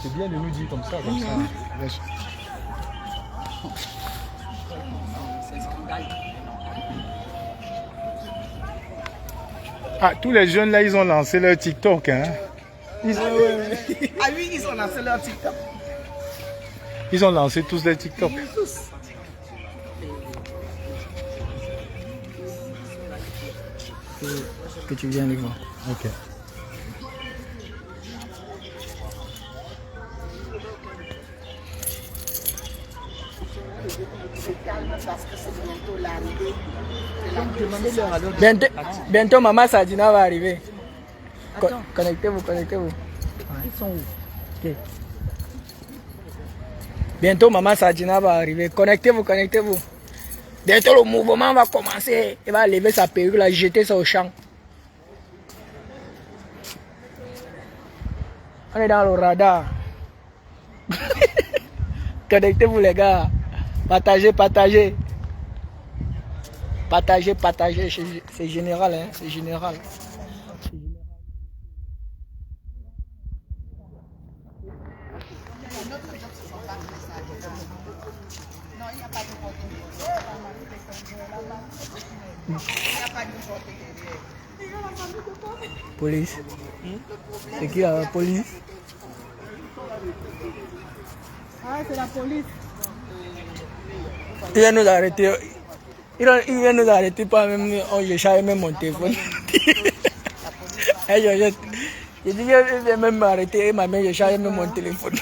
C'est bien de nous dire comme ça. Ah, tous les jeunes là, ils ont lancé leur TikTok. Hein? Ah oui, ils ont lancé leur TikTok. Ils ont lancé tous les TikTok. Que tu viens les voir. Ok. Bientôt maman Sadina va arriver. Connectez-vous, connectez-vous. Ils sont où? Okay. Bientôt maman Sadina va arriver. Connectez-vous, connectez-vous. Bientôt le mouvement va commencer. Il va lever sa perruque, la jeter ça au champ. On est dans le radar. Connectez-vous les gars. Partagez, partagez. Partagez, partagez. C'est général, hein. C'est général. Police. C'est qui la police? Ah, c'est la police. Il vient nous arrêter. Il vient nous arrêter pas même. Je savais même mon téléphone. Je dis qu'il vient même m'arrêter. Ma mère, je savais même mon téléphone.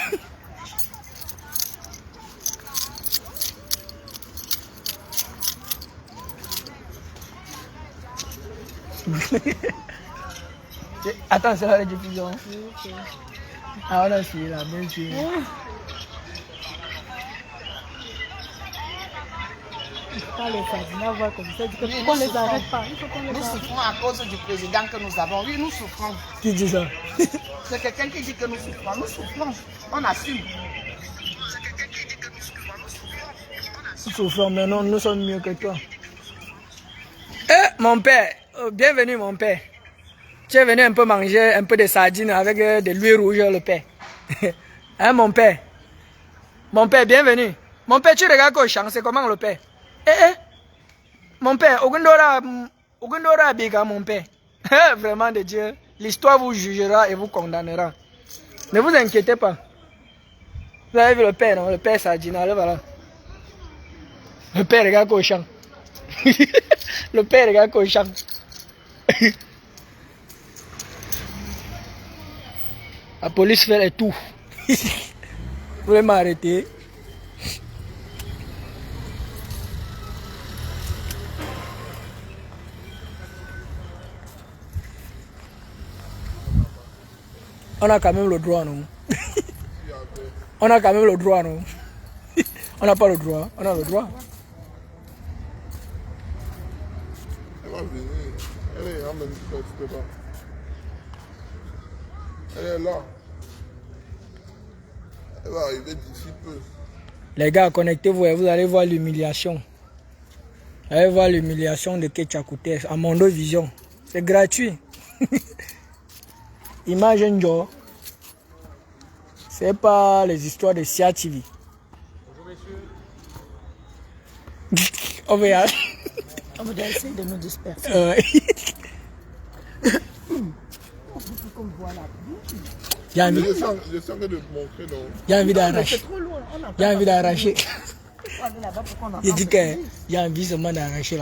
Attends, c'est la diffusion. Ah, on a suivi la même chose. Pas les Fadina voient comme ça, qu'on les arrête pas. Nous souffrons à cause du président que nous avons. Oui, nous souffrons. Qui dit ça? C'est quelqu'un qui dit que nous souffrons. Nous souffrons. On assume. Nous souffrons, mais non, nous sommes mieux que toi. Eh, mon père, bienvenue mon père. Tu es venu un peu manger un peu de sardines avec de l'huile rouge, le père. Hein, mon père? Mon père, bienvenue. Mon père, tu regardes au champ, c'est comment le père? Mon père, Ogundora Biga, mon père. Vraiment de Dieu, l'histoire vous jugera et vous condamnera. Ne vous inquiétez pas. Vous avez vu le père, non? Le père Sardina, voilà. Le père regarde au champ. Le père regarde au champ. La police fait les tout. Vous voulez m'arrêter? On a quand même le droit, non? On a quand même le droit, non? On n'a pas le droit. On a le droit. Elle va venir. Elle est en manifeste là. Elle est là. Elle va arriver d'ici peu. Les gars, connectez-vous et vous allez voir l'humiliation. Vous allez voir l'humiliation de Ketchakoutes à Mondo Vision. C'est gratuit. Imagine Joe. C'est pas les histoires de Sia TV. Bonjour messieurs. On va essayer de nous disperser. Il y a envie de montrer, non? Il y a envie d'arracher. Il y a envie d'arracher. Il dit qu'il y a envie seulement d'arracher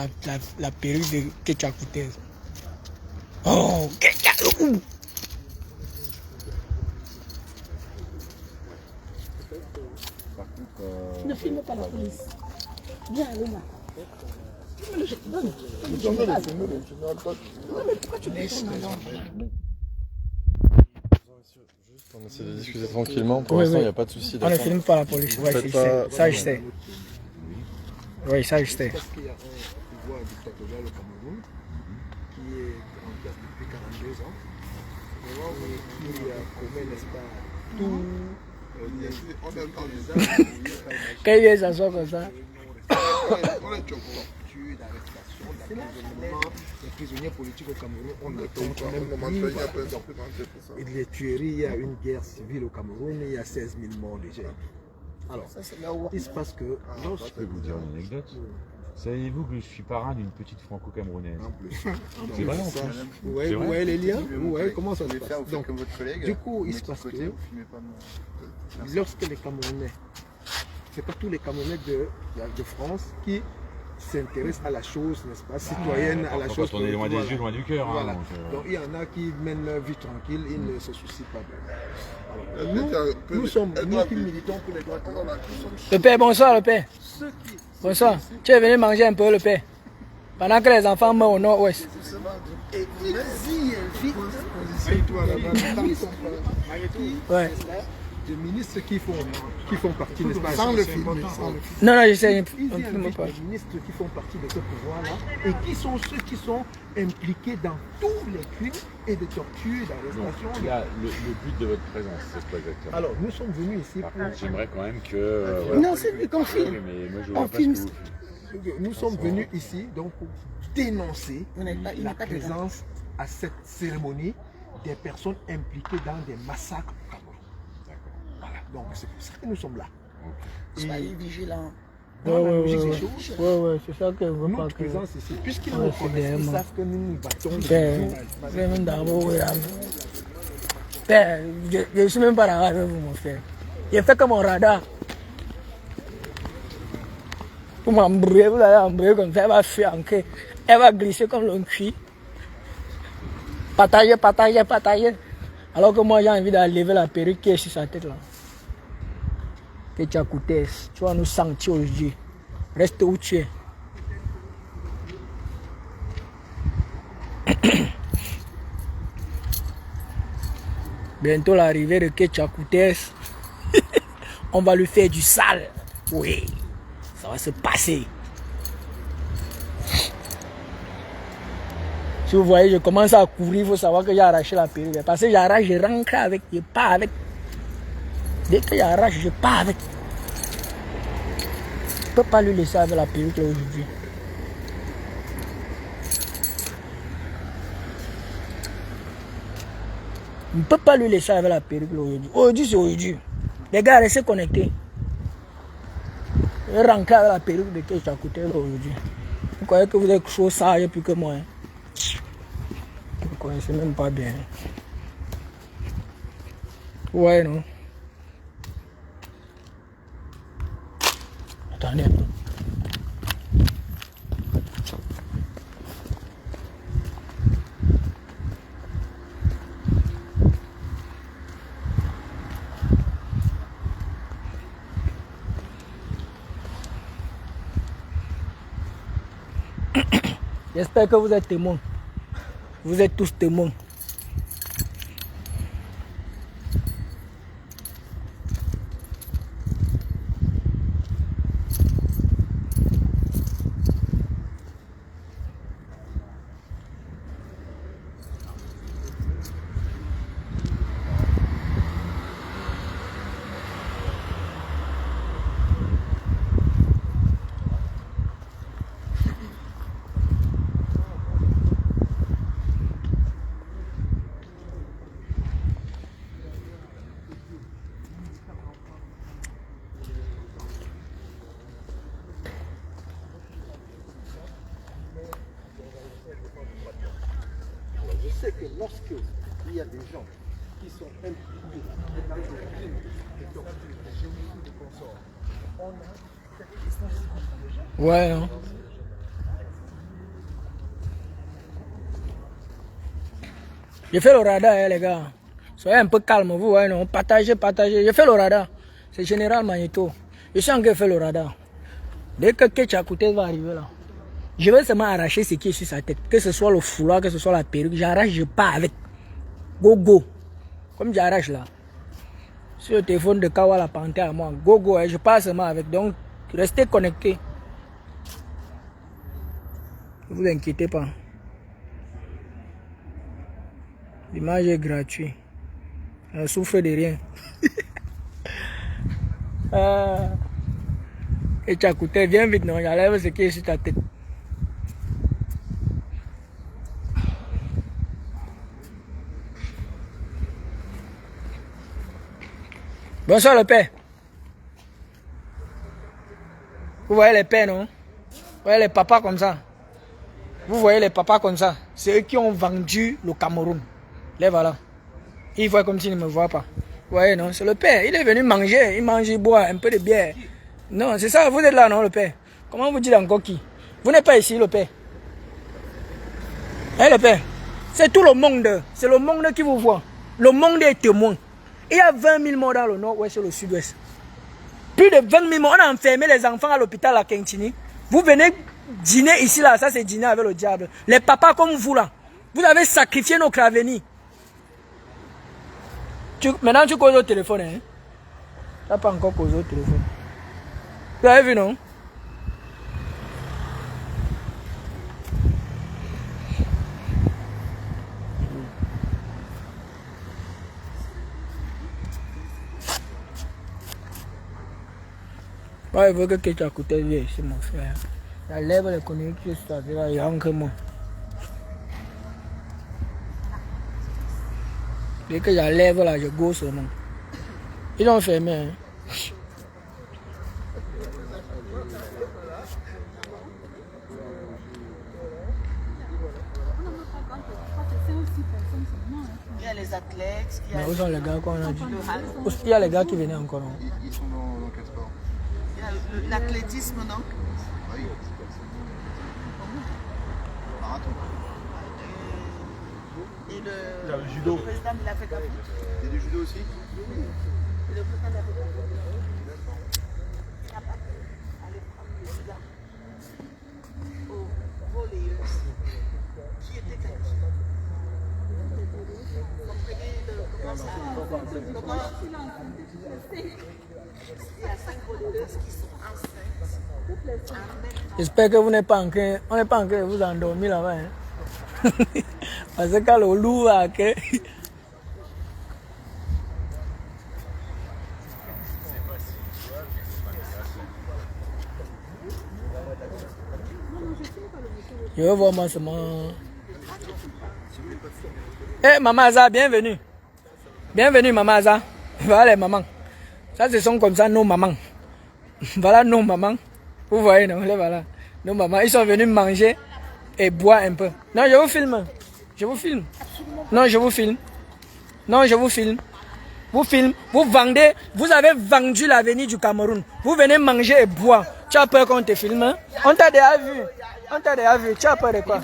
la perruque de Ketchakoutes. Oh, Ketchakoutes. Ne filmez pas la police. Viens, allez là. Mais pourquoi tu laisses? On essaie de discuter tranquillement. Pour l'instant, il n'y a pas de souci. On ne filme pas la police. Ouais, ça, je sais. Oui, ça, je sais. Parce qu'il y a un pouvoir dictatorial au Cameroun qui est en place depuis 42 ans. Qui commet, n'est-ce pas, tout. Quand il vient s'asseoir comme ça. Les prisonniers politiques au Cameroun, on ne compte même plus. Et les tueries, il y a une guerre civile au Cameroun, il y a 16 000 morts déjà. Alors, il se passe que... Je peux vous dire une anecdote. Savez-vous que je suis parrain d'une petite franco-camerounaise? C'est vrai en plus. Vous voyez les liens? Vous voyez comment ça se passe? Donc, du coup, il se passe que lorsque les Camerounais, c'est pas tous les Camerounais de France qui s'intéressent à la chose, n'est-ce pas, citoyenne, à la chose. On est loin des yeux, loin du cœur. Voilà. Donc il y en a qui mènent leur vie tranquille, ils ne se soucient pas d'eux. Nous sommes, nous qui militons pour les droits de l'homme. Le père, bonsoir le père. Bonsoir. Tu es venu manger un peu le père. Pendant que les enfants meurent au nord-ouest. Et ils y invitent. Ouais. des ministres qui font partie, n'est-ce pas? Sans le film. Non, non, je sais. Ils invitent les ministres qui font partie de ce pouvoir-là et qui sont ceux qui sont impliqués dans tous les crimes et de torture, d'arrestation. Là, le but de votre présence, c'est quoi exactement? Alors, nous sommes venus ici Par pour... contre, j'aimerais quand même que... voilà. Non, c'est qu'on filme. Oui, mais moi, je vois On pas filme. ce que vous faites. Nous sommes venus ici donc pour dénoncer la présence à cette cérémonie des personnes impliquées dans des massacres au Cameroun. Voilà, donc c'est pour ça que nous sommes là. Soyez vigilants. Dans la logique des choses, Ouais, c'est ça que je veux pas notre que... présence ici, puisqu'ils Ouais, nous c'est connaissent, ils des savent que nous nous battons Même d'abord, Père, je ne suis même pas là avec vous, mon frère. J'ai fait comme mon radar. Vous m'embrouillez, vous allez embrouiller comme ça, elle va fuir en quai. Elle va glisser comme l'on cuit. Partager. Alors que moi j'ai envie d'enlever la perruque qui est sur sa tête là. Que tu as coûté, tu vas nous sentir aujourd'hui. Reste où tu es. Bientôt l'arrivée de Ketchakoutes, on va lui faire du sale. Oui, ça va se passer. Si vous voyez, je commence à courir, il faut savoir que j'ai arraché la perruque. Parce que j'arrache, je rentre avec, je pars avec. Dès que j'arrache, je pars avec. Je ne peux pas lui laisser avec la perruque aujourd'hui. Je ne peux pas lui laisser avec la perruque aujourd'hui. Aujourd'hui, c'est aujourd'hui. Les gars, restez connectés. Je vais rentrer avec la perruque de Ketchakoutes aujourd'hui. Vous croyez que vous êtes chaud sage plus que moi. Hein? Vous ne connaissez même pas bien. Ouais, non? Attendez un peu. J'espère que vous êtes témoins. Vous êtes tous témoins. Je sais que lorsque il y a des gens qui sont impliqués dans des crimes de torture, de génocide de consorts, on a cette responsabilité. Ouais, non? J'ai fait le radar, hein, les gars. Soyez un peu calme, vous voyez, non? Partagez. J'ai fait le radar. C'est Général Magneto. Je suis en train de faire le radar. Dès que Ketchakoutes va arriver là, je vais seulement arracher ce qui est sur sa tête. Que ce soit le foulard, que ce soit la perruque, j'arrache, je pars avec. Go. Comme j'arrache là. Sur le téléphone de Kawa la panthère à moi. Go, je pars seulement avec. Donc, restez connectés. Ne vous inquiétez pas. L'image est gratuite. Elle ne souffre de rien. Et tu as coûté, viens vite, non, j'enlève ce qui est sur ta tête. Bonsoir le père. Vous voyez les pères, non? Vous voyez les papas comme ça? Vous voyez les papas comme ça? C'est eux qui ont vendu le Cameroun. Les voilà. Ils voient comme s'ils ne me voient pas. Vous voyez, non? C'est le père. Il est venu manger. Il mange, il boit un peu de bière. Non, c'est ça. Vous êtes là, non, le père? Comment vous dites encore qui? Vous n'êtes pas ici, le père? Hein, le père? C'est tout le monde. C'est le monde qui vous voit. Le monde est témoin. Il y a 20 000 morts dans le nord-ouest et le sud-ouest. Plus de 20 000 morts. On a enfermé les enfants à l'hôpital à Kentini. Vous venez dîner ici, là. Ça, c'est dîner avec le diable. Les papas comme vous, là. Vous avez sacrifié nos craveni. Maintenant, tu causes au téléphone. Hein? n'a pas encore causé au téléphone. Vous avez vu, non? Ouais, il veut que tu as coûté vieux, c'est mon frère. La lèvre, les connexions, c'est-à-dire, il y a encore moi. Dès que la lèvre là, je go seulement. Ils ont fermé. Hein. Il y a les athlètes. Mais où sont les gars qu'on a dit? Il y a les gars qui venaient encore. Non? Ils sont dans quel sport? Il y a l'athlétisme, non? Oui. Marathon. Et le, Il y a le judo. le président de l'Afrique. Il y a du judo aussi? Et le président de l'Afrique. Allez prendre le judo. Aux volleyeuses qui étaient qualifiées. Comment ça? Il y a 5 volleyeuses qui sont enceintes. J'espère que vous n'êtes pas en train, on n'est pas en train de vous endormir là-bas. Hein? Parce que quand le loup a que... Je veux voir moi seulement. Eh, Maman Aza, bienvenue. Bienvenue, Maman Aza. Voilà les mamans. Ça, ce sont comme ça nos mamans. Voilà nos mamans. Vous voyez, non? Les voilà. Nos mamans, ils sont venus manger et boire un peu. Non, je vous filme. Je vous filme. Non, je vous filme. Non, je vous filme. Vous filme. Vous vendez. Vous avez vendu l'avenir du Cameroun. Vous venez manger et boire. Tu as peur qu'on te filme? Hein? On t'a déjà vu. On t'a déjà vu. Tu as peur de quoi?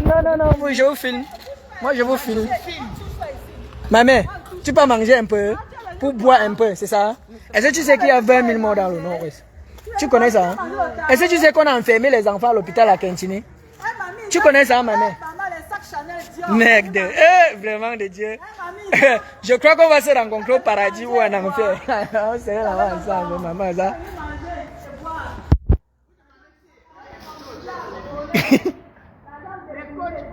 Non, non, non. Moi, je vous filme. Moi, je vous filme. Ma mère, tu peux manger un peu pour boire un peu, c'est ça? Est-ce que tu sais qu'il y a 20 000 morts dans le nord-ouest? Tu connais ça? Hein? Est-ce que tu sais qu'on a enfermé les enfants à l'hôpital à Quintini? Tu connais ça, ma mère? Merde, vraiment de Dieu. Je crois qu'on va se rencontrer au paradis ou en enfer. On serait là-bas ensemble, maman. Ça.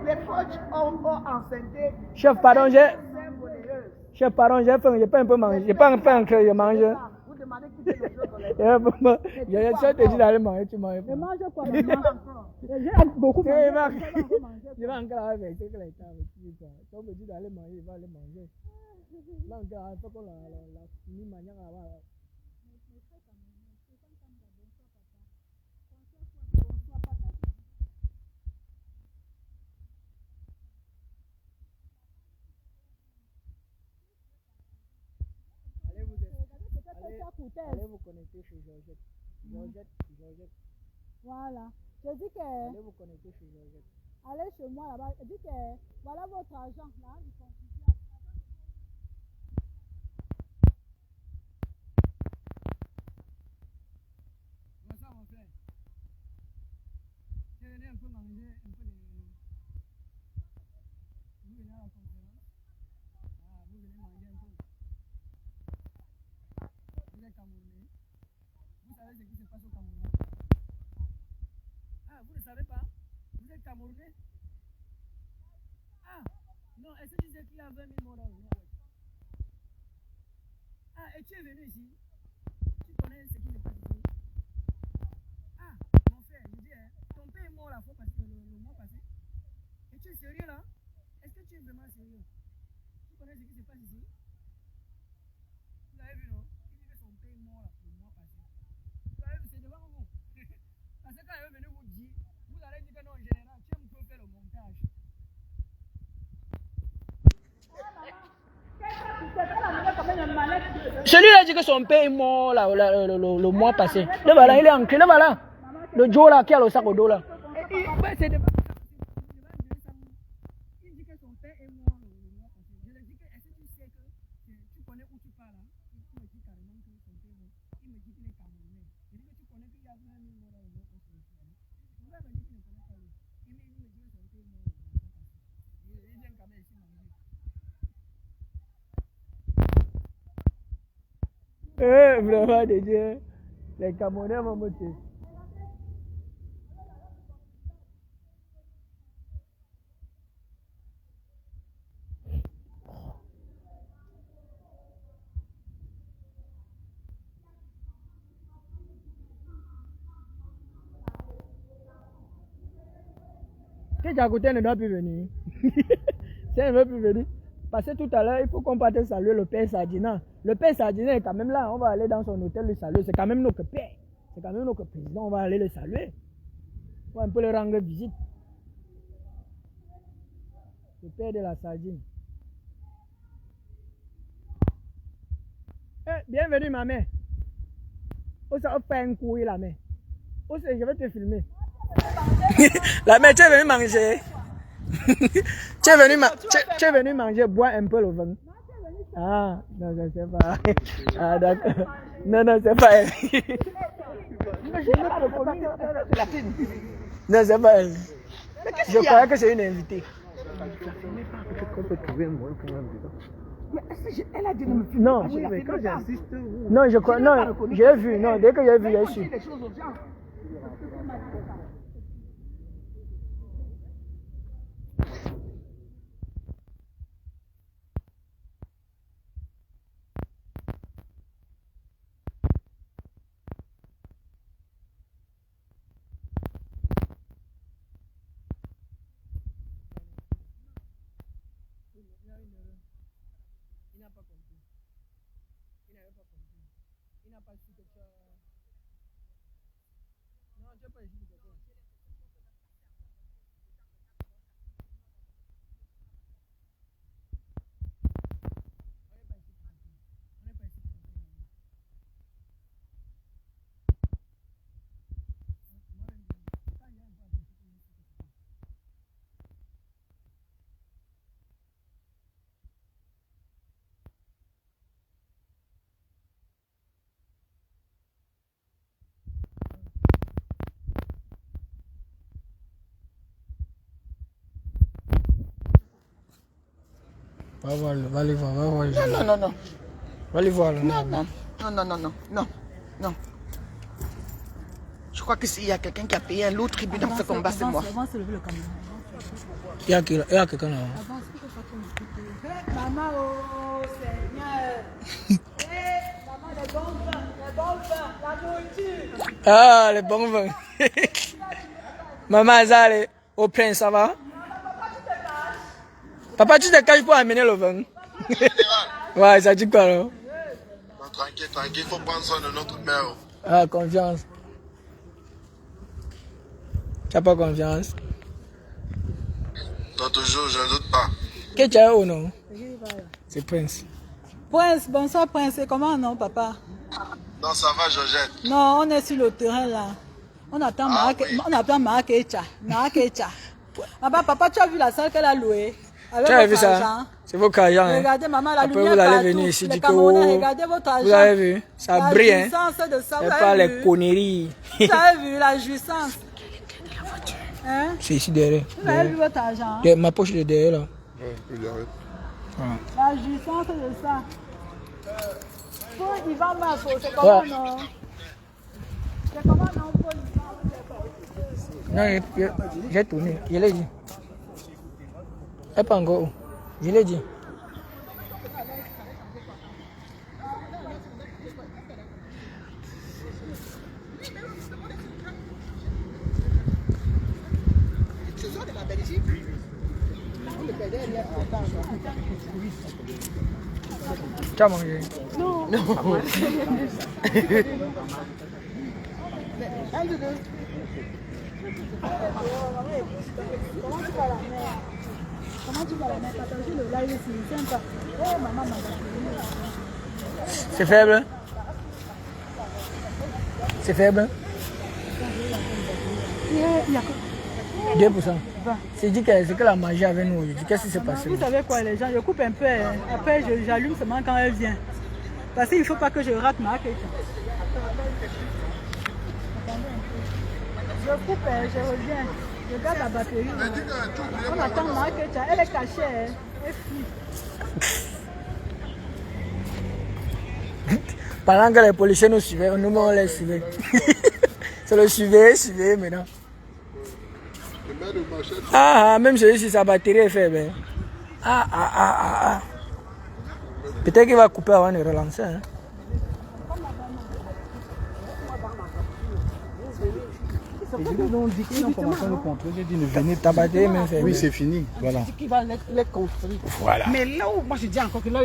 Les coachs ont enceinté. Chef, pardon, j'ai pas un peu mangé. J'ai pas un peu en creux, je mange. Vous demandez qui fait le jeu collègue. Je te dis d'aller manger, tu manges. Je mange quoi? J'ai beaucoup mangé. Je vais encore avec ce que les temps avec lui. Si on me dit d'aller manger, il va aller manger. Là, encore, il faut qu'on la mis manière à voir. Allez vous connecter chez Georgette. Georgette. Voilà. Je dis que... Allez vous connecter chez Georgette. Allez chez moi là-bas. Je dis que voilà votre argent. Là, du contribuable. Bonsoir mon frère. Tu venais un peu manger un peu de... Vous venez à la conférence. Ah, vous venez manger un peu. Vous êtes Camerounais. Vous savez ce qui se passe au Cameroun? Ah, vous ne savez pas? Vous êtes Camerounais? Ah, non, est-ce que tu sais qu'il y a 20 000 morts dans le nord? Ah, et tu es venu ici? Tu connais ce qui se passe ici? Ah, mon frère, je dis, hein, ton père est mort la fois passée, le mois passé. Et tu es sérieux là? Est-ce que tu es vraiment sérieux? Tu connais ce qui se passe ici? Vous avez vu, non? Il dit que son père est mort le mois passé. Vous avez vu, c'est devant vous. Parce que quand il est venu vous dire, vous allez dire que non, en général, tu aimes faire le montage. Celui-là dit que son père est mort là, le mois passé. Le voilà, il est ancré, le voilà. Le Joe là, qui a le sac au dos là. C'est de... Il dit que son père est mort le mois passé. Je lui dis que, est-ce que tu sais que tu connais où tu pars là? Il me dit carrément que son père est mort. Il me dit qu'il est Camerounais. Je dis que tu connais qu'il y a 20 000 morts dans le mois passé. Pourquoi il me dit qu'il ne connaît pas lui? Il me dit que son père est mort le mois passé. Il vient quand même ici manger. Vraiment, de Dieu. Les Camerounais vont me tuer. Que Jacoté ne doit plus venir. Si elle ne veut plus venir. Parce que tout à l'heure, il faut qu'on parte saluer le père Sardina. Le père Sardina est quand même là. On va aller dans son hôtel le saluer. C'est quand même notre père. C'est quand même notre président. On va aller le saluer. On va un peu le rendre visite. Le père de la sardine. Bienvenue, ma mère. On s'en fait un coup, la mère. Je vais te filmer. La mère, tu es venue manger. Tu es venu manger, boire un peu le vin. Ah, non, c'est pas. Ah, d'accord. Non, c'est pas elle. Non, c'est pas elle. Je croyais que c'est une invitée. Elle a dit de me filmer. Non, quand j'insiste. Non, je crois. Non, j'ai vu. Non, dès que j'ai vu, j'ai su. Il n'a pas compris. Il n'avait pas compris. Il n'a pas su que tu as... Non, tu n'as pas écrit de quoi. Va voir, va aller voir, va voir. Non. Va aller voir. Non. Je crois que s'il y a quelqu'un qui a payé un lourd tribut dans ce combat, c'est moi. Il y a quelqu'un là. Maman, oh Seigneur. Maman, les bons vins, la nourriture. Ah, les bons vins. Maman, Azale, au prince, ça va? Papa, tu te caches pour amener le vin. Ouais, ça dit quoi là? Tranquille, il faut prendre soin de notre mère. Ah, confiance. Tu n'as pas confiance? Toi toujours, je ne doute pas. Que tu as ou non? C'est Prince. Prince, bonsoir Prince, comment non papa? Non, ça va Georgette. Non, on est sur le terrain là. On attend Marc Echa. Papa, tu as vu la salle qu'elle a louée? Tu as vu ça? C'est vos carrières. Hein? Regardez maman, la après lumière vous allez partout. venir ici, Les du Camerounais, regardez votre argent. Vous avez vu? Ça brille, hein? De ça, c'est pas les conneries. Vous avez vu la jouissance? Hein? C'est ici derrière. Vous avez vu votre argent? Ma poche est derrière là. La jouissance de ça. Pour Yvan Masso, c'est comment non? C'est comment non pour Yvan? Non, j'ai tourné. Je l'ai dit. Elle n'est pas encore. Je l'ai dit. Tu as mangé? Non. Comment tu vas la mettre? Attends, le live ici, c'est sympa. Oh, maman m'a dit. C'est faible? C'est faible? Il y a 2%. C'est dit qu'elle a mangé avec nous aujourd'hui. Qu'est-ce qui s'est passé? Vous savez quoi, les gens? Je coupe un peu. Après, j'allume seulement quand elle vient. Parce qu'il ne faut pas que je rate ma quête. Je coupe, je reviens. Je garde la batterie. On attend ma quête. Elle est cachée. Elle fuit. Pendant que les policiers nous suivaient, nous on les suivait. C'est le suivait maintenant. Même celui-ci, sa batterie est faible. Peut-être qu'il va couper avant de relancer. Hein. Ils ont dit qu'ils ont commencé à le contrôler. J'ai dit, ne venez ta batterie, mais oui, c'est fini. Voilà. Qui va les construire. Voilà. Mais là où moi je dis encore que là,